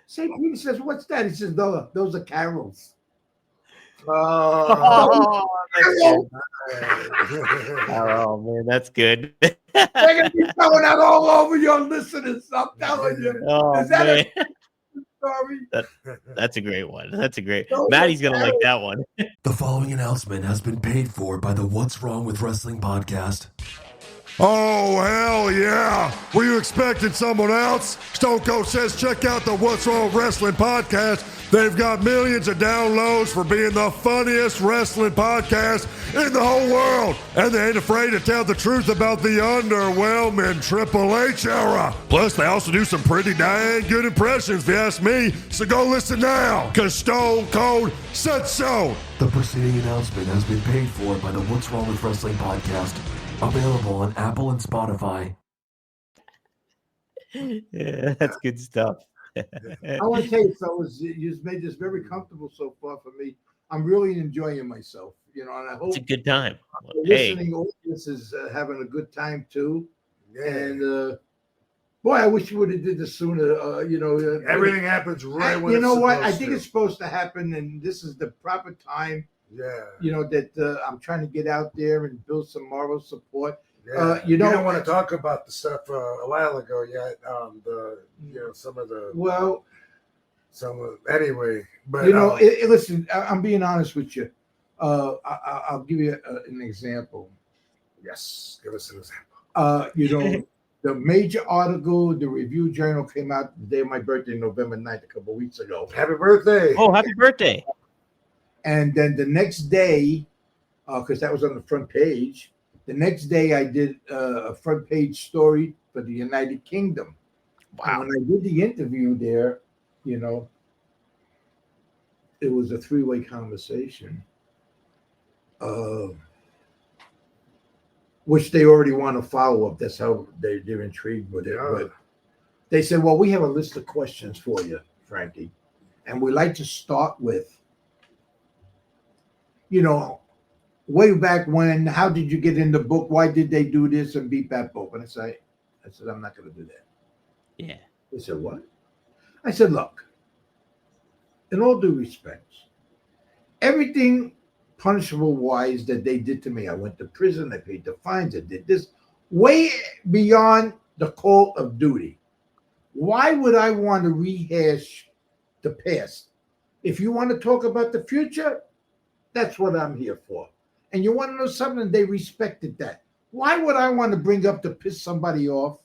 St. Peter says, "What's that?" He says, "Those are carols." Oh, oh man, that's good. They're gonna be throwing that all over your listeners. I'm telling you. Oh, Is that man. a story? That's a great one. That's a great. Those Maddie's are gonna like that one. The following announcement has been paid for by the What's Wrong with Wrestling podcast. Oh, hell yeah. Were you expecting someone else? Stone Cold says check out the What's Wrong with Wrestling podcast. They've got millions of downloads for being the funniest wrestling podcast in the whole world. And they ain't afraid to tell the truth about the underwhelming Triple H era. Plus, they also do some pretty dang good impressions, if you ask me. So go listen now, because Stone Cold said so. The preceding announcement has been paid for by the What's Wrong with Wrestling podcast. Available on Apple and Spotify. Yeah, that's good stuff. I want to tell you, fellas, you've made this very comfortable so far for me. I'm really enjoying myself, and I hope It's a good time. the listening audience is having a good time too. Yeah. And boy, I wish you would have did this sooner. Everything happens right when you know it's what? I supposed think to. it's supposed to happen, and this is the proper time. Yeah. That I'm trying to get out there and build some moral support. Yeah. You don't want to talk about the stuff a while ago yet. Anyway. But listen, I'm being honest with you. I'll give you an example. Yes, give us an example. The major article, the Review Journal came out the day of my birthday, November 9th, a couple of weeks ago. Happy birthday! Oh, happy birthday! And then the next day, because that was on the front page, the next day I did a front page story for the United Kingdom. Wow. And when I did the interview there, it was a three-way conversation, which they already want to follow up. That's how they're intrigued with it. Yeah. But they said, well, we have a list of questions for you, Frankie. And we like to start with, way back when, how did you get in the book? Why did they do this and beat that book? And I said, I'm not going to do that. Yeah. They said, what? I said, look, in all due respect, everything punishable-wise that they did to me, I went to prison, I paid the fines, I did this, way beyond the call of duty. Why would I want to rehash the past? If you want to talk about the future, that's what I'm here for. And you want to know something? They respected that. Why would I want to bring up to piss somebody off?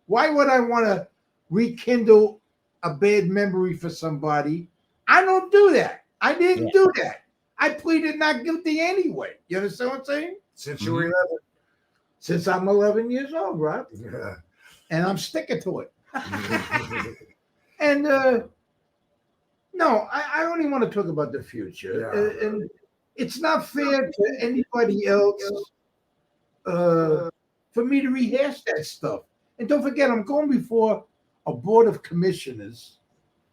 Why would I want to rekindle a bad memory for somebody? I don't do that. I didn't do that. I pleaded not guilty anyway. You understand what I'm saying? Since you were 11. Since I'm 11 years old, Rob. Yeah. And I'm sticking to it. And no, I only want to talk about the future. Yeah. And it's not fair to anybody else for me to rehash that stuff. And don't forget, I'm going before a board of commissioners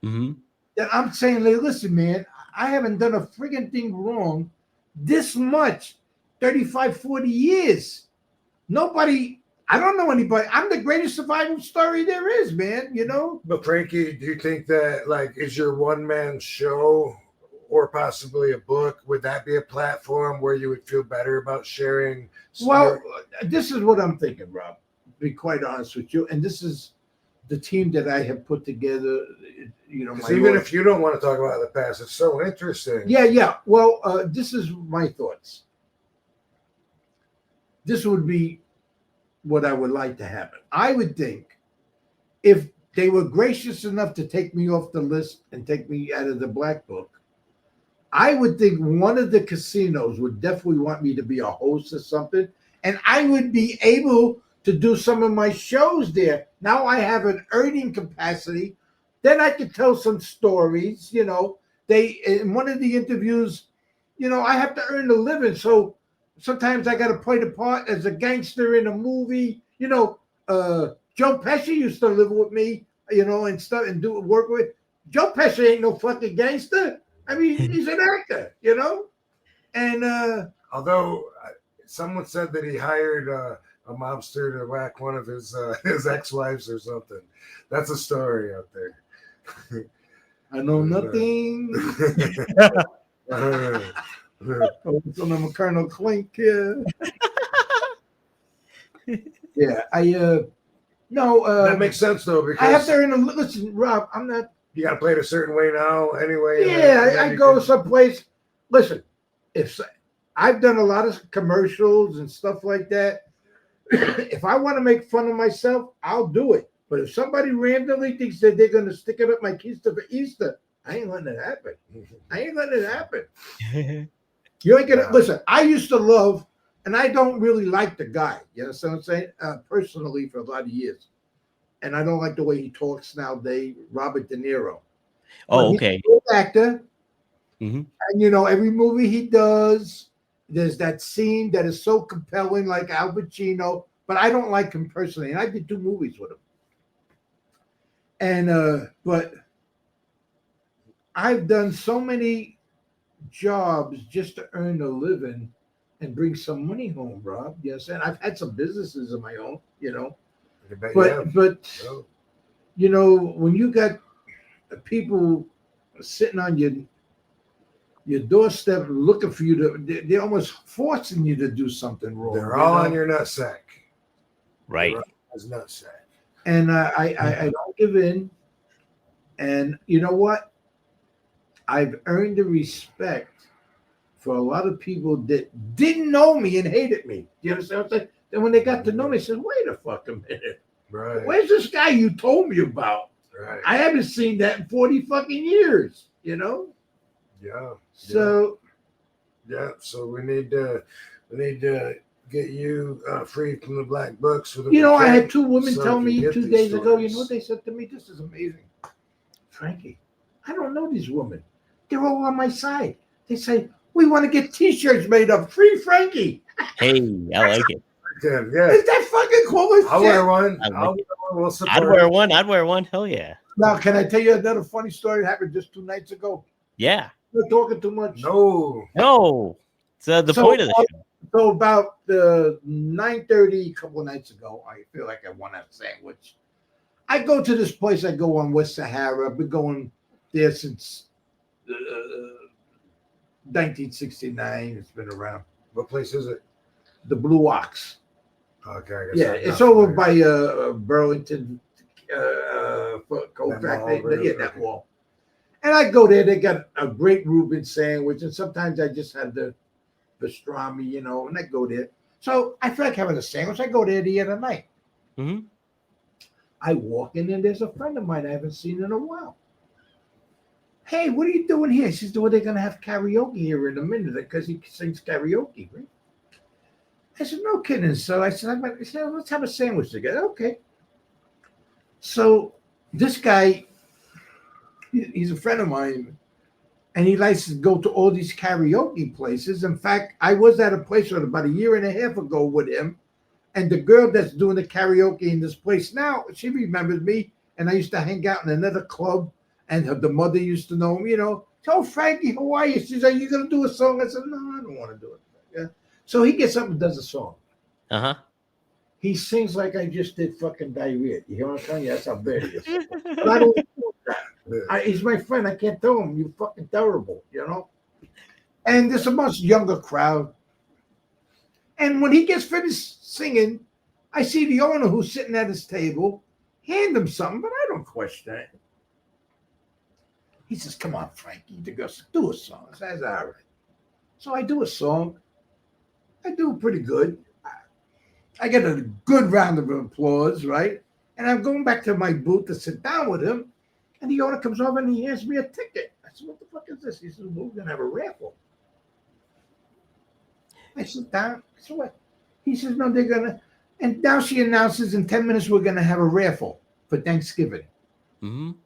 that I'm saying, listen, man, I haven't done a friggin' thing wrong this much, 35, 40 years. I don't know anybody. I'm the greatest survival story there is, man, But Frankie, do you think that, is your one-man show or possibly a book, would that be a platform where you would feel better about sharing? Well, this is what I'm thinking, Rob, to be quite honest with you. And this is the team that I have put together, even if you don't want to talk about the past, it's so interesting. Yeah. Well, this is my thoughts. This would be what I would like to happen. I would think if they were gracious enough to take me off the list and take me out of the black book, I would think one of the casinos would definitely want me to be a host or something, and I would be able to do some of my shows there. Now I have an earning capacity. Then I could tell some stories. They in one of the interviews, I have to earn a living, so sometimes I got to play the part as a gangster in a movie. Joe Pesci used to live with me, and stuff and do work with. Joe Pesci ain't no fucking gangster. I mean, he's an actor, And although someone said that he hired a mobster to whack one of his ex-wives or something. That's a story out there. I know nothing. I'm Colonel Clink here. Yeah, that makes sense though, because I have to earn listen, Rob, I'm not. You got to play it a certain way now, anyway. Yeah, I go someplace. Listen, if I've done a lot of commercials and stuff like that, if I want to make fun of myself, I'll do it. But if somebody randomly thinks that they're going to stick it up my keister for Easter, I ain't letting it happen. I ain't letting it happen. You ain't gonna listen. I used to love, and I don't really like the guy. You know what I'm saying? Personally, for a lot of years, and I don't like the way he talks nowadays. Robert De Niro. Oh, okay. He's a good actor, and every movie he does, there's that scene that is so compelling, like Al Pacino. But I don't like him personally, and I did 2 movies with him. And but I've done so many jobs just to earn a living and bring some money home, Rob. Yes, and I've had some businesses of my own, But when you got people sitting on your doorstep looking for you they're almost forcing you to do something wrong. They're all on your nutsack. Right. His nutsack. And I don't give in. And you know what? I've earned the respect for a lot of people that didn't know me and hated me. You understand what I'm saying? Then when they got to know me, they said, wait a fucking minute. Right. Where's this guy you told me about? Right. I haven't seen that in 40 fucking years, Yeah. So So we need to get you freed from the black books. I had 2 women so tell you me get 2 these days ago, stories. you know what they said to me? This is amazing. Frankie, I don't know these women. They're all on my side. They say, we want to get T-shirts made up. Free Frankie. Hey, I like it. Yeah. Is that fucking cool as I'll shit? wear one. I like I'll it. wear one. We'll support I'd wear one. I'd wear one. Hell yeah. Now, can I tell you another funny story that happened just 2 nights ago? Yeah. We're talking too much. No. It's the point of the show. So about the 9:30 a couple of nights ago, I feel like I want a sandwich. I go to this place. I go on West Sahara. I've been going there since 1969. It's been around. What place is it? The Blue Ox. Okay. I guess Yeah, I'm it's not over familiar. by Burlington. That wall. And I go there. They got a great Reuben sandwich, and sometimes I just have the pastrami, and I go there. So I feel like having a sandwich. I go there the other night. Mm-hmm. I walk in, and there's a friend of mine I haven't seen in a while. Hey, what are you doing here? She said, well, they're going to have karaoke here in a minute because he sings karaoke, right? I said, no kidding. So I said, let's have a sandwich together. Okay. So this guy, he's a friend of mine, and he likes to go to all these karaoke places. In fact, I was at a place about 1.5 years ago with him, and the girl that's doing the karaoke in this place now, she remembers me, and I used to hang out in another club, and the mother used to know me, So, Frankie, how are you? She said, are you going to do a song? I said, no, I don't want to do it. Yeah. So he gets up and does a song. Uh-huh. He sings like I just did fucking diarrhea. You hear what I'm telling you? That's how bad he is. But I don't do that. He's my friend. I can't tell him you're fucking terrible, And there's a much younger crowd. And when he gets finished singing, I see the owner who's sitting at his table hand him something, but I don't question it. He says, come on, Frankie, do a song. I says, all right. So I do a song. I do pretty good. I get a good round of applause, right? And I'm going back to my booth to sit down with him. And the owner comes over and he hands me a ticket. I said, what the fuck is this? He says, well, we're going to have a raffle. I sit down. I said, what? He says, no, they're going to. And now she announces in 10 minutes we're going to have a raffle for Thanksgiving. Mm-hmm.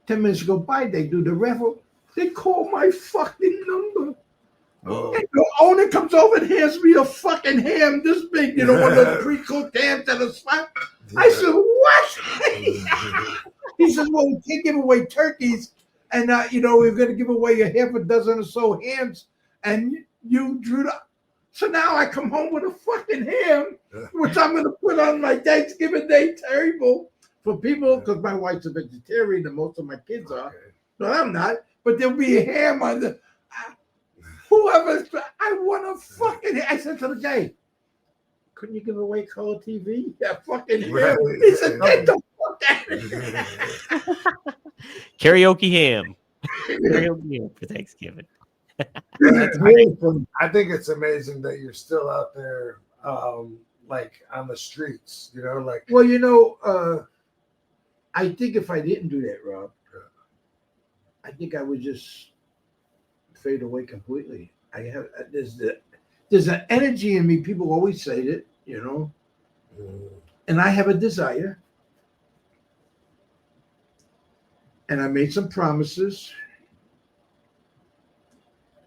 10 minutes go by, they do the raffle. They call my fucking number. Oh. And the owner comes over and hands me a fucking ham this big, one of those pre-cooked hams at a spot. Yeah. I said, what? He says, well, we can't give away turkeys. And, we're going to give away a half a dozen or so hams. And you drew the. So now I come home with a fucking ham, which I'm going to put on my Thanksgiving Day table for people, because my wife's a vegetarian and most of my kids are. No, I'm not. But there'll be a ham on the. Whoever, I want a fucking. I said to the guy, couldn't you give away color TV? Yeah, fucking ham. He said, get the fuck out of here. Karaoke ham. Karaoke ham for Thanksgiving. I think it's amazing that you're still out there like on the streets, you know, like. Well, you know, I think if I didn't do that, Rob, I think I would just fade away completely. I have there's an energy in me. People always say that, you know, and I have a desire, and I made some promises,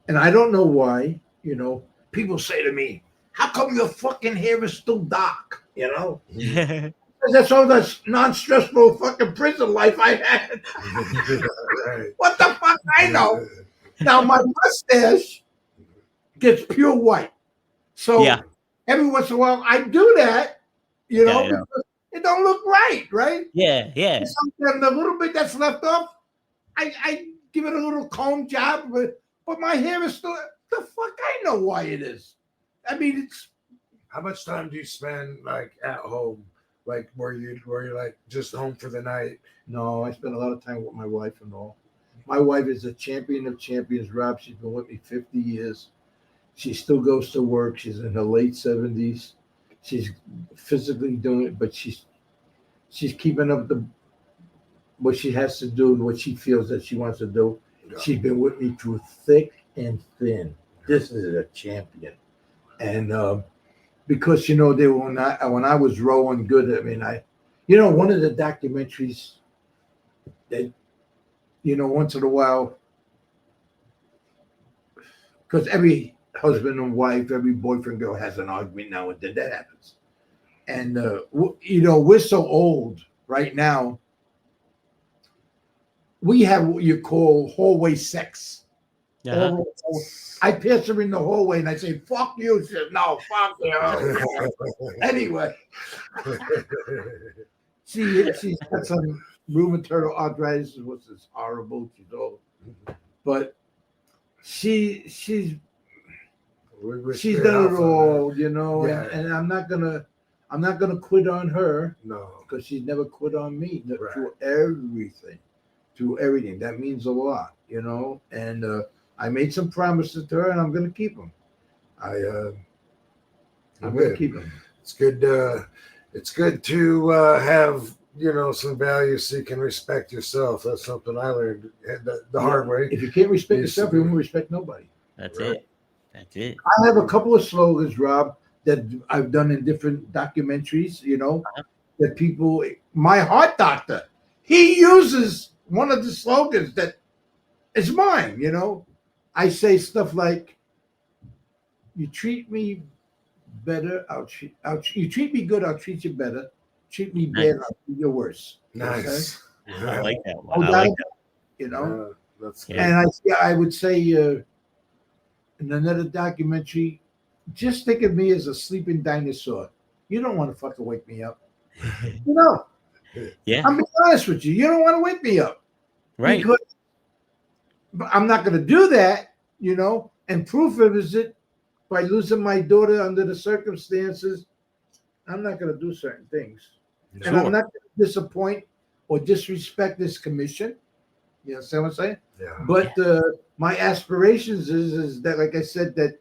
and I don't know why. You know, people say to me, "How come your fucking hair is still dark?" You know. That's all the non-stressful fucking prison life I had. What the fuck? I know. Now my mustache gets pure white. So Yeah. every once in a while I do that, you know, Yeah. because it don't look right? Yeah. Sometimes the little bit that's left off, I give it a little comb job, but my hair is still the fuck. I know why it is. I mean, it's. How much time do you spend like at home? Like where you're like just home for the night? No, I spend a lot of time with my wife and all. My wife is a champion of champions, Rob. She's been with me 50 years. She still goes to work. She's in her late 70s. She's physically doing it, but she's keeping up what she has to do and what she feels that she wants to do. Yeah. She's been with me through thick and thin. This is a champion. And because, you know, they were not, when I was rolling good, I mean, one of the documentaries that, you know, once in a while, because every husband and wife, every boyfriend girl has an argument now and then. That happens. And, you know, we're so old right now. We have what you call hallway sex. Uh-huh. I pass her in the hallway and I say, fuck you. She says, no, fuck you. Anyway. She's got some rheumatoid arthritis, which is horrible. She's old. But she's done it all, you know, yeah. and I'm not gonna quit on her. No, because she's never quit on me right. through everything. That means a lot, you know. And I made some promises to her, and I'm gonna keep them. I'm gonna keep them. It's good. It's good to have, you know, some values so you can respect yourself. That's something I learned the hard way. If you can't respect yourself, you won't respect nobody. That's Right. it. That's it. I have a couple of slogans, Rob, that I've done in different documentaries, you know, that people, my heart doctor, he uses one of the slogans that is mine, you know. I say stuff like, you treat me better, you treat me good, I'll treat you better. Treat me bad, I'll treat you worse. Nice. Okay? I like that one. Oh, I like that. You know, that's good. and I would say in another documentary, just think of me as a sleeping dinosaur. You don't want to fucking wake me up. You know, Yeah. I'm being honest with you. You don't want to wake me up. Right. Because, but I'm not going to do that, you know, and proof of it is it by losing my daughter under the circumstances, I'm not going to do certain things. Sure. And I'm not going to disappoint or disrespect this commission. You understand what I'm saying? Yeah. But my aspirations is that, like I said, that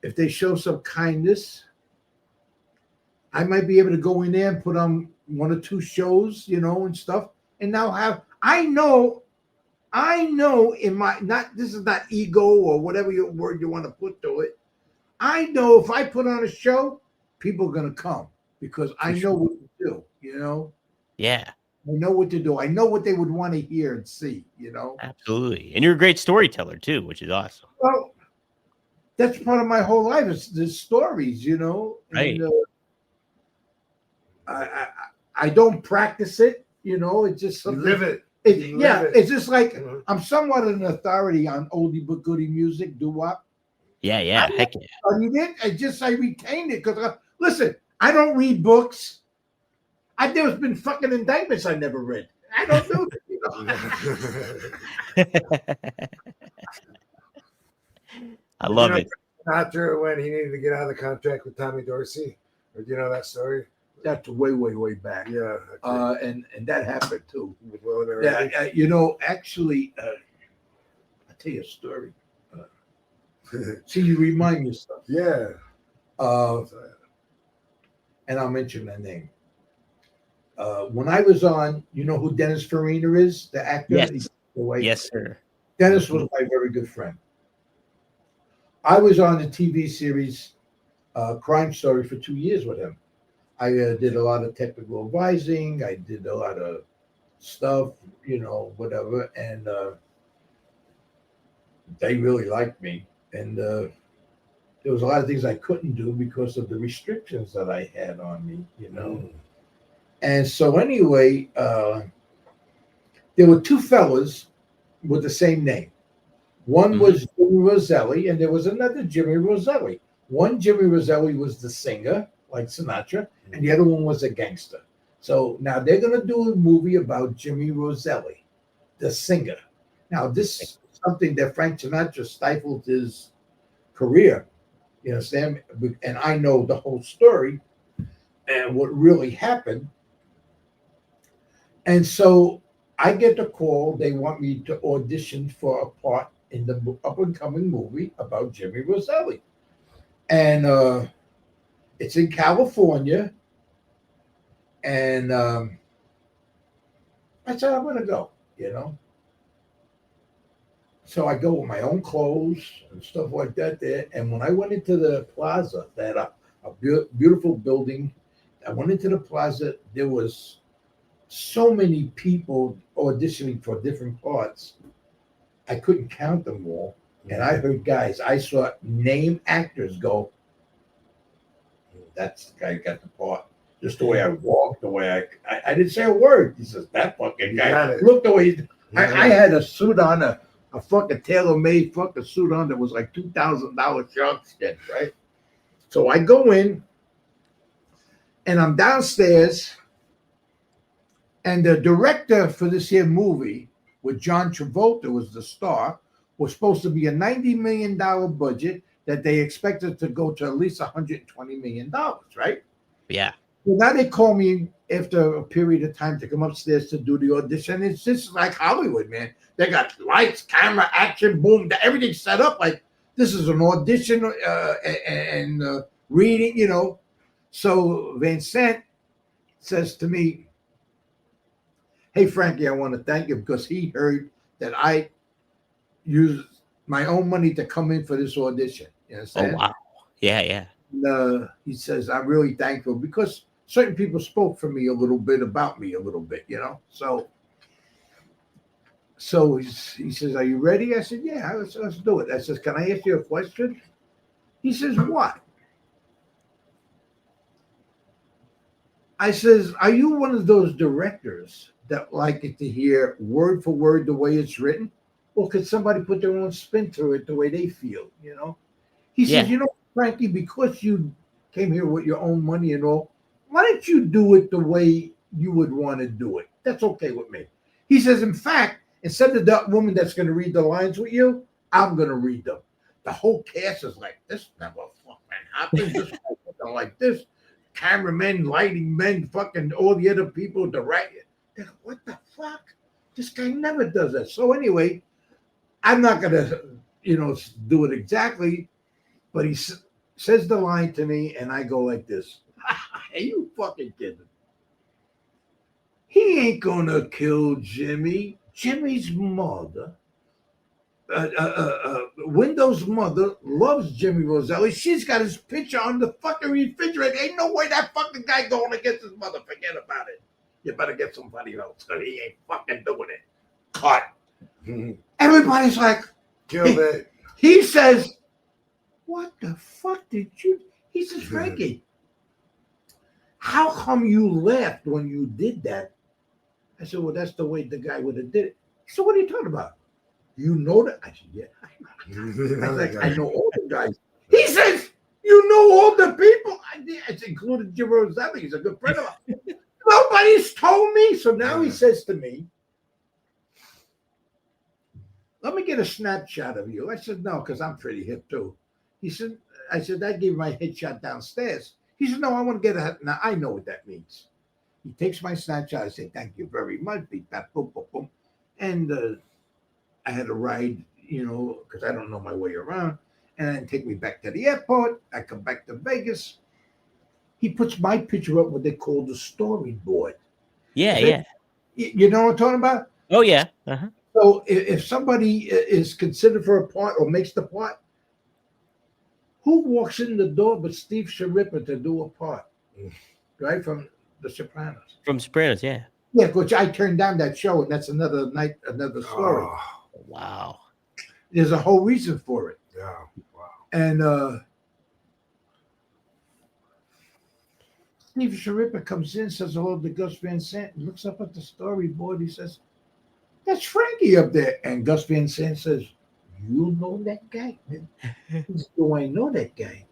if they show some kindness, I might be able to go in there and put on one or two shows, you know, and stuff. And now I know in my, this is not ego or whatever word you want to put to it. I know if I put on a show, people are going to come because I know what to do, you know? Yeah. I know what to do. I know what they would want to hear and see, you know? Absolutely. And you're a great storyteller too, which is awesome. Well, that's part of my whole life is the stories, you know? Right. And, I don't practice it, you know? It's just something. You live it. It's just like I'm somewhat an authority on oldie but goodie music, doo-wop. Yeah. Heck yeah. I retained it because, listen, I don't read books. There's been fucking indictments I never read. I don't do it. You know? I love it. After when he needed to get out of the contract with Tommy Dorsey, or do you know that story? That's way back. Yeah. And that happened too. Well, Yeah, you know, actually, I'll tell you a story. See, you remind me of stuff. Yeah. and I'll mention their name. When I was on, you know who Dennis Farina is, the actor? Yes. Yes, sir. Dennis was my very good friend. I was on the TV series Crime Story for 2 years with him. I did a lot of technical advising. I did a lot of stuff, whatever. And they really liked me. And there was a lot of things I couldn't do because of the restrictions that I had on me, And so anyway, there were two fellas with the same name. One was Jimmy Roselli, and there was another Jimmy Roselli. One Jimmy Roselli was the singer, like Sinatra, and the other one was a gangster. So now they're going to do a movie about Jimmy Roselli, the singer. Now, this is something that Frank Sinatra stifled his career. You understand? And I know the whole story and what really happened. And so I get the call. They want me to audition for a part in the up-and-coming movie about Jimmy Roselli. And it's in California. And I said, I'm going to go, So I go with my own clothes and stuff like that there. And when I went into the plaza, that a beautiful building, I went into the plaza, there was so many people auditioning for different parts. I couldn't count them all. And I heard I saw name actors go, that's the guy who got the part. Just the way I walked, the way I didn't say a word. He says, that fucking guy. Look the way I had a suit on, a fucking tailor-made fucking suit on that was like $2,000 shark skin, right? So I go in, and I'm downstairs, and the director for this here movie, with John Travolta was the star, was supposed to be a $90 million budget that they expected to go to at least $120 million, right? Yeah. Well, now they call me after a period of time to come upstairs to do the audition. It's just like Hollywood, man. They got lights, camera, action, boom, everything's set up like this is an audition and reading, So Vincent says to me, hey, Frankie, I want to thank you because he heard that I used my own money to come in for this audition. You understand? Oh, wow. Yeah. And, he says, I'm really thankful because certain people spoke for me a little bit, about me a little bit, So he says, are you ready? I said, yeah, let's do it. I says, can I ask you a question? He says, what? I says, are you one of those directors that like it to hear word for word the way it's written? Or could somebody put their own spin to it the way they feel, He says, Frankie, because you came here with your own money and all, why don't you do it the way you would want to do it? That's okay with me. He says, in fact, instead of that woman that's going to read the lines with you, I'm going to read them. The whole cast is like, this never fucking happens. This like this. Cameramen, lighting men, fucking all the other people, directing. They're like, what the fuck? This guy never does that. So anyway, I'm not going to, do it exactly, but he says the line to me, and I go like this. Are you fucking kidding? He ain't going to kill Jimmy. Jimmy's mother, Window's mother, loves Jimmy Roselli. She's got his picture on the fucking refrigerator. Ain't no way that fucking guy going against his mother. Forget about it. You better get somebody else because he ain't fucking doing it. Cut. Everybody's like, Killed it. He says, what the fuck did you? He says, Frankie, how come you laughed when you did that? I said, well, that's the way the guy would have did it. He said, what are you talking about? You know that? I said, yeah. I know all the guys. He says, you know all the people? It's included Jim Roselli. He's a good friend of mine. Nobody's told me. So now he says to me, let me get a snapshot of you. I said, no, because I'm pretty hip too. He said, I gave my headshot downstairs. He said, no, I want to get a, now I know what that means. He takes my snapshot. I say, thank you very much. Beep, bap, boom, boom, boom. And I had a ride, because I don't know my way around. And then take me back to the airport. I come back to Vegas. he puts my picture up what they call the storyboard. Yeah. You know what I'm talking about? Oh, yeah. Uh-huh. So if somebody is considered for a part or makes the part, who walks in the door but Steve Sharippa to do a part, right, from The Sopranos? From Sopranos, yeah. Yeah, which I turned down that show, and that's another night, another story. Oh, Wow. There's a whole reason for it. yeah. Wow. And Steve Sharippa comes in, says hello to Gus Van Sant, and looks up at the storyboard. He says, "That's Frankie up there." And Gus Van Sant says, "You know that guy?" He says, "Do I know that guy?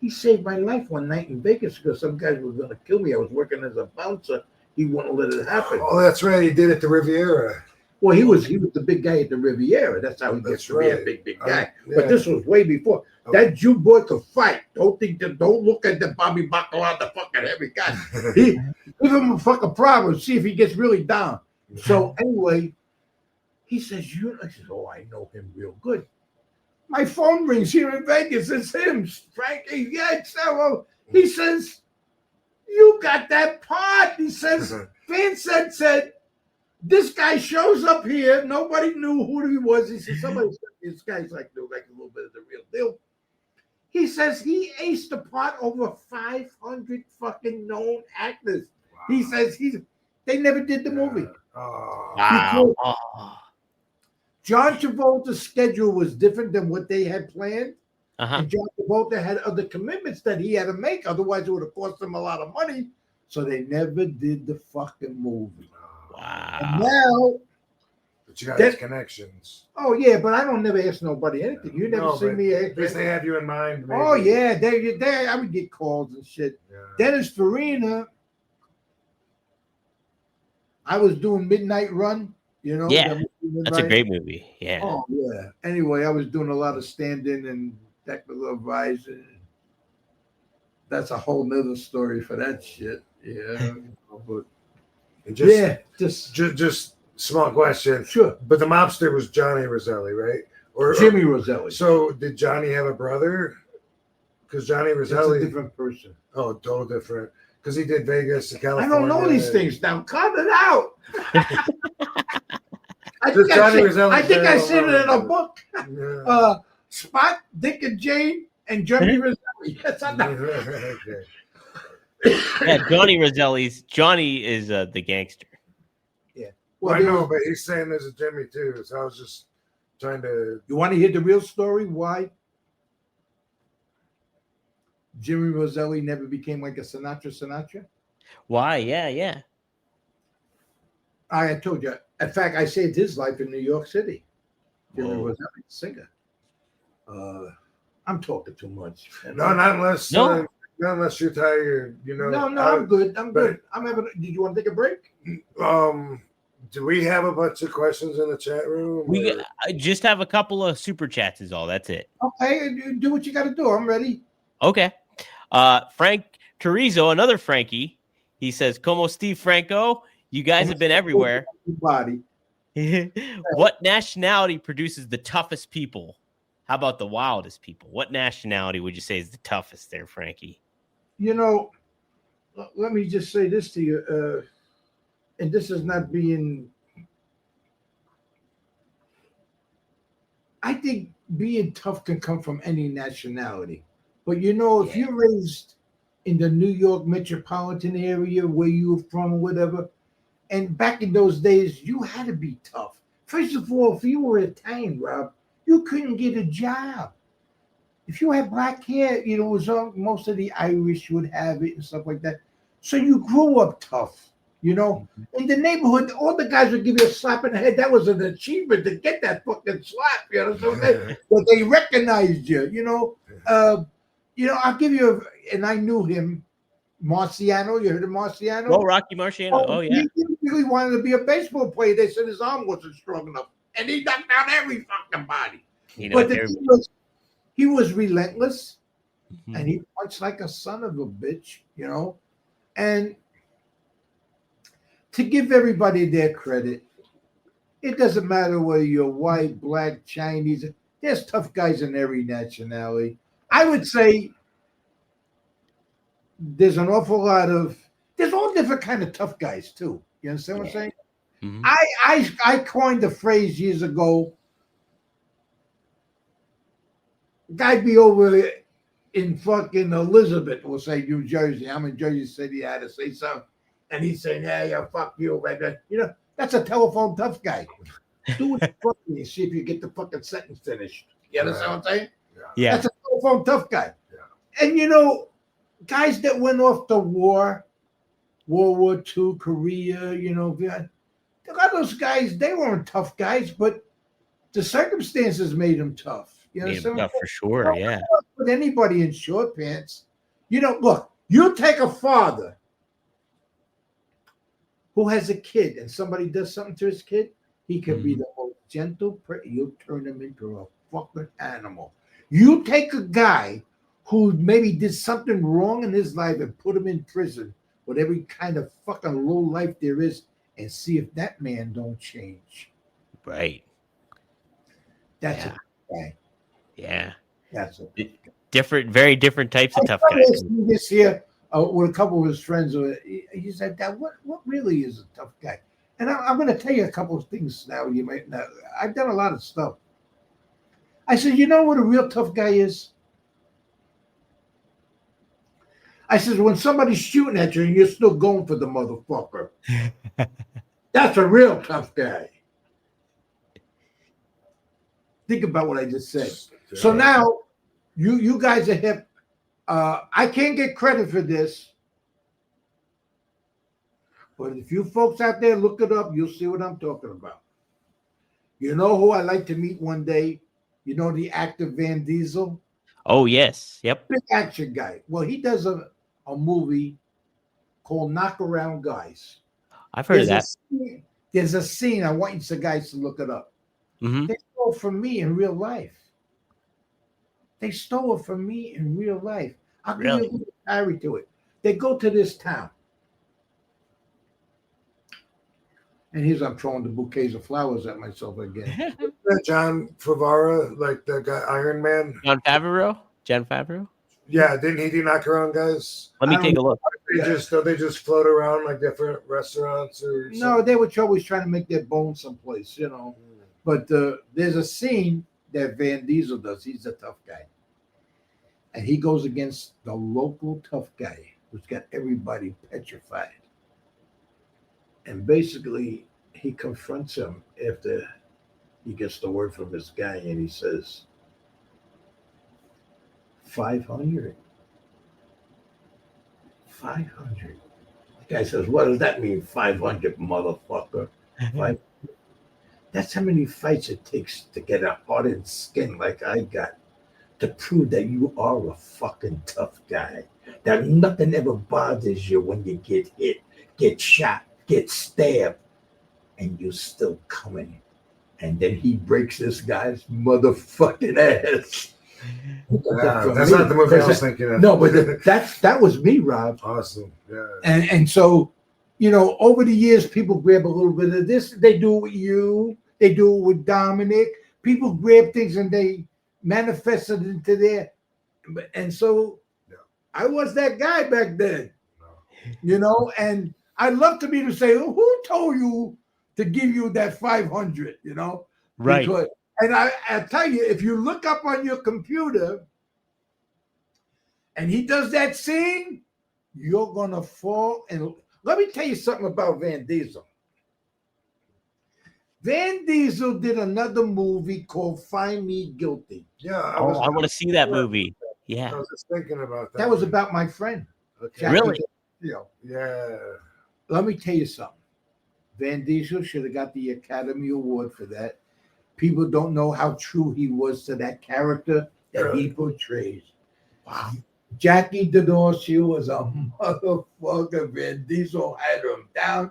He saved my life one night in Vegas because some guys were going to kill me. I was working as a bouncer. He wouldn't let it happen." Oh, that's right. He did it to Riviera. Well, he was the big guy at the Riviera. That's how he gets to be a big guy. Yeah. But this was way before. That Jew boy could fight. Don't look at the Bobby Baccarat, the fucking heavy guy. Give him a fucking problem. See if he gets really down. So anyway, he says, I said, "Oh, I know him real good." My phone rings here in Vegas. It's him, Frankie. Yeah, it's so. He says, "You got that part." He says, Vincent said, "This guy shows up here. Nobody knew who he was." He said, "Somebody said this guy's like a little bit of the real deal." He says he aced the part over 500 fucking known actors. Wow. He says they never did the movie. Wow. John Travolta's schedule was different than what they had planned. And John Travolta had other commitments that he had to make. Otherwise, it would have cost him a lot of money. So they never did the fucking movie. Wow. And now, but you got his connections. Oh yeah, but I don't never ask nobody anything. You never see me. At least they have you in mind. Maybe. Oh yeah, they. I would get calls and shit. Yeah. Dennis Farina. I was doing Midnight Run. You know. Yeah, that's a great movie. Yeah. Oh yeah. Anyway, I was doing a lot of stand-in and Technical Rising. That's a whole nother story for that shit. Yeah. But just small question. Sure. But the mobster was Johnny Roselli, right? Or Jimmy Roselli. So did Johnny have a brother? Because Johnny Roselli, a different person. Oh, total different. Because he did Vegas and California. I don't know these things now. Cut it out. I think I said it in a book. Yeah. Spot, Dick, and Jane, and Johnny Roselli. Yes, I know. Yeah, Johnny is the gangster. Yeah. Well, I know, but he's saying there's a Jimmy too. So I was just trying to. You want to hear the real story? Why Jimmy Roselli never became like a Sinatra? Why? Yeah. I told you. In fact, I saved his life in New York City. Jimmy Roselli, singer. I'm talking too much. No, not unless you're tired. You know. No, I'm good. Good. Did you want to take a break? Do we have a bunch of questions in the chat room? I just have a couple of super chats is all. That's it. Okay, do what you got to do. I'm ready. Okay. Frank Turizo, another Frankie. He says, "Como Steve Franco, you guys have been everywhere. Body. What nationality produces the toughest people? How about the wildest people? What nationality would you say is the toughest there, Frankie?" You know, let me just say this to you, and this is not being. I think being tough can come from any nationality, but you know, if you're raised in the New York metropolitan area where you're from, or whatever, and back in those days, you had to be tough. First of all, if you were Italian, Rob, you couldn't get a job. If you had black hair, you know, it was most of the Irish would have it and stuff like that. So you grew up tough, you know. In the neighborhood, all the guys would give you a slap in the head. That was an achievement to get that fucking slap, you know. So they recognized you, you know. I'll give you, and I knew him, Marciano. You heard of Marciano? Oh, Rocky Marciano. Oh, yeah. He really wanted to be a baseball player. They said his arm wasn't strong enough. And he knocked down every fucking body. But the thing was, he was relentless, and he punched like a son of a bitch, you know. And to give everybody their credit, it doesn't matter whether you're white, black, Chinese. There's tough guys in every nationality. I would say there's an awful lot of there's all different kind of tough guys too. You understand what I'm saying? Mhm. I coined the phrase years ago. Guy be over in fucking Elizabeth, we'll say New Jersey. I'm in Jersey City. I had to say something, and he's saying, "Yeah, fuck you, baby." You know, that's a telephone tough guy. Do it fucking see if you get the fucking sentence finished. You understand what I'm saying? Yeah. That's a telephone tough guy. Yeah. And you know, guys that went off to war, World War II, Korea, you know, a lot of those guys, they weren't tough guys, but the circumstances made them tough. You know, For sure. Yeah. Put anybody in short pants. You know, look, you take a father who has a kid and somebody does something to his kid, he can be the most gentle, you'll turn him into a fucking animal. You take a guy who maybe did something wrong in his life and put him in prison with every kind of fucking low life there is and see if that man don't change. Right. That's a guy. Yeah. That's a different, very different types of tough guys. This year with a couple of his friends, he said, "Dad, what really is a tough guy?" And I'm going to tell you a couple of things now. You might know. I've done a lot of stuff. I said, "You know what a real tough guy is?" I said, "When somebody's shooting at you and you're still going for the motherfucker, that's a real tough guy." Think about what I just said. Yeah. So now, you guys are hip. I can't get credit for this, but if you folks out there look it up, you'll see what I'm talking about. You know who I like to meet one day? You know the actor Van Diesel? Oh, yes. Yep. Big action guy. Well, he does a movie called Knock Around Guys. I've heard of that. There's a scene. I want you guys to look it up. Mm-hmm. They stole from me in real life. They stole it from me in real life. I'll give you a little diary to it. They go to this town. And here's I'm throwing the bouquets of flowers at myself again. John Favreau, like the guy Iron Man. John Favreau? Yeah, didn't he do Knock Around Guys? Let me take a look. They just float around like different restaurants or something? No, they were always trying to make their bones someplace, you know. But there's a scene that Van Diesel does. He's a tough guy. And he goes against the local tough guy who's got everybody petrified. And basically, he confronts him after he gets the word from his guy and he says, 500. 500. The guy says, "What does that mean, 500, motherfucker?" 500. That's how many fights it takes to get a hardened skin like I got to prove that you are a fucking tough guy. That nothing ever bothers you when you get hit, get shot, get stabbed, and you're still coming. And then he breaks this guy's motherfucking ass. That's not the movie I was thinking of. No, but that was me, Rob. Awesome. Yeah. And so, you know, over the years, people grab a little bit of this. They do it with you. They do it with Dominic. People grab things and they manifest it into there. And so I was that guy back then, you know, and I'd love to be to say, who told you to give you that 500, you know? Right. Because, and I tell you, if you look up on your computer and he does that scene, you're going to fall. And let me tell you something about Van Diesel. Van Diesel did another movie called Find Me Guilty. Yeah. I want to see that movie. Yeah. I was just thinking about that. That was about my friend. Okay. Really? Yeah. Let me tell you something. Van Diesel should have got the Academy Award for that. People don't know how true he was to that character that he portrays. Wow. Jackie DeDorsey was a motherfucker. Van Diesel had him down.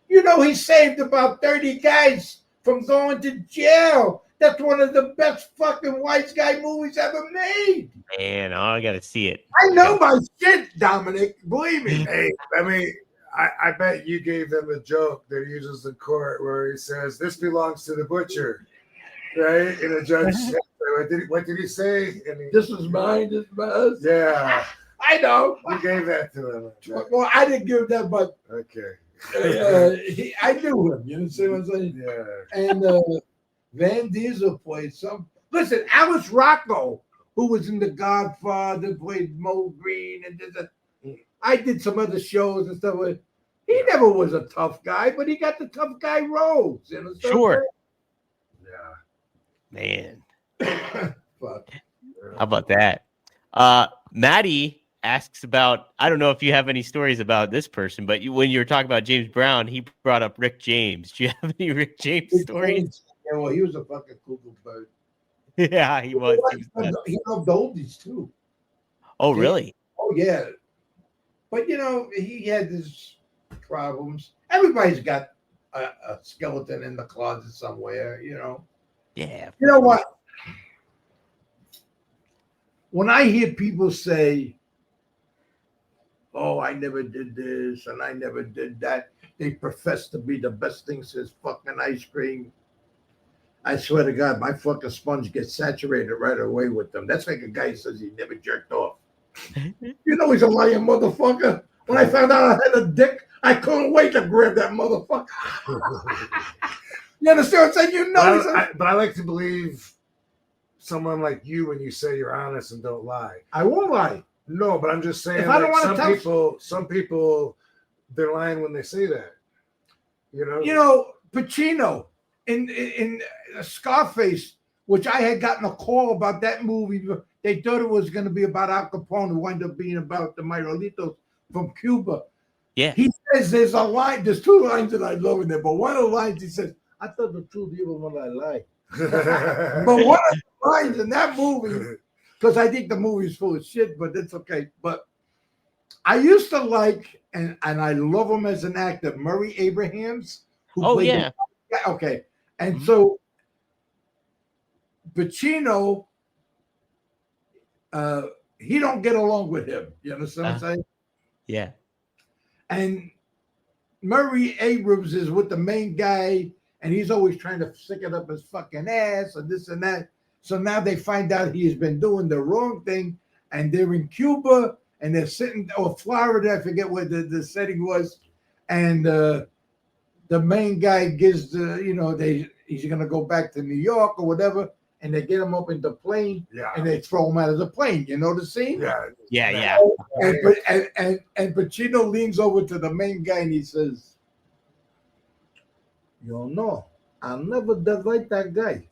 You know, he saved about 30 guys from going to jail. That's one of the best fucking wise guy movies ever made. Man, I got to see it. I know my shit, Dominic. Believe me. Hey, I mean, I bet you gave them a joke that he uses in court where he says, "This belongs to the butcher," right? And a judge said, what did he say? And This is mine. This is mine. Yeah. I know. You gave that to him. Well, I didn't give that, but Okay. I knew him. You know what I'm saying? Yeah. And Van Diesel played some. Listen, Alice Rocco, who was in The Godfather, played Mo Green, and I did some other shows and stuff. He never was a tough guy, but he got the tough guy roles. You know, Sure. Yeah. Man. Fuck. How about that? Maddie asks about, I don't know if you have any stories about this person, but when you were talking about James Brown, he brought up Rick James. Do you have any Rick James stories? Yeah, well, he was a fucking cuckoo bird. Yeah, he was. He loved oldies too. Oh, really? Oh, yeah. But, you know, he had his problems. Everybody's got a skeleton in the closet somewhere, you know. Yeah. You know what? When I hear people say, oh, I never did this and I never did that, they profess to be the best thing since fucking ice cream. I swear to God, my fucking sponge gets saturated right away with them. That's like a guy who says he never jerked off. You know he's a lying motherfucker. When I found out I had a dick, I couldn't wait to grab that motherfucker. You understand what I'm saying? You know. But I like to believe someone like you when you say you're honest and don't lie. I won't lie. No, but I'm just saying. If I don't want to tell some people, they're lying when they say that. You know. You know, Pacino in Scarface, which I had gotten a call about that movie. They thought it was going to be about Al Capone, who wound up being about the Mayrolitos from Cuba. Yeah. He says there's a line. There's two lines that I love in there, but one of the lines he says, "I thought the truth even when I lie." But one of the lines in that movie, because I think the movie's full of shit, but that's okay. But I used to like, and I love him as an actor, Murray Abrahams. Oh, yeah. Okay. And so Pacino, he don't get along with him. You understand what I'm saying? Yeah. And Murray Abrams is with the main guy, and he's always trying to stick it up his fucking ass and this and that. So now they find out he has been doing the wrong thing, and they're in Cuba, and they're sitting, or Florida, I forget what the setting was, and the main guy gives he's gonna go back to New York or whatever, and they get him up in the plane, and they throw him out of the plane. You know the scene? Yeah. And Pacino leans over to the main guy and he says, "You know, I'll never like that guy."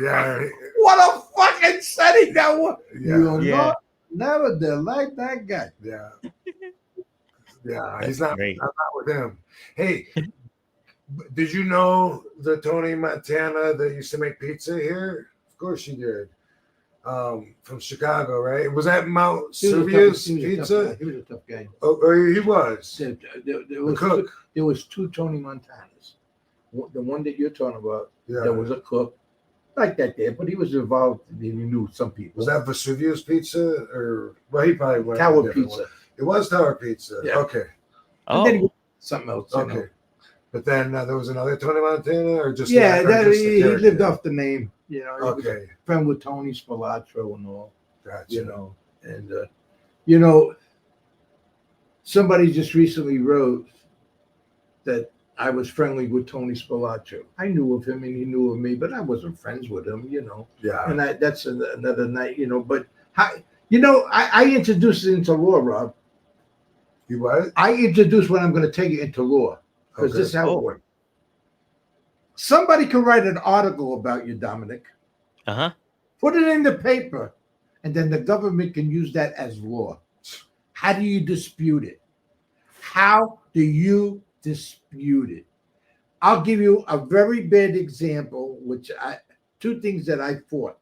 Yeah. What a fucking setting that was. Yeah. You know, never did like that guy. Yeah. Yeah, he's not. Great. I'm not with him. Hey, did you know the Tony Montana that used to make pizza here? Of course you did. From Chicago, right? Was that Mount Silvia's Pizza? He was a tough guy. Oh, he was. There was two Tony Montanas. The one that you're talking about, Yeah. there was a cook like that there, but he was involved. He knew some people. Was that Vesuvius Pizza, or well, he probably went Tower a different Pizza? one. It was Tower Pizza. Yeah. Okay. And then he something else. you Okay. know. But then there was another Tony Montana, or just He character? lived off the name. You know. He was Okay. a friend with Tony Spilotro and all. Gotcha. You know, and somebody just recently wrote that I was friendly with Tony Spilotro. I knew of him and he knew of me, but I wasn't friends with him, Yeah. And that's another night, But I introduced it into law, Rob. You what? I introduced when I'm going to take it into law, because Okay. this is how it works. Somebody can write an article about you, Dominic. Put it in the paper, and then the government can use that as law. How do you dispute it? How do you dispute it? I'll give you a very bad example, two things that I fought.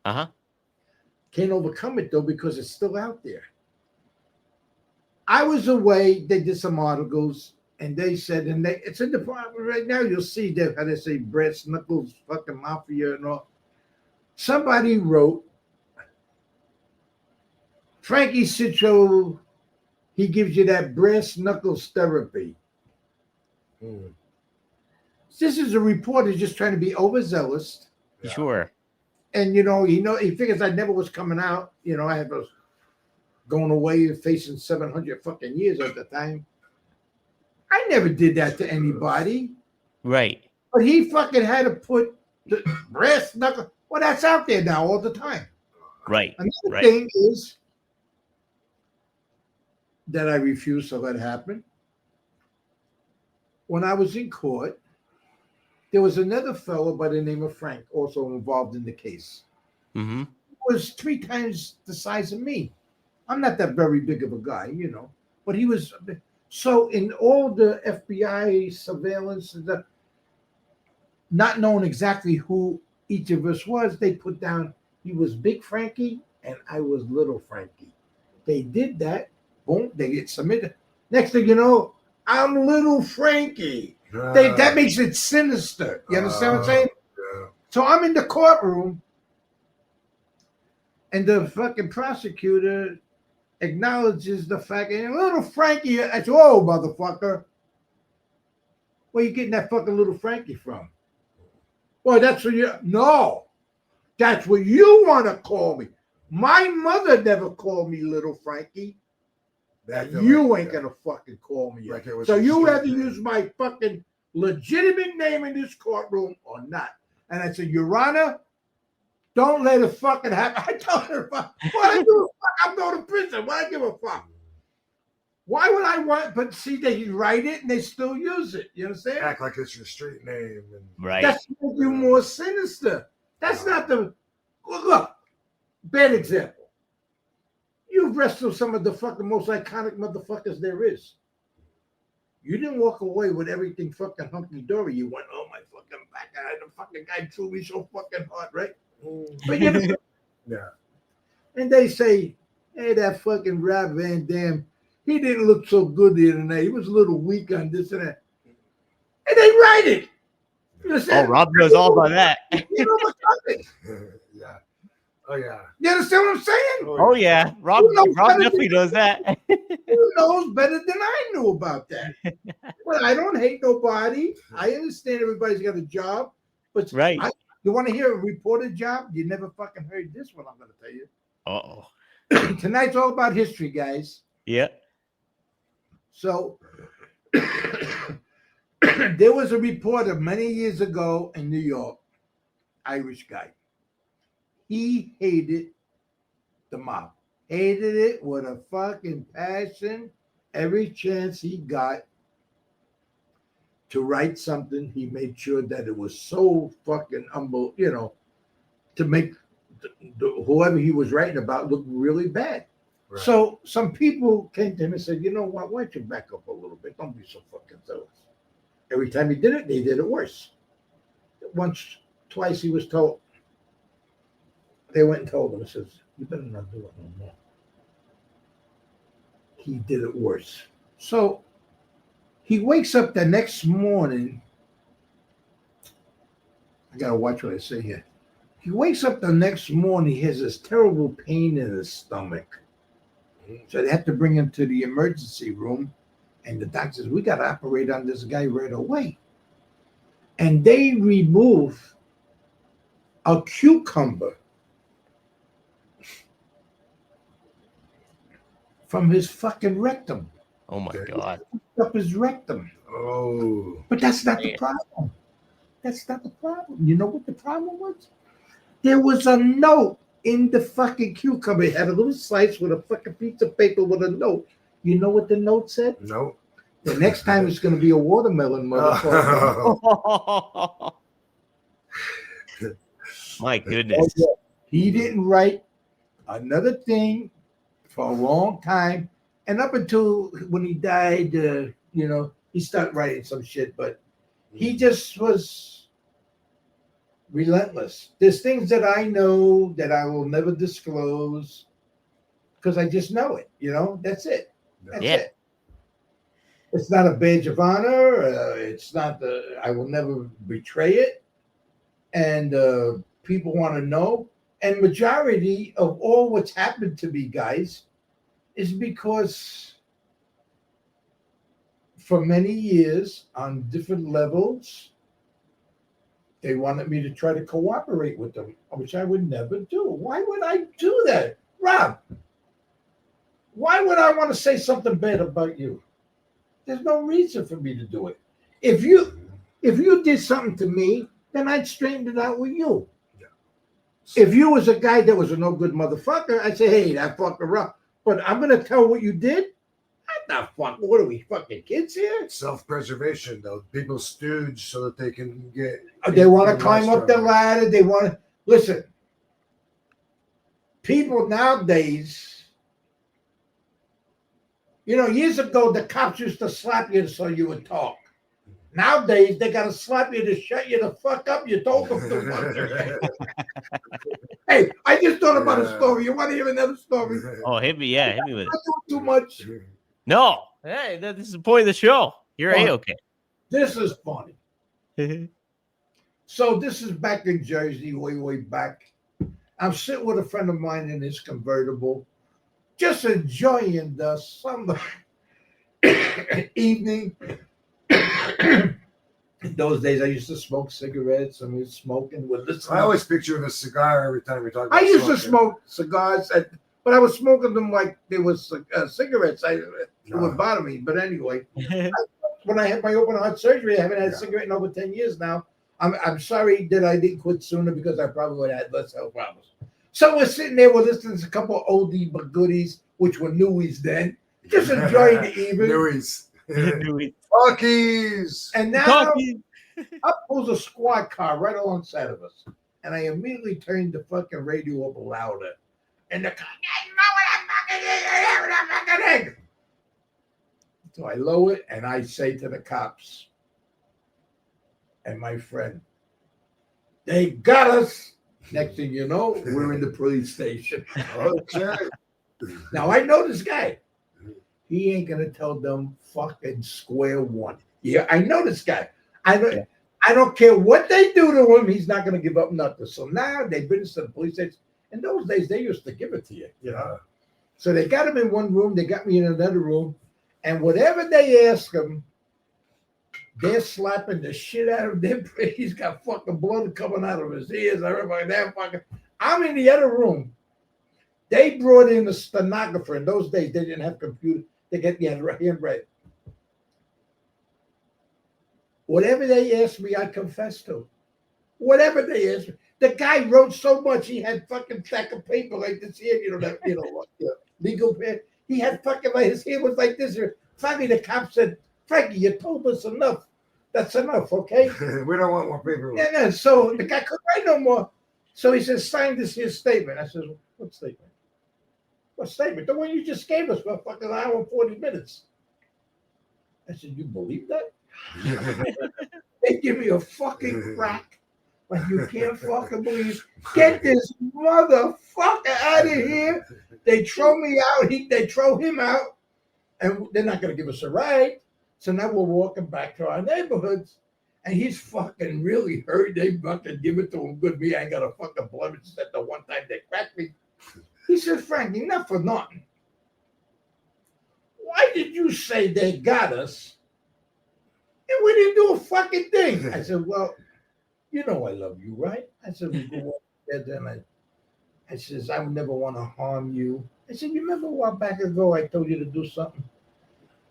Can't overcome it, though, because it's still out there. I was away, they did some articles, and they said, it's in the department right now, you'll see that how they say brass knuckles, fucking mafia and all. Somebody wrote, Frankie Citro, he gives you that brass knuckles therapy. This is a reporter just trying to be overzealous. Sure. And he figures I never was coming out. I had those going away and facing 700 fucking years at the time. I never did that to anybody. Right. But he fucking had to put the brass knuckle. Well, that's out there now all the time. Right. Another thing is that I refuse to let happen. When I was in court, there was another fellow by the name of Frank also involved in the case. Mm-hmm. He was 3 times the size of me. I'm not that very big of a guy, but he was. So in all the FBI surveillance, not knowing exactly who each of us was, they put down he was Big Frankie and I was Little Frankie. They did that. Boom, they get submitted. Next thing you know, I'm Little Frankie. That makes it sinister. You understand what I'm saying? Yeah. So I'm in the courtroom, and the fucking prosecutor acknowledges the fact, and Little Frankie, I said, "Oh, motherfucker, where you getting that fucking Little Frankie from?" Well, that's what that's what you want to call me. My mother never called me Little Frankie. You ain't gonna fucking call me. Like So you have to use my fucking legitimate name in this courtroom or not. And I said, Your Honor, don't let it fucking happen. I told her, what I do? I'm going to prison. Why I give a fuck? Why would I want? But see, they write it and they still use it. You understand? Act like it's your street name. Right. That's make you more sinister. That's not the look. Bad example. You've wrestled some of the fucking most iconic motherfuckers there is. You didn't walk away with everything fucking hunky dory. You went, oh my fucking back, the fucking guy threw me so fucking hard, right? But Yeah. And they say, hey, that fucking Rob Van Dam, he didn't look so good the other night. He was a little weak on this and that. And they write it. You understand? Oh, Rob knows all about that. You know what's coming. Yeah. Oh yeah. You understand what I'm saying? Oh yeah, Rob definitely knows that. Who knows better than I knew about that? Well, I don't hate nobody. I understand everybody's got a job, but Right. You want to hear a reported job? You never fucking heard this one. I'm going to tell you. Uh-oh. Tonight's all about history, guys. Yeah. So there was a reporter many years ago in New York, Irish guy. He hated the mob. Hated it with a fucking passion. Every chance he got to write something, he made sure that it was so fucking humble, to make whoever he was writing about look really bad. Right. So some people came to him and said, you know what, why don't you back up a little bit? Don't be so fucking zealous. Every time he did it, they did it worse. Once, twice he was told, they went and told him, says, you better not do it no more. He did it worse. So he wakes up the next morning. I got to watch what I say here. He wakes up the next morning. He has this terrible pain in his stomach. So they have to bring him to the emergency room. And the doctor says, we got to operate on this guy right away. And they remove a cucumber from his fucking rectum. Oh my God. Up his rectum. Oh. But that's not the problem. That's not the problem. You know what the problem was? There was a note in the fucking cucumber. It had a little slice with a fucking piece of paper with a note. You know what the note said? No. The next time it's going to be a watermelon, motherfucker. My goodness. He didn't write another thing for a long time. And up until when he died, he started writing some shit, but he just was relentless. There's things that I know that I will never disclose because I just know it, that's it. That's it. It's not a badge of honor. It's not I will never betray it. And people want to know. And majority of all what's happened to me, guys, is because for many years on different levels, They wanted me to try to cooperate with them, which I would never do. Why would I do that? Rob, why would I want to say something bad about you? There's no reason for me to do it. If you did something to me, then I'd straighten it out with you. Yeah. If you was a guy that was a no good motherfucker, I'd say, hey, that fucker up. But I'm gonna tell what you did. I'm not fucking. What are we fucking kids here? Self-preservation, though. People stooge so that they can get. They want to climb up the ladder. They want to listen. People nowadays, years ago the cops used to slap you so you would talk. Nowadays they gotta slap you to shut you the fuck up. You told them to. Hey, I just thought about a story. You want to hear another story? Oh, hit me with it. I'm not doing too much. No, hey, this is the point of the show. You're A-okay. This is funny. So this is back in Jersey, way back. I'm sitting with a friend of mine in his convertible, just enjoying the summer evening. In those days, I used to smoke cigarettes. I mean, smoking with this. I always picture a cigar every time we talk about I used smoking. to smoke cigars, but I was smoking them like they was cigarettes. It would bother me. But anyway, when I had my open heart surgery, I haven't had a cigarette in over 10 years now. I'm sorry that I didn't quit sooner because I probably would have had less health problems. So we're sitting there, we're listening to a couple of oldie but goodies, which were newies then, just enjoying the evening. Newies. Newies. Talkies. And now up pulls a squad car right alongside of us. And I immediately turned the fucking radio up louder. And the car, so I lower it and I say to the cops and my friend, they got us. Next thing you know, we're in the police station. Okay. Now I know this guy. He ain't gonna tell them fucking square one. Yeah, I know this guy. I don't care what they do to him. He's not gonna give up nothing. So now they've been to the police station. In those days, they used to give it to you, So they got him in one room. They got me in another room, and whatever they ask him, they're slapping the shit out of him. He's got fucking blood coming out of his ears. I remember that fucking. I'm in the other room. They brought in a stenographer. In those days, they didn't have computers. They get handwritten. Whatever they asked me, I confessed to. Whatever they asked me. The guy wrote so much, he had fucking stack of paper like this here, legal pen. He had fucking like his hair was like this. Finally, the cop said, Frankie, you told us enough. That's enough, okay? We don't want more paper. Yeah. So the guy couldn't write no more. So he says, sign this here statement. I said, what statement? What statement? The one you just gave us for a fucking hour and 40 minutes. I said, you believe that? They give me a fucking crack. Like you can't fucking believe. Get this motherfucker out of here. They throw me out. They throw him out. And they're not going to give us a ride. So now we're walking back to our neighborhoods. And he's fucking really hurt. They fucking give it to him good. Me, I ain't got a fucking blemish except the one time they cracked me. He said, Frankie, not for nothing. Why did you say they got us? And we didn't do a fucking thing. I said, well, you know I love you, right? I said, we go up together and I says, I would never want to harm you. I said, you remember a while back ago I told you to do something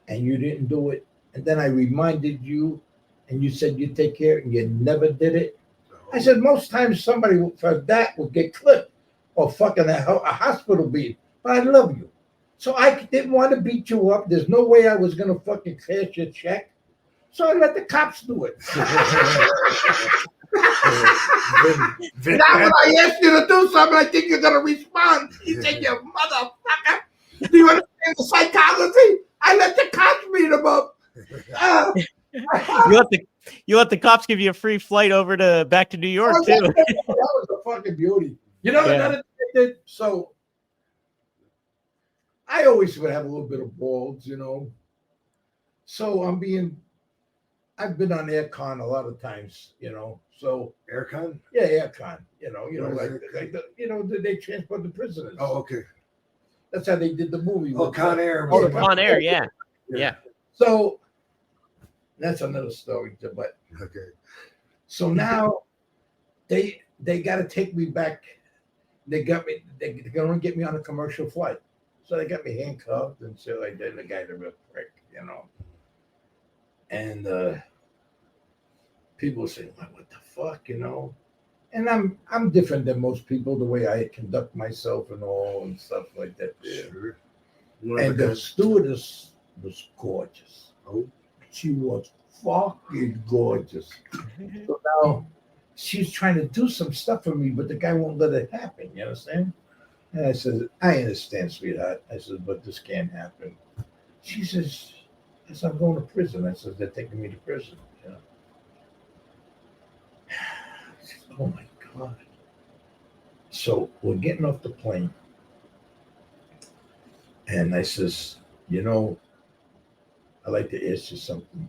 and you didn't do it? And then I reminded you and you said you'd take care and you never did it. I said, most times somebody for that would get clipped or fucking a hospital beat. But I love you. So I didn't want to beat you up. There's no way I was going to fucking cash your check. So I let the cops do it. Now when I ask you to do something, I think you're going to respond. You think, you motherfucker. Do you understand the psychology? I let the cops beat them up. You let the cops give you a free flight over to back to New York too. That was a fucking beauty. You know another thing I did? So I always would have a little bit of balls, So I've been on aircon a lot of times, So aircon? Yeah, aircon. They transport the prisoners. Oh, okay. That's how they did the movie. Oh, Con Air. Oh, Con Air, yeah. So that's another story, but okay. So now They got to take me back. They're going to get me on a commercial flight. So they got me handcuffed and shit like that. And the guy's a real prick, you know. And people say, well, what the fuck, you know? And I'm different than most people, the way I conduct myself and all and stuff like that. Sure. And the stewardess was gorgeous. Oh, she was fucking gorgeous. So now she's trying to do some stuff for me, but the guy won't let it happen. You understand? And I said, I understand, sweetheart. I said, but this can't happen. She says, I'm going to prison. I said, they're taking me to prison. You know? She said, oh my God. So we're getting off the plane. And I says, you know, I'd like to ask you something.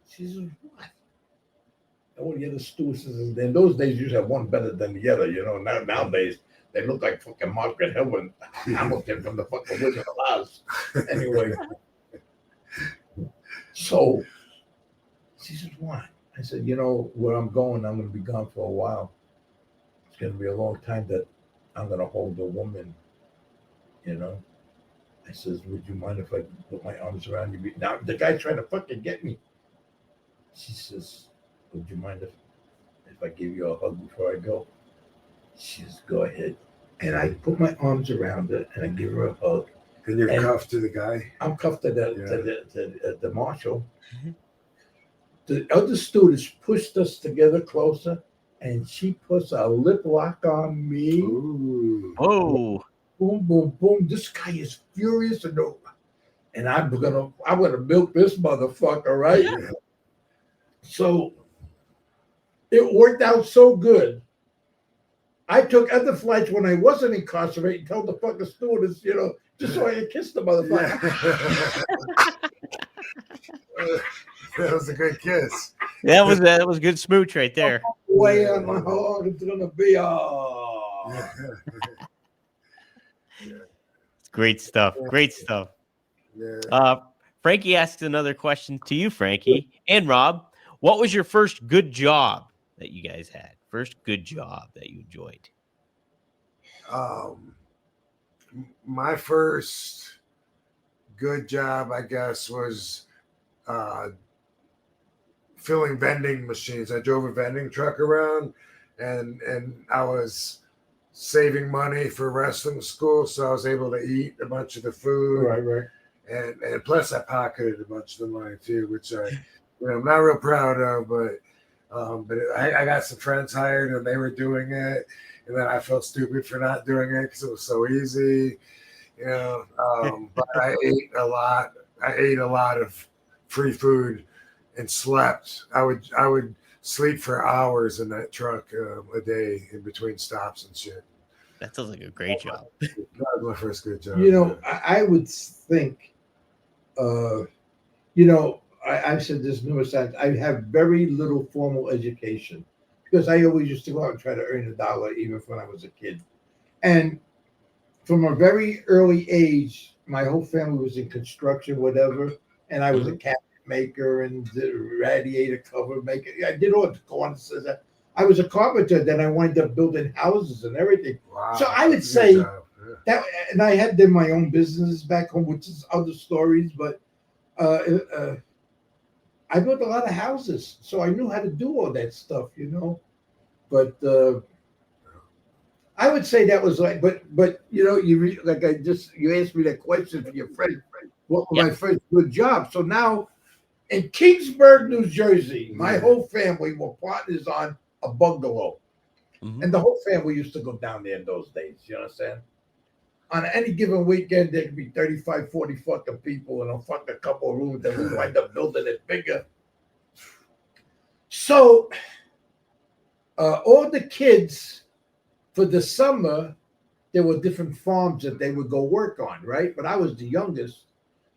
She says, what? All the other stewardesses, in those days, you used to have one better than the other, you know. Nowadays, they look like fucking Margaret Hamilton from the fucking Wizard of Oz. Anyway. So she says, why? I said, you know, where I'm going to be gone for a while. It's going to be a long time that I'm going to hold a woman, you know. I says, would you mind if I put my arms around you? Now, the guy's trying to fucking get me. She says, would you mind if I give you a hug before I go? She says, go ahead. And I put my arms around her and I give her a hug. And you're cuffed to the guy? I'm cuffed to the marshal. Mm-hmm. The other students pushed us together closer, and she puts a lip lock on me. Ooh. Oh. Boom, boom, boom. This guy is furious, and I'm gonna milk this motherfucker, right? Yeah. So it worked out so good. I took other flights when I wasn't incarcerated and told the fucking stewardess, you know, just so I could kiss the motherfucker. Yeah. That was a good kiss. That was good smooch right there. Way on my heart, it's gonna be It's great stuff. Great stuff. Yeah. Frankie asks another question to you, Frankie and Rob. What was your first good job that you guys had? First good job that you enjoyed? My first good job, I guess, was filling vending machines. I drove a vending truck around, and I was saving money for wrestling school, so I was able to eat a bunch of the food. Right. And plus, I pocketed a bunch of the money too, which I'm not real proud of, but I got some friends hired and they were doing it, and then I felt stupid for not doing it because it was so easy, you know. But I ate a lot. I ate a lot of free food and slept. I would sleep for hours in that truck a day in between stops and shit. That sounds like a great job. That was my first good job. You know, I would think, you know, I've said this numerous times, I have very little formal education because I always used to go out and try to earn $1, even when I was a kid. And from a very early age, my whole family was in construction, whatever, and I was a cabinet maker and radiator cover maker. I did all the cornices. I was a carpenter, then I wound up building houses and everything. Wow. So I would say that, and I had done my own business back home, which is other stories, but I built a lot of houses, so I knew how to do all that stuff, you know. But I would say that was like, but you know, you asked me that question for your friend. What was my first good job? So now, in Kingsburg, New Jersey, my whole family were partners on a bungalow, and the whole family used to go down there in those days. You understand? On any given weekend, there could be 35, 40 fucking people and a couple of rooms that we wind up building it bigger. So all the kids for the summer, there were different farms that they would go work on, right? But I was the youngest,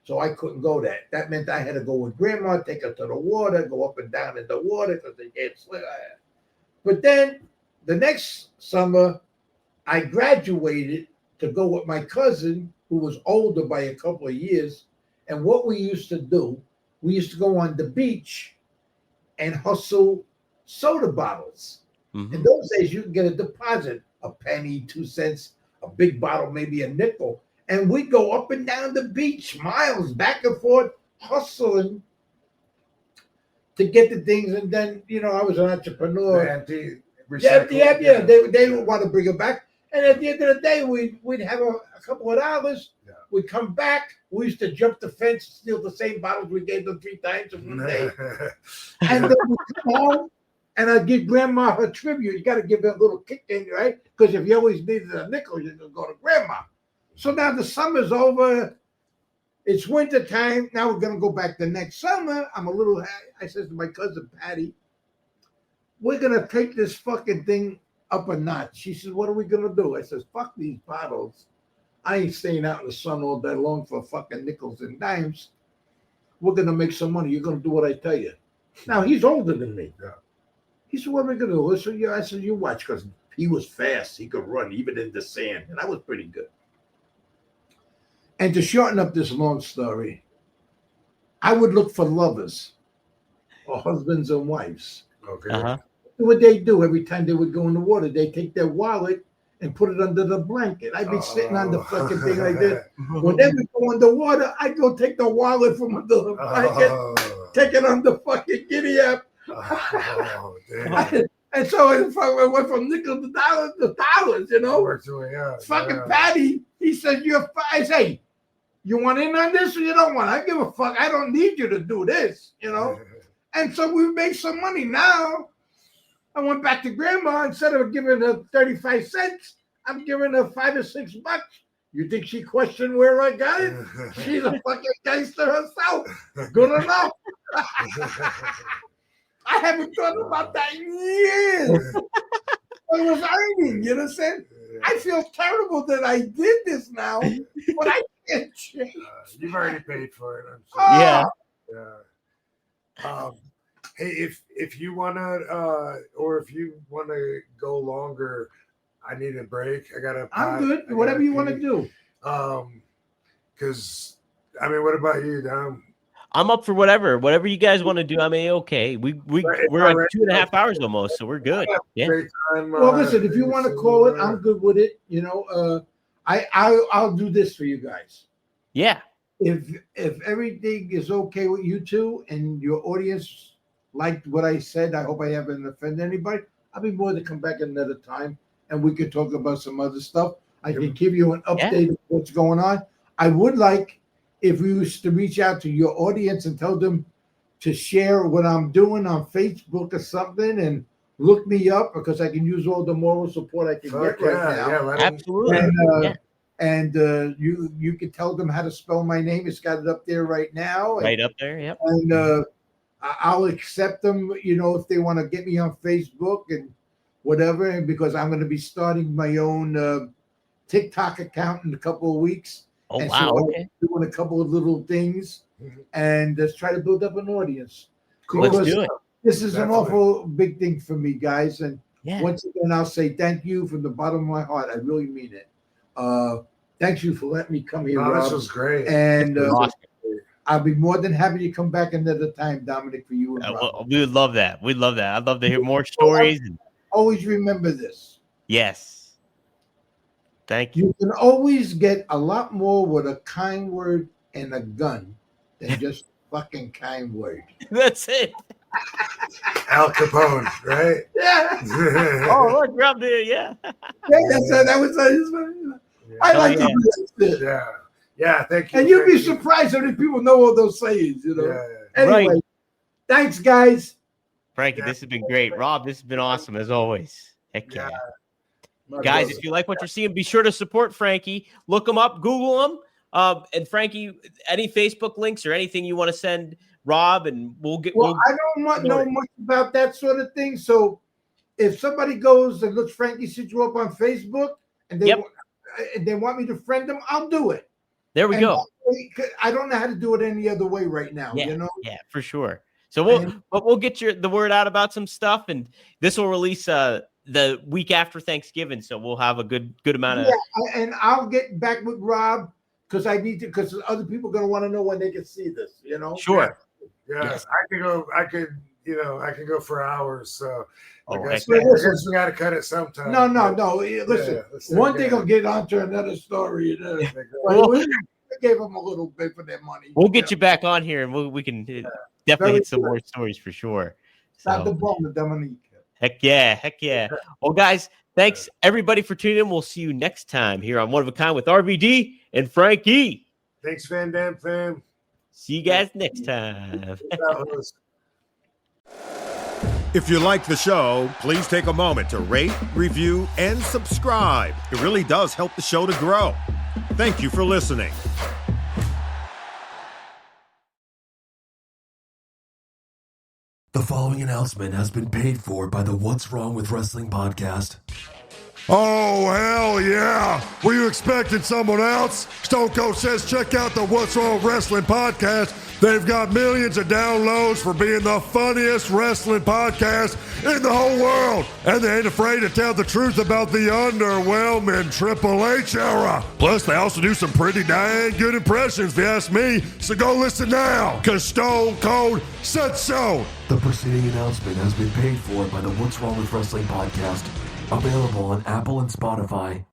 so I couldn't go there. That meant I had to go with grandma, take her to the water, go up and down in the water because they can't swim. But then the next summer, I graduated to go with my cousin, who was older by a couple of years. And what we used to do, we used to go on the beach and hustle soda bottles. Mhm. In those days, you could get a deposit, a penny, 2 cents, a big bottle, maybe a nickel. And we'd go up and down the beach, miles back and forth, hustling to get the things. And then, I was an entrepreneur. Yeah. They would want to bring it back. And at the end of the day, we'd have a couple of dollars. Yeah. We'd come back. We used to jump the fence, steal the same bottles we gave them 3 times in one day. And then we'd come home, and I'd give Grandma her tribute. You got to give her a little kick in, right? Because if you always needed a nickel, you're going to go to Grandma. So now the summer's over. It's winter time. Now we're going to go back the next summer. I said to my cousin, Patty, we're going to take this fucking thing up a notch. She says, what are we going to do? I says, fuck these bottles. I ain't staying out in the sun all day long for fucking nickels and dimes. We're going to make some money. You're going to do what I tell you. Now, he's older than me. Yeah. He said, what are we going to do? I said, you watch, because he was fast. He could run even in the sand. And I was pretty good. And to shorten up this long story, I would look for lovers or husbands and wives. Okay. Uh-huh. What they do every time they would go in the water, they take their wallet and put it under the blanket. I'd be sitting on the fucking thing like this. When they would go in the water, I'd go take the wallet from under the blanket, take it on the fucking giddy up. And so it went from nickel to dollars, Fucking Patty, he said, I say, you want in on this or you don't want? I give a fuck. I don't need you to do this, And so we made some money. Now I went back to Grandma. Instead of giving her 35 cents, I'm giving her $5 or $6. You think she questioned where I got it? She's a fucking gangster herself. Good enough. I haven't thought about that in years. I was earning, you know what I'm saying? I feel terrible that I did this now, but I can't change. You've already paid for it. I'm Yeah. Hey, if you wanna, or if you wanna go longer, I need a break. I'm good. Whatever you want to do. Because what about you, Dom? I'm up for whatever you guys want to do. I'm okay. We're at 2.5 hours almost, so we're good. Yeah. Well, listen, if you want to call it, I'm good with it. I'll do this for you guys. Yeah. If everything is okay with you two and your audience liked what I said, I hope I haven't offended anybody. I'll be more to come back another time and we could talk about some other stuff. I can give you an update of what's going on. I would like if we used to reach out to your audience and tell them to share what I'm doing on Facebook or something and look me up because I can use all the moral support I can get right now. Absolutely. And you can tell them how to spell my name. It's got it up there right now. Right up there, yep. And I'll accept them, if they want to get me on Facebook and whatever, and because I'm going to be starting my own TikTok account in a couple of weeks. Oh, and wow. So okay. I'm doing a couple of little things and just try to build up an audience. Let's do it. This is an awful big thing for me, guys. And Yeah. once again, I'll say thank you from the bottom of my heart. I really mean it. Thank you for letting me come here, Rob. This was great. And Awesome. I'll be more than happy to come back another time, Dominic, for you. And Rob. We would love that. We'd love that. I'd love to hear more stories. Always remember this. Yes. Thank you. You can always get a lot more with a kind word and a gun than just a fucking kind word. That's it. Al Capone, right? Yeah. Oh, look, you're up there. Yeah. That was I like to do this. Yeah, thank you. And you'd be surprised how many people know all those sayings, Anyway, Right. Thanks, guys. Frankie, this has been great. Rob, this has been awesome as always. Heck yeah. Guys, if you like what you're seeing, be sure to support Frankie. Look him up, Google him. And Frankie, any Facebook links or anything you want to send Rob, and we'll get. Well, I don't know much about that sort of thing. So if somebody goes and looks Frankie Citro up on Facebook and they want me to friend them, I'll do it. There we go. I don't know how to do it any other way right now. Yeah, for sure. So we'll get the word out about some stuff, and this will release the week after Thanksgiving, so we'll have a good amount of. Yeah, and I'll get back with Rob because other people are going to want to know when they can see this. Sure. Yeah, yes. I could I can go for hours. So Oh, I guess heck we got to cut it sometime. No. Listen, one thing will get onto another story. We gave them a little bit for their money. We'll get you back on here, and we can definitely hit some more stories for sure. Stop the So, bomb, Dominique. heck yeah. Well, guys, thanks everybody for tuning in. We'll see you next time here on One of a Kind with RVD and Frankie. Thanks, Van Dam fam. See you guys next time. If you like the show, please take a moment to rate, review, and subscribe. It really does help the show to grow. Thank you for listening. The following announcement has been paid for by the What's Wrong with Wrestling podcast. Oh, hell yeah. Were you expecting someone else? Stone Cold says check out the What's Wrong with Wrestling podcast. They've got millions of downloads for being the funniest wrestling podcast in the whole world. And they ain't afraid to tell the truth about the underwhelming Triple H era. Plus, they also do some pretty dang good impressions, if you ask me. So go listen now, because Stone Cold said so. The preceding announcement has been paid for by the What's Wrong with Wrestling podcast. Available on Apple and Spotify.